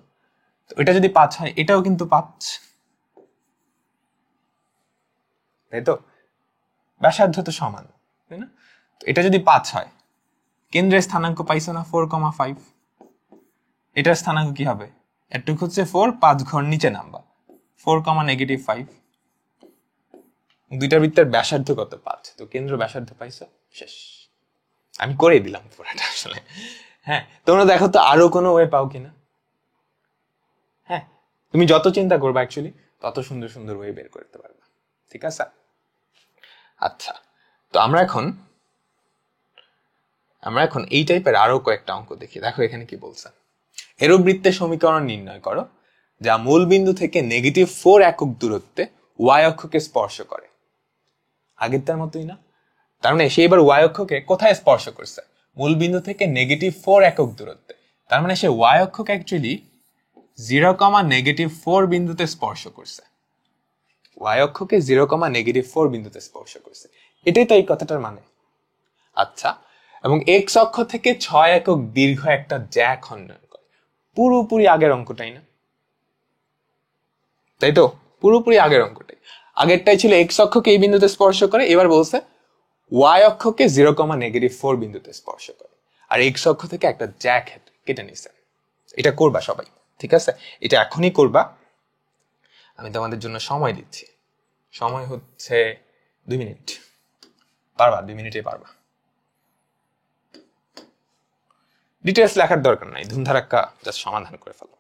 তো এটা যদি 5 হয়, এটাও কিন্তু 5, তাই তো? ব্যাসার্ধ তো সমান, তাই না? তো এটা যদি 5 হয়, কেন্দ্রের স্থানাঙ্ক পাইছো না 4,5, এটার স্থানাঙ্ক কি হবে? এটুক হচ্ছে 4, 5 ঘর নিচে নামবা, 4,-5। দুইটা বৃত্তের ব্যাসার্ধ কত? 5। তো কেন্দ্র ব্যাসার্ধ পাইছো, শেষ। আমি করে দিলাম পুরোটা আসলে। হ্যাঁ, তোমরা দেখো তো আরো কোনো ওয়ে পাও কিনা। হ্যাঁ, তুমি যত চিন্তা করবা অ্যাকচুয়ালি তত সুন্দর সুন্দর ওয়ে বের করতে পারবা। ঠিক আছে? আচ্ছা, তো আমরা এখন এই টাইপের আরো কয়েকটা অঙ্ক দেখি। দেখো এখানে কি বলছে। এরূপ বৃত্তের সমীকরণ নির্ণয় করো যা মূল বিন্দু থেকে -4 একক দূরত্বে ওয়াই অক্ষকে স্পর্শ করে। আগেরটার মতোই না? তার মানে সে এবার ওয়াই অক্ষকে কোথায় স্পর্শ করছে? মূল বিন্দু থেকে -4 একক দূরত্বে। তার মানে সে ওয়াই অক্ষকে অ্যাকচুয়ালি 0,-4 বিন্দুতে স্পর্শ করছে। ওয়াই অক্ষকে 0,-4 বিন্দুতে স্পর্শ করছে, এটাই তো এই কথাটার মানে। আচ্ছা, এবং এক্স অক্ষ থেকে 6 একক দীর্ঘ একটা জ্যা খণ্ডন করে। পুরোপুরি আগের অঙ্কটাই না? তাই তো, পুরোপুরি আগের অঙ্কটাই। আগেরটাই ছিল এক্স অক্ষকে এই বিন্দুতে স্পর্শ করে, এবার বলছে ওয়াই অক্ষকে 0,-4 বিন্দুতে স্পর্শ করে, আর এক্স অক্ষ থেকে একটা জ্যা কেটে নিছে। এটা করবা সবাই, ঠিক আছে? এটা এখনই করবা, আমি তোমাদের জন্য সময় দিচ্ছি। সময় হচ্ছে 2 মিনিট। পারবা? 2 মিনিটে পারবা। ডিটেলস লেখার দরকার নাই, ধুমধারাক্কা জাস্ট সমাধান করে ফেলো।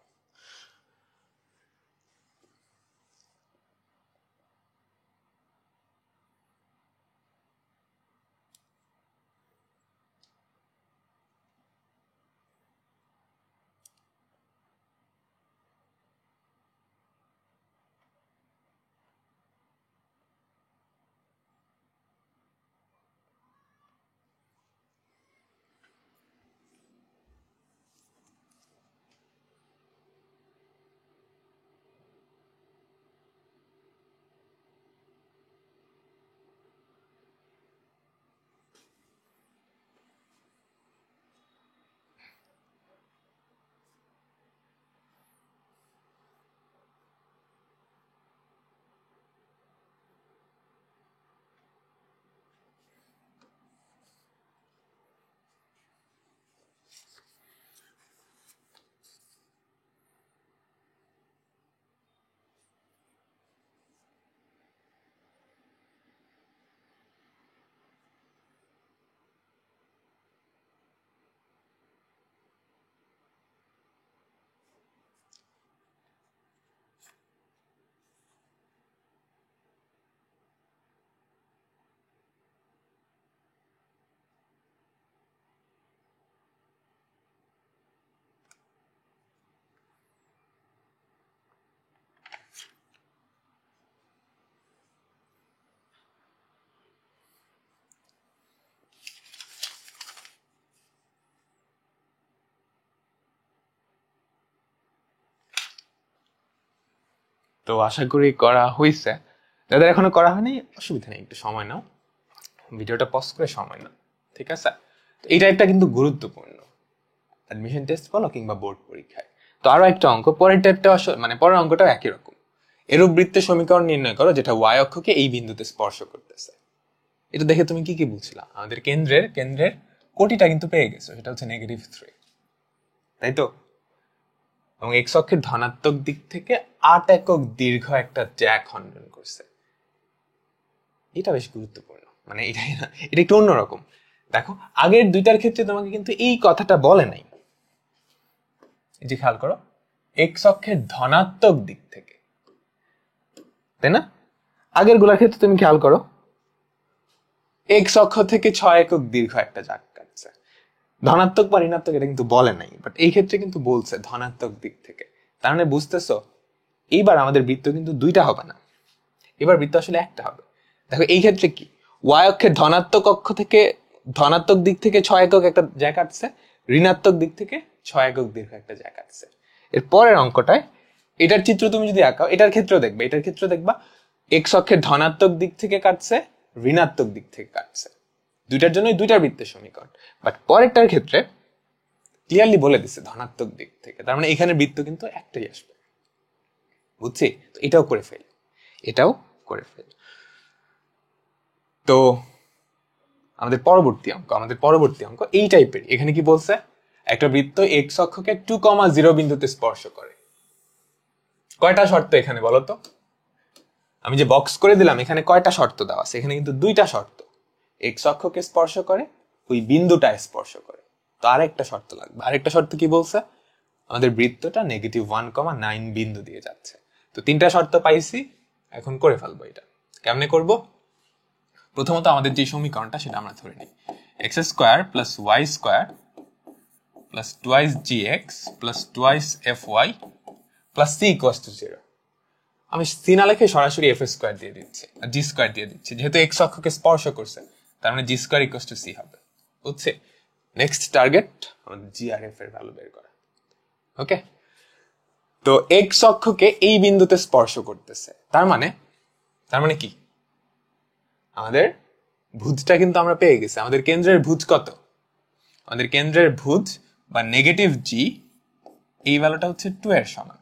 তো আশা করি করা হয়েছে। যাদের এখনো করা হয়নি অসুবিধা নেই, একটু সময় নাও, ভিডিওটা পজ করে সময় নাও, ঠিক আছে? তো এই টাইপটা কিন্তু গুরুত্বপূর্ণ, অ্যাডমিশন টেস্ট বলো কিংবা বোর্ড পরীক্ষায়। তো আরো একটা অঙ্ক, পরের টাইপটা মানে পরের অঙ্কটাও একই রকম। এরূপ বৃত্তের সমীকরণ নির্ণয় করো যেটা ওয়াই অক্ষকে এই বিন্দুতে স্পর্শ করতেছে। এটা দেখে তুমি কি কি বুঝলা? আমাদের কেন্দ্রের কোটিটা কিন্তু পেয়ে গেছো, সেটা হচ্ছে -3, তাই তো? এবং এক্স অক্ষের ধনাত্মক দিক থেকে 8 একক দীর্ঘ একটা জ্যা খণ্ডন করছে। এটা বেশ গুরুত্বপূর্ণ, মানে এটাই না, এটা একটু অন্যরকম। দেখো আগের দুইটার ক্ষেত্রে তোমাকে কিন্তু এই কথাটা বলে নাই। এই যে খেয়াল করো, এক্স অক্ষের ধনাত্মক দিক থেকে, তাই না? আগের গুলার ক্ষেত্রে তুমি খেয়াল করো, এক্স অক্ষ থেকে 6 একক দীর্ঘ একটা জ্যা কাটছে। ধনাত্মক বা ঋণাত্মক এটা কিন্তু বলে নাই, বাট এই ক্ষেত্রে কিন্তু বলছে ধনাত্মক দিক থেকে। তার মানে বুঝতেছো, এইবার আমাদের বৃত্ত কিন্তু দুইটা হবে না, এবার বৃত্ত আসলে একটা হবে। দেখো এই ক্ষেত্রে কি, ওয়াই অক্ষের ধনাত্মক অক্ষ থেকে, ধনাত্মক দিক থেকে 6 একক একটা জ্যা কাটছে, ঋণাত্মক দিক থেকে 6 একক দীর্ঘ একটা জ্যা কাটছে। এর পরের অঙ্কটায় এটার চিত্র তুমি যদি আঁকাও, এটার ক্ষেত্রেও দেখবা এক্স অক্ষের ধনাত্মক দিক থেকে কাটছে, ঋণাত্মক দিক থেকে কাটছে। দুইটার জন্যই দুইটা বৃত্তের সমীকরণ। বাট পরেরটার ক্ষেত্রে ক্লিয়ারলি বলে দিচ্ছে ধনাত্মক দিক থেকে, তার মানে এখানে বৃত্ত কিন্তু একটাই আসবে। বুঝছি? তো এটাও করে ফেল, এটাও করে ফেল। তো আমাদের পরবর্তী অঙ্ক এই টাইপের। এখানে কি বলছে, একটা বৃত্ত এক্স অক্ষকে 2,0 বিন্দুতে স্পর্শ করে। কয়টা শর্ত এখানে বলতো? আমি যে বক্স করে দিলাম এখানে কয়টা শর্ত দেওয়া আছে? এখানে কিন্তু দুইটা শর্ত, এক্স অক্ষকে স্পর্শ করে, ওই বিন্দুটায় স্পর্শ করে। তো আরেকটা শর্ত লাগবে। আরেকটা শর্ত কি বলছে? আমাদের বৃত্তটা -1,9 বিন্দু দিয়ে যাচ্ছে। তো তিনটা শর্ত পাইছি, এখন করে ফেলবো। এটা কেমনে করব? প্রথমত আমাদের যে সমীকরণটা সেটা আমরা ধরে নিই, x square plus Y square plus twice G x plus twice F Y plus c equals to 0। আমি সি না লিখে সরাসরি এফ স্কোয়ার দিয়ে দিচ্ছি আর জি স্কোয়ার দিয়ে দিচ্ছি, যেহেতু এক্স অক্ষকে স্পর্শ করছে তার মানে জি স্কোয়ার ইকুয়ালস টু সি হবে। বুঝছে? নেক্সট টার্গেট আমাদের জি আর এফ এর ভ্যালু বের করা। ওকে, তো এক্স অক্ষকে এই বিন্দুতে স্পর্শ করতেছে, তার মানে কি, আমাদের ভুজটা কিন্তু আমরা পেয়ে গেছি। আমাদের কেন্দ্রের ভুজ কত? আমাদের কেন্দ্রের ভুজ বা নেগেটিভ জি, এই ভ্যালুটা হচ্ছে 2 এর সমান,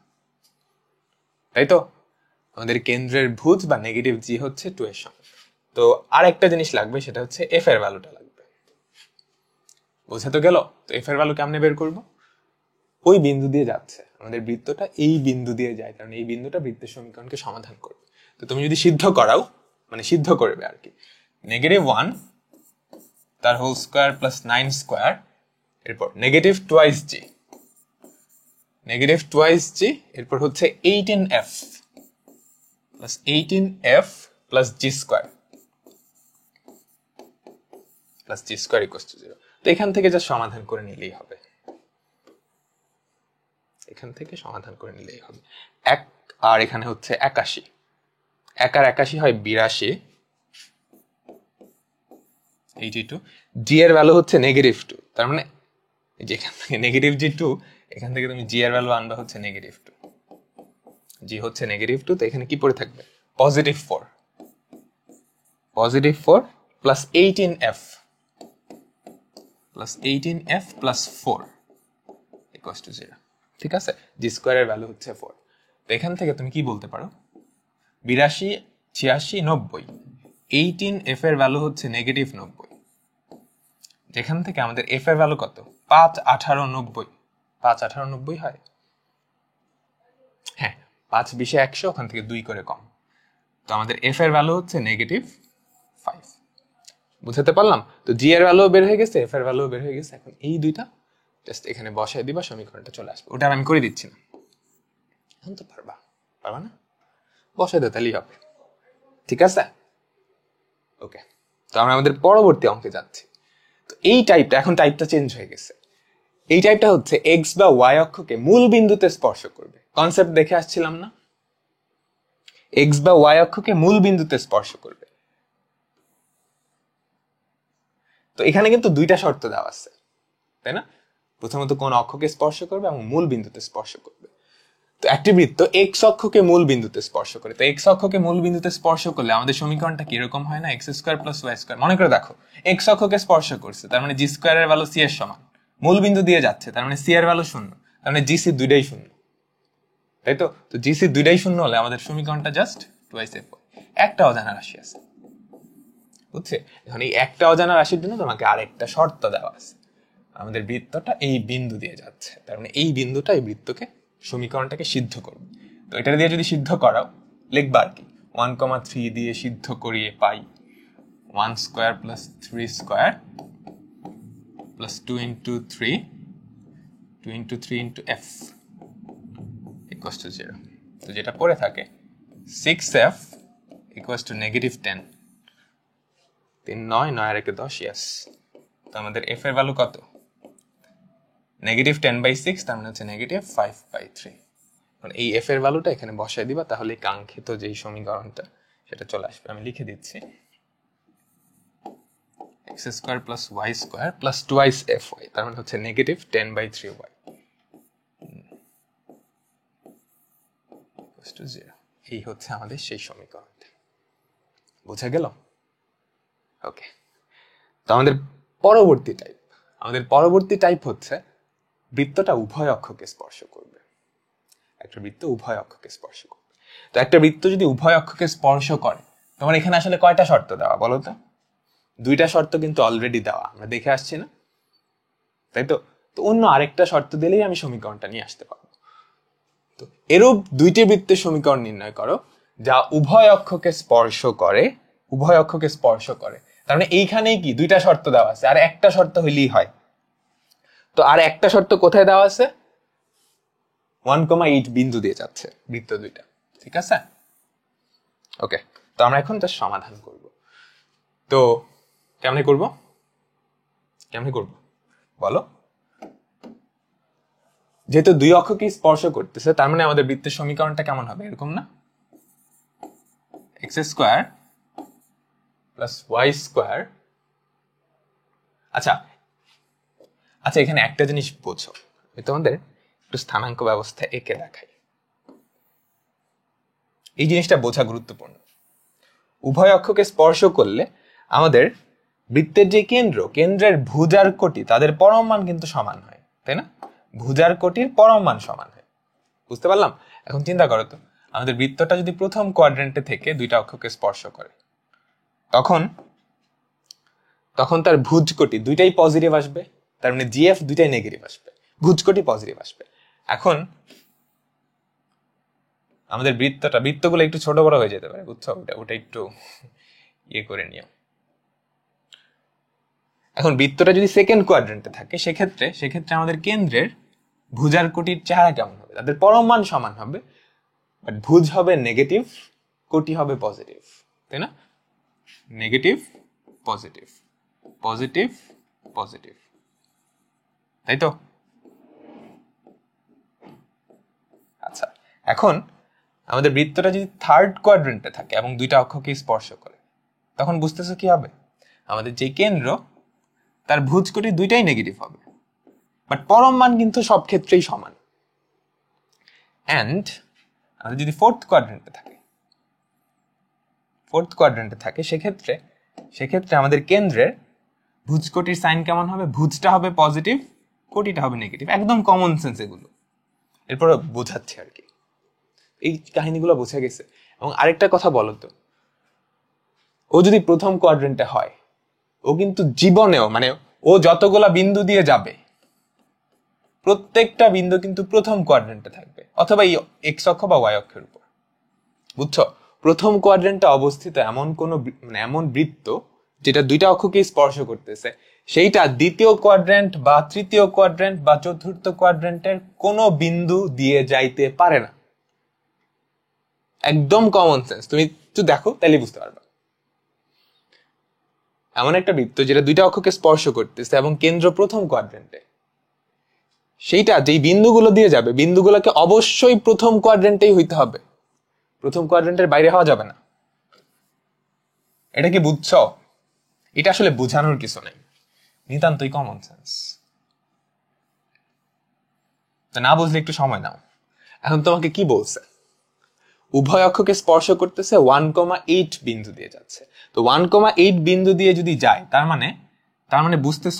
তাই তো? আমাদের কেন্দ্রের ভুজ বা নেগেটিভ জি হচ্ছে 2 এর সমান। তো আর একটা জিনিস লাগবে, সেটা হচ্ছে এফ এর ভ্যালুটা লাগবে। বোঝা তো গেল? তো এফ এর ভ্যালু কেমনে বের করব? ওই বিন্দু দিয়ে যাচ্ছে, আমাদের বৃত্তটা এই বিন্দু দিয়ে যায়, কারণ এই বিন্দুটা বৃত্তের সমীকরণকে সমাধান করবে। তো তুমি যদি সিদ্ধ করাও, মানে সিদ্ধ করবে আর কি, -1 তার হোল স্কোয়ার প্লাস 9 স্কোয়ার, এরপর -2ig, এরপর হচ্ছে 18f plus 18f plus G square equals to 0। তো এখান থেকে যা সমাধান করে নিলেই হবে, এক আর এখানে হচ্ছে 81, এক আর 81 হয় 82, 82। জি এর ভ্যালু হচ্ছে -2, তার মানে যেখান থেকে -2, এখান থেকে তুমি জি এর ভ্যালু আনবা হচ্ছে -2, জি হচ্ছে -2। তো এখানে কি পড়ে থাকবে? +4 plus 18f plus 4 equals to 0। ঠিক আছে? জি স্কোয়ারের ভ্যালু হচ্ছে 4। তো এখান থেকে তুমি কি বলতে পারো? 82, 86, 90, 18f এর ভ্যালু হচ্ছে -90, যেখান থেকে আমাদের এফ এর ভ্যালু কত? 5, 18, 90, 5, 18, 90 হয়। হ্যাঁ, 5, 20, 100, ওখান থেকে 2 করে কম। তো আমাদের এফ এর ভ্যালু হচ্ছে -5। বুঝতে পারলাম? তো জি এর ভ্যালু বের হয়ে গেছে, এফ এর ভ্যালু বের হয়ে গেছে। এখন এই দুইটা জাস্ট এখানে বসায় দিবা, সমীকরণটা চলে আসবে। ওটা আমি করে দিচ্ছি না, এখন তো পারবা না? বসায় দাও, তাহলেই হবে। ঠিক আছে? ওকে, তো আমরা আমাদের পরবর্তী অঙ্কে যাচ্ছি। তো এই টাইপটা, এখন টাইপটা চেঞ্জ হয়ে গেছে। এই টাইপটা হচ্ছে এক্স বা ওয়াই অক্ষকে মূল বিন্দুতে স্পর্শ করবে। কনসেপ্ট দেখে আসছিলাম না? এক্স বা ওয়াই অক্ষকে মূল বিন্দুতে স্পর্শ করবে। তো এখানে কিন্তু দুইটা শর্ত দেওয়া আছে, তাই না? প্রথমত কোন অক্ষকে স্পর্শ করবে এবং মূল বিন্দুতে স্পর্শ করবে। তো একটি বৃত্ত এক্স অক্ষকে মূল বিন্দুতে স্পর্শ করে। তো এক্স অক্ষকে মূল বিন্দুতে স্পর্শ করলে আমাদের সমীকরণটা কিরকম হয় না? X square plus Y square. মনে করে দেখো, এক্স অক্ষকে স্পর্শ করছে, তার মানে জি স্কোয়ারের ভ্যালু সি এর সমান। মূল বিন্দু দিয়ে যাচ্ছে, তার মানে সি এর ভ্যালু 0, তার মানে জি সি দুইটাই 0, তাই তো? তো জি সি দুইটাই 0 হলে আমাদের সমীকরণটা জাস্ট টুয়াইস এফ ওয়াই। একটা অজানা রাশি আছে, বুঝছে? এখন এই একটা অজানা রাশির জন্য তোমাকে আরেকটা শর্ত দেওয়া আছে, আমাদের বৃত্তটা এই বিন্দু দিয়ে যাচ্ছে, তার মানে এই বিন্দুটা এই বৃত্তকে, সমীকরণটাকে সিদ্ধ করবে। তো এটা দিয়ে যদি সিদ্ধ করাও, লিখবা আর কি, 1,3 দিয়ে সিদ্ধ করিয়ে পাই 1 square plus 3 square plus 2 into 3 into F equals to 0। তো যেটা পড়ে থাকে 6f equals to -10, 3 9 9 R 1 10, yes. তো আমাদের এফ এর ভ্যালু কত? -10/6, তার মানে হচ্ছে -5/3। এই এফ এর ভ্যালুটা এখানে বসায় দিবা, তাহলে কাঙ্ক্ষিত যেই সমীকরণটা সেটা চলে আসবে। আমি লিখে দিচ্ছি, x square plus Y square plus twice F y, তার মানে হচ্ছে -10/3y 0। এই হচ্ছে আমাদের সেই সমীকরণটা। বোঝা গেল? ওকে, তো আমাদের পরবর্তী টাইপ হচ্ছে বৃত্তটা উভয় অক্ষকে স্পর্শ করবে। একটা বৃত্ত উভয় অক্ষকে স্পর্শ করবে। তো একটা বৃত্ত যদি উভয় অক্ষকে স্পর্শ করে, তোমার এখানে আসলে কয়টা শর্ত দেওয়া বলো তো? 2টা শর্ত কিন্তু অলরেডি দেওয়া, আমরা দেখে আসছি না, তাই তো? তো অন্য আরেকটা শর্ত দিলেই আমি সমীকরণটা নিয়ে আসতে পারবো। তো এরূপ 2টি বৃত্তের সমীকরণ নির্ণয় করো যা উভয় অক্ষকে স্পর্শ করে। তার মানে এইখানেই কি 2টা শর্ত দেওয়া আছে, আর একটা শর্ত হইলেই হয়। তো আর একটা শর্ত কোথায় দেওয়া আছে? 1,8 বিন্দু দিয়ে যাচ্ছে বৃত্ত 2টা, ঠিক আছে? ওকে, তো আমরা এখন জাস্ট সমাধান করব। তো কেমনে করব বলো? যেহেতু 2 অক্ষকে স্পর্শ করতেছে, তার মানে আমাদের বৃত্তের সমীকরণটা কেমন হবে? এরকম না, x² প্লাস y²। আচ্ছা, এখানে একটা জিনিস বোঝো, আমি তোমাদের একটু স্থানাঙ্ক ব্যবস্থা এঁকে দেখাই। এই জিনিসটা বোঝা গুরুত্বপূর্ণ। উভয় অক্ষকে স্পর্শ করলে আমাদের বৃত্তের যে কেন্দ্রের ভুজার কোটি, তাদের পরম মান কিন্তু সমান হয়, তাই না? ভুজার কোটির পরম মান সমান হয়, বুঝতে পারলাম? এখন চিন্তা করো তো, আমাদের বৃত্তটা যদি প্রথম কোয়াড্রেন্টে থেকে 2টা অক্ষকে স্পর্শ করে, তখন তার ভুজ কোটি 2টাই পজিটিভ আসবে, তার মানে জিএফ 2টাই নেগেটিভ আসবে, ভুজ কোটি পজিটিভ আসবে। এখন আমাদের বৃত্তগুলো একটু ছোট বড় হয়ে যেতে পারে, বুঝছো? ওটা একটু ইয়ে করে নিও। এখন বৃত্তটা যদি সেকেন্ড কোয়াড্রেন্টে থাকে, সেক্ষেত্রে আমাদের কেন্দ্রের ভুজার কোটির চেহারা কেমন হবে? তাদের পরম মান সমান হবে, বাট ভুজ হবে নেগেটিভ, কোটি হবে পজিটিভ, তাই না? নেগেটিভ পজিটিভ, পজিটিভ পজিটিভ, তাই তো? আচ্ছা, এখন আমাদের বৃত্তটা যদি থার্ড কোয়াড্রেন্টে থাকে এবং 2টা অক্ষকে স্পর্শ করে, তখন বুঝতেছো কি হবে? আমাদের যে কেন্দ্র, তার ভুজ কোটি 2টাই নেগেটিভ হবে, বাট পরম মান কিন্তু সব ক্ষেত্রেই সমান। অ্যান্ড আমাদের যদি ফোর্থ কোয়াড্রেন্টে থাকে, সেক্ষেত্রে আমাদের কেন্দ্রের ভুজ কোটির সাইন কেমন হবে? ভুজটা হবে পজিটিভ, কোটিটা হবে নেগেটিভ। একদম কমন সেন্স এগুলো, এরপর বোঝাচ্ছি আর কি। এই কাহিনীগুলো বোঝা গেছে। এবং আরেকটা কথা বলো তো, ও যদি প্রথম কোয়াড্রেন্টে হয়, ও কিন্তু জীবনেও, মানে ও যতগুলা বিন্দু দিয়ে যাবে, প্রত্যেকটা বিন্দু কিন্তু প্রথম কোয়াড্রেন্টে থাকবে, অথবা এই এক্স অক্ষ বা ওয়াই অক্ষের উপর, বুঝছো? প্রথম কোয়াড্রেন্টে অবস্থিত এমন বৃত্ত যেটা 2টা অক্ষকে স্পর্শ করতেছে, সেইটা দ্বিতীয় কোয়াড্রেন্ট বা তৃতীয় কোয়াড্রেন্ট বা চতুর্থ কোয়াড্রেন্টের কোনো বিন্দু দিয়ে যাইতে পারে না। একদম কমন সেন্স, তুমি একটু দেখো তাহলে বুঝতে পারবে। এমন একটা বৃত্ত যেটা 2টা অক্ষকে স্পর্শ করতেছে এবং কেন্দ্র প্রথম কোয়াড্রেন্টে, সেইটা যেই বিন্দুগুলো দিয়ে যাবে, বিন্দুগুলোকে অবশ্যই প্রথম কোয়াড্রেন্টেই হইতে হবে, প্রথম কোয়াড্রেন্টের বাইরে হওয়া যাবে না। এটা কি বুঝছো? এটা আসলে বোঝানোর কিছু নাই, নিতান্তই কমন সেন্স। না বুঝলে একটু সময় নাও। এখন তোমাকে কি বলছে? উভয় অক্ষকে স্পর্শ করতেছে, 1,8 বিন্দু দিয়ে যাচ্ছে। তো 1,8 বিন্দু দিয়ে যদি যায়, তার মানে বুঝতেছ,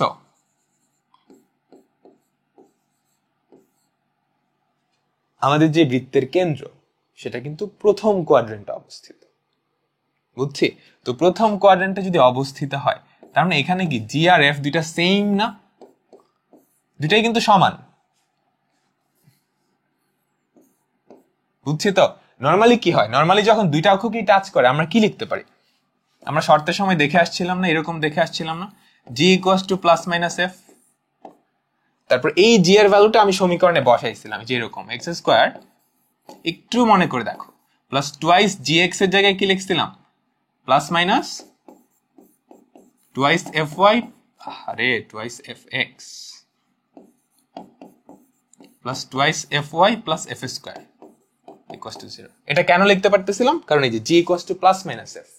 আমাদের যে বৃত্তের কেন্দ্র, সেটা কিন্তু প্রথম কোয়াড্রেন্টে অবস্থিত, বুঝছি? তো প্রথম কোয়াড্রেন্টে যদি অবস্থিত হয়, তার মানে এখানে কি জি আর এফ 2টা সেম না? 2টাই কিন্তু সমান, বুঝছি তো? নর্মালি কি হয়? নর্মালি যখন 2টা অক্ষকেই টাচ করে, আমরা কি লিখতে পারি? আমরা শর্তের সময় দেখে আসছিলাম না, এরকম দেখে আসছিলাম না, G equals to plus minus F. তারপর এই জি এর ভ্যালুটা আমি সমীকরণে বসাইছিলাম, যে এরকম এক্স স্কোয়ার, একটু মনে করে দেখো, প্লাস টুয়াইস জি এক্স এর জায়গায় কি লিখছিলাম? Plus minus twice F Y, আরে twice F x plus twice F Y plus F square equals to 0। এটা কেন লিখতে পারতেছিলাম? কারণ এই যে G equals to plus minus F,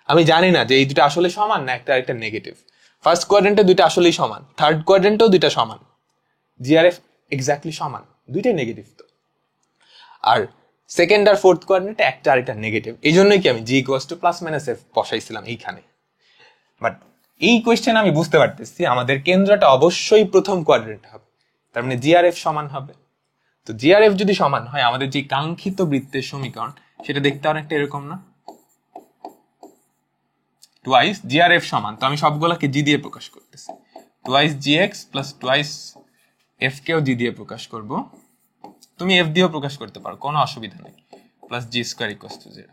আমি জানি না যে এই 2টা আসলে সমান না একটা আরেকটা নেগেটিভ। ফার্স্ট কোয়াড্রেন্টে 2টা আসলেই সমান, থার্ড কোয়াড্রেন্টেও 2টা সমান, জি আর এফ এক্স্যাক্টলি সমান, 2টাই নেগেটিভ। তো আর সেকেন্ড আর ফোর্থ কোয়াড্রেন্টে একটা আরেকটা নেগেটিভ, এই জন্যই কি আমি G equals to plus minus F বসাইছিলাম এইখানে। বাট এই কোয়েশ্চেন আমি বুঝতে পারতেছি আমাদের কেন্দ্রটা অবশ্যই প্রথম কোয়াড্রেন্ট হবে, তার মানে জিআরএফ সমান হবে। তো জিআরএফ যদি সমান হয় আমাদের যে কাঙ্ক্ষিত বৃত্তের সমীকরণ সেটা দেখতে অনেকটা এরকম না, টুয়াইস জিআরএফ সমান, তো আমি সবগুলোকে জি দিয়ে প্রকাশ করতেছি, twice GX plus twice F কেও জি দিয়ে প্রকাশ করব, তুমি এফ দিয়েও প্রকাশ করতে পারো, কোনো অসুবিধা নেই, plus G square equals to 0।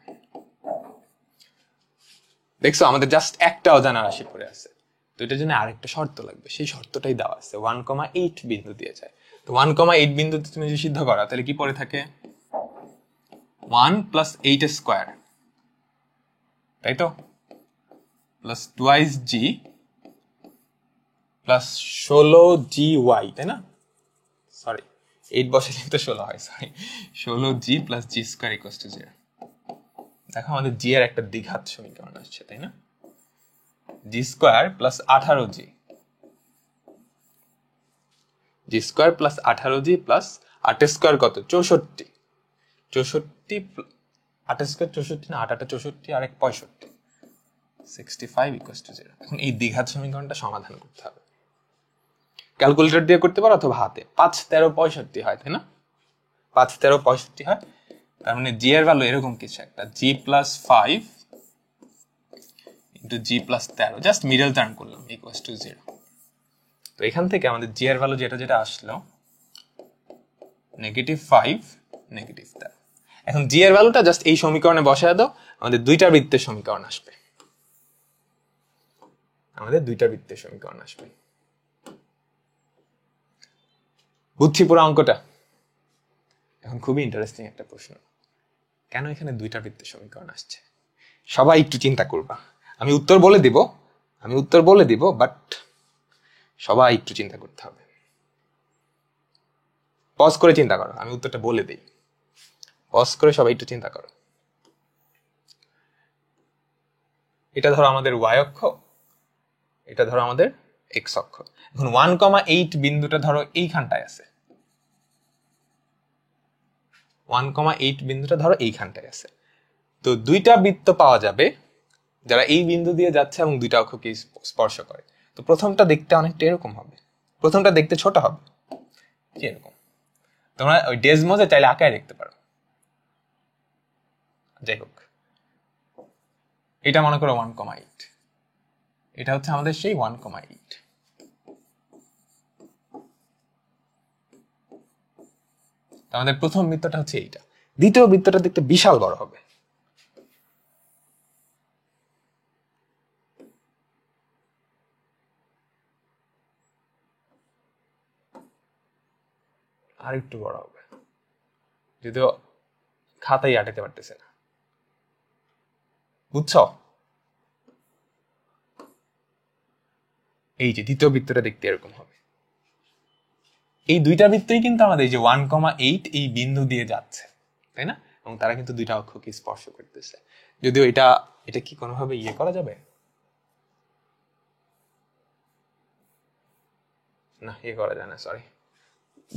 দেখছো আমাদের জাস্ট একটা অজানা রাশি পড়ে আছে, তো এটার জন্য আরেকটা শর্ত লাগবে, সেই শর্তটাই দেওয়া আছে 1,8 বিন্দু দিয়ে যায়। তো 1,8 বিন্দুতে তুমি যদি সিদ্ধ করো তাহলে কি পড়ে থাকে 1 প্লাস 8 স্কোয়ার, তাই তো, plus twice G plus 16GY, তাই না, সরি 8 বসালে তো 16 হয়, sorry 16G plus G square equals to 0। দেখো আমাদের জি এর একটা দ্বিঘাত সমীকরণ আসছে, তাই না, G square plus 18G, G square plus 18G plus 8 square কত 64, 8 স্কোয়ার 64 না, 8 8 64 আর 1 65, 65 ইকুয়ালস টু 0। এখন এই দ্বিঘাত সমীকরণটা সমাধান করতে হবে, ক্যালকুলেটর দিয়ে করতে পারো অথবা হাতে, 5 13 65 হয়, তাই না, 5 13 65 হয়, তার মানে জি এর ভ্যালু এরকম কিছু একটা, G plus 5 into G plus 13, just middle term করলাম ইকুয়ালস টু 0। তো এখান থেকে আমাদের জি এর ভ্যালু যেটা যেটা আসলো -5 -13। এখন জি এর ভ্যালুটা জাস্ট এই সমীকরণে বসায় দাও, আমাদের দুইটা বৃত্তের সমীকরণ আসবে, আমাদের দুইটা বৃত্তের সমীকরণ আসবে। বুঝছি পুরো অঙ্কটা। এখন খুবই ইন্টারেস্টিং একটা প্রশ্ন, কেন এখানে দুইটা বৃত্তের সমীকরণ আসছে? সবাই একটু চিন্তা করবা, আমি উত্তর বলে দিব, বাট সবাই একটু চিন্তা করতে হবে, পজ করে চিন্তা করো, আমি উত্তরটা বলে দিই, পজ করে সবাই একটু চিন্তা করো। এটা ধরো আমাদের ওয়াই অক্ষ, এটা ধরো আমাদের এক্স অক্ষ। এখন 1,8 বিন্দুটা ধরো এইখানটায় আছে, 1,8 বিন্দুটা ধরো এইখানটায় আছে। তো দুইটা বৃত্ত পাওয়া যাবে যারা এই বিন্দু দিয়ে যাচ্ছে এবং দুইটা অক্ষকে স্পর্শ করে। তো প্রথমটা দেখতে অনেকটা এরকম হবে, প্রথমটা দেখতে ছোট হবে এরকম, তোমরা ওই ডেজমোজে চাইলে আঁকায় দেখতে পারো। যাই হোক, এটা মনে করো 1,8, এটা হচ্ছে আমাদের সেই 1,8। আমাদের প্রথম বৃত্তটা হচ্ছে এইটা, দ্বিতীয় বৃত্তটা দেখতে বিশাল বড় হবে, আর একটু বড় হবে, যদিও খাতাই আটাতে পারতেছে না, বুঝছো? এই যে দ্বিতীয় বৃত্তটা দেখতে এরকম হবে। এই দুইটা বৃত্তই কিন্তু আমাদের এই যে 1,8 এই বিন্দু দিয়ে যাচ্ছে, তাই না, এবং তারা কিন্তু দুইটা অক্ষকে স্পর্শ করতেছে। যদিও এটা এটা কি কোনোভাবে ইয়ে করা যাবে না, ইয়ে করা যায় না, সরি,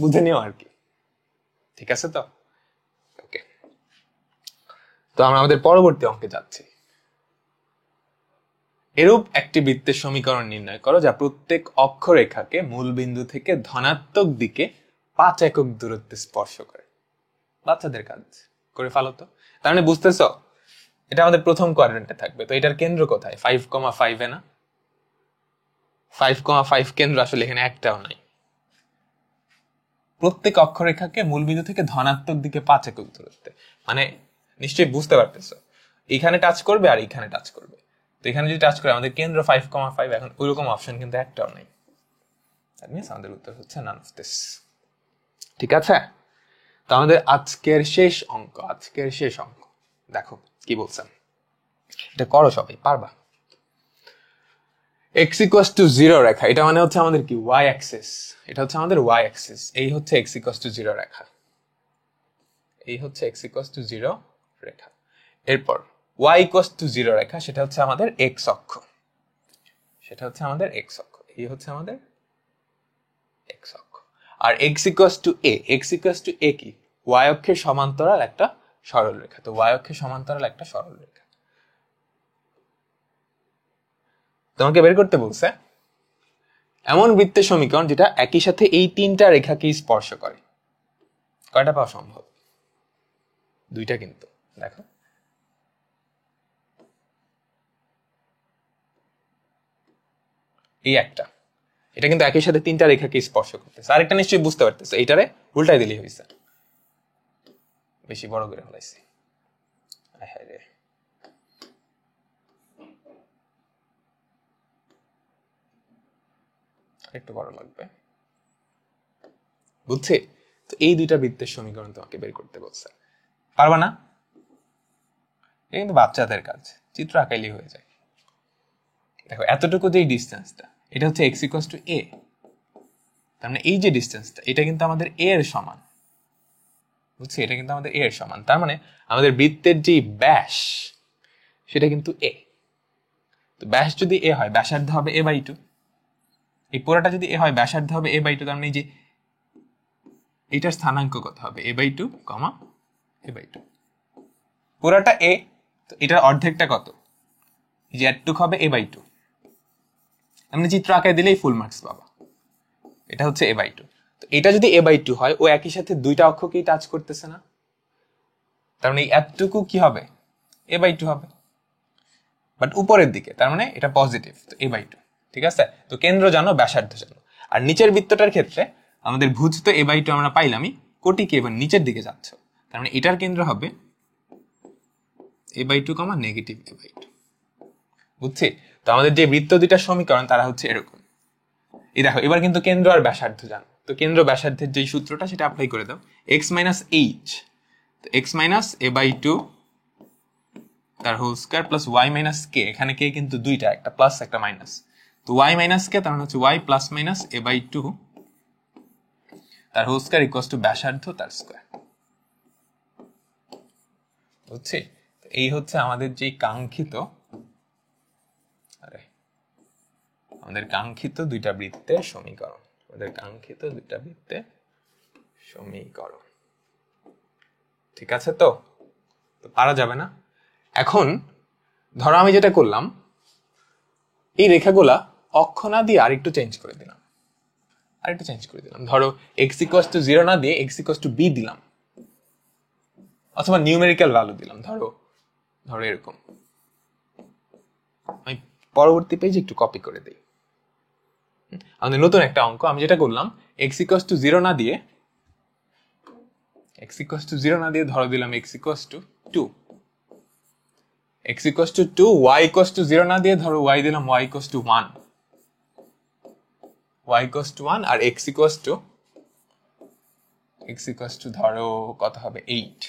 বুঝে নিও আর কি, ঠিক আছে? তো ওকে, তো আমরা আমাদের পরবর্তী অঙ্কে যাচ্ছি। এরূপ একটি বৃত্তের সমীকরণ নির্ণয় করো যা প্রত্যেক অক্ষরেখাকে মূল বিন্দু থেকে ধনাত্মক দিকে 5 একক দূরত্বে স্পর্শ করে। বাচ্চাদের কাজ করে ফেলো তো। তার মানে বুঝতেছ, এটা আমাদের প্রথম কোয়াড্রেন্টে থাকবে, তো এটার কেন্দ্র কোথায়? 5,5 এ না? 5,5 কেন্দ্র আসলে এখানে একটাও নাই। প্রত্যেক অক্ষরেখাকে মূল বিন্দু থেকে ধনাত্মক দিকে 5 একক দূরত্বে, মানে নিশ্চয়ই বুঝতে পারতেছো, এখানে টাচ করবে আর এখানে টাচ করবে, তো এখানে যদি টাচ করে আমাদের কেন্দ্র 5,5, এখন ওইরকম অপশন কিন্তু একটাও নেই। দ্যাট মিন্স আমাদের উত্তর হচ্ছে নান অফ দিস। ঠিক আছে, তো আমাদের আজকের শেষ অঙ্ক দেখো কি বলছেন, এটা করো, সবাই পারবা। x ইকুয়ালস টু 0 রেখা, এটা মানে হচ্ছে আমাদের কি y অ্যাক্সিস, এটা হচ্ছে আমাদের y অ্যাক্সিস, এই হচ্ছে x ইকুয়ালস টু 0 রেখা, এই হচ্ছে x ইকুয়ালস টু 0 রেখা। এরপর y ইকুয়ালস টু 0 রেখা, সেটা হচ্ছে আমাদের x অক্ষ, সেটা হচ্ছে আমাদের x অক্ষ, এই হচ্ছে আমাদের x অক্ষ। আর x equals to a, x equals to a কি? y অক্ষের সমান্তরাল একটা সরল রেখা, তো y অক্ষের সমান্তরাল একটা সরল রেখা। তোমাকে বের করতে বলছে এমন বৃত্তের সমীকরণ যেটা একই সাথে এই তিনটা রেখাকে স্পর্শ করে। কয়টা পাওয়া সম্ভব? দুইটা কিন্তু। দেখো এই একটা, এটা কিন্তু একই সাথে তিনটা রেখাকে স্পর্শ করতেছে। আরেকটা নিশ্চয়ই বুঝতে পারতেছে, এইটারে উল্টাই দিলেই হয়েছে। বেশি বড় করে ফেলাইছি, একটু বড় লাগবে, বুঝছি? তো এই দুইটা বৃত্তের সমীকরণ তোমাকে বের করতে বলছে। পারবা না? এটা কিন্তু বাচ্চাদের কাজ, চিত্র আঁকাইলেই হয়ে যায়। দেখো এতটুকু যে ডিস্টেন্সটা, এটা হচ্ছে এক্স ইকুয়ালস টু এ। তার মানে এই যে ডিস্টেন্সটা, এটা কিন্তু আমাদের এ এর সমান, বুঝছি? এটা কিন্তু আমাদের এ এর সমান। তার মানে আমাদের বৃত্তের যে ব্যাস, সেটা কিন্তু এ। তো ব্যাস যদি এ হয়, ব্যাসার্ধ হবে এ বাই টু। এই পুরোটা যদি এ হয়, ব্যাসার্ধ হবে এ বাই টু। তার মানে এই যে এটার স্থানাঙ্ক কত হবে? A by two comma A by two. পুরাটা এ, তো এটার অর্ধেকটা কত? এই যে এটুক হবে এ বাই টু। এমনি চিত্র আঁকায় দিলেই ফুল মার্কস পাবা। এটা হচ্ছে এ বাই টু। তো এটা যদি এ বাই টু হয়, ও একই সাথে দুইটা অক্ষকেই টাচ করতেছে না? তার মানে এই এতটুকু কি হবে? এ বাই টু হবে, বাট উপরের দিকে, তার মানে এটা পজিটিভ, তো এ বাই টু। ঠিক আছে? তো কেন্দ্র জানো, ব্যাসার্ধ জানো। আর নিচের বৃত্তটার ক্ষেত্রে আমাদের ভুজ তো এ বাই টু আমরা পাইলামই, কোটি কি এবার নিচের দিকে যাচ্ছ, তার মানে এটার কেন্দ্র হবে A by two comma negative A by two. বুঝছি? তো আমাদের যে বৃত্ত দুইটার সমীকরণ তারা হচ্ছে এরকম। এই দেখো এবার কিন্তু কেন্দ্র আর ব্যাসার্ধ জানো, তো কেন্দ্র ব্যাসার্ধের যে সূত্রটা সেটা অ্যাপ্লাই করে দাও। এক্স মাইনাস এইচ, তো X minus A by two তার whole square plus Y minus K. এখানে কে কিন্তু দুইটা, একটা প্লাস একটা মাইনাস। তো ওয়াই মাইনাস কে তার মানে হচ্ছে y plus minus A by two তার হোল স্কয়ার ইকুয়ালস টু ব্যাসার্ধ তার স্কয়ার। বুঝছি? এই হচ্ছে আমাদের যে কাঙ্ক্ষিত, আমাদের কাঙ্ক্ষিত দুইটা বৃত্তের সমীকরণ। আমাদের কাঙ্ক্ষিত দুইটা বৃত্তের সমীকরণ। ঠিক আছে? তো পারা যাবে না। এখন ধরো আমি যেটা করলাম, এই রেখাগুলা অক্ষ না দিয়ে আরেকটু চেঞ্জ করে দিলাম, ধরো এক্স ইকুয়ালস টু 0 না দিয়ে এক্স ইকুয়ালস টু বি দিলাম, অথবা নিউমেরিক্যাল ভ্যালু দিলাম। ধরো এরকম। আমি পরবর্তী পেজে একটু কপি করে দিই। আমাদের নতুন একটা অঙ্ক, আমি যেটা করলাম, এক্স ইকুয়ালস টু 0 না দিয়ে ধরো দিলাম x equals to 2, x equals to 2, y equals to 0 না দিয়ে ধরো ওয়াই দিলাম ওয়াই ইকুয়ালস টু 1, আর এক্স ইকুয়ালস টু ধরো কত হবে 8।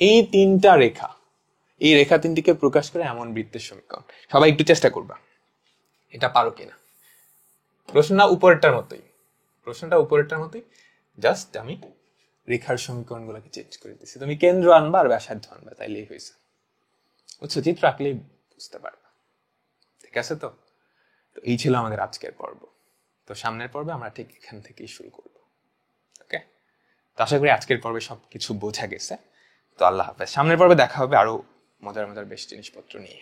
এই তিনটা রেখা, এই রেখা তিনটিকে প্রকাশ করে এমন বৃত্তের সমীকরণ। সবাই একটু চেষ্টা করবা, এটা পারো কিনা। প্রশ্নটা উপরেরটার মতোই, জাস্ট আমি রেখার সমীকরণ গুলাকে চেঞ্জ করে দিচ্ছি। তুমি কেন্দ্র আনবা আর ব্যাসার্ধ আনবা, তাইলেই হয়েছে। বুঝছো? চিত্র আঁকলেই বুঝতে পারবা। ঠিক আছে? তো এই ছিল আমাদের আজকের পর্ব। তো সামনের পর্বে আমরা ঠিক এখান থেকেই শুরু করব। ওকে? তো আশা করি আজকের পর্বে সবকিছু বোঝা গেছে। তো আল্লাহ হাফেজ। সামনের পর্বে দেখা হবে আরো মজার বেশ জিনিসপত্র নিয়ে।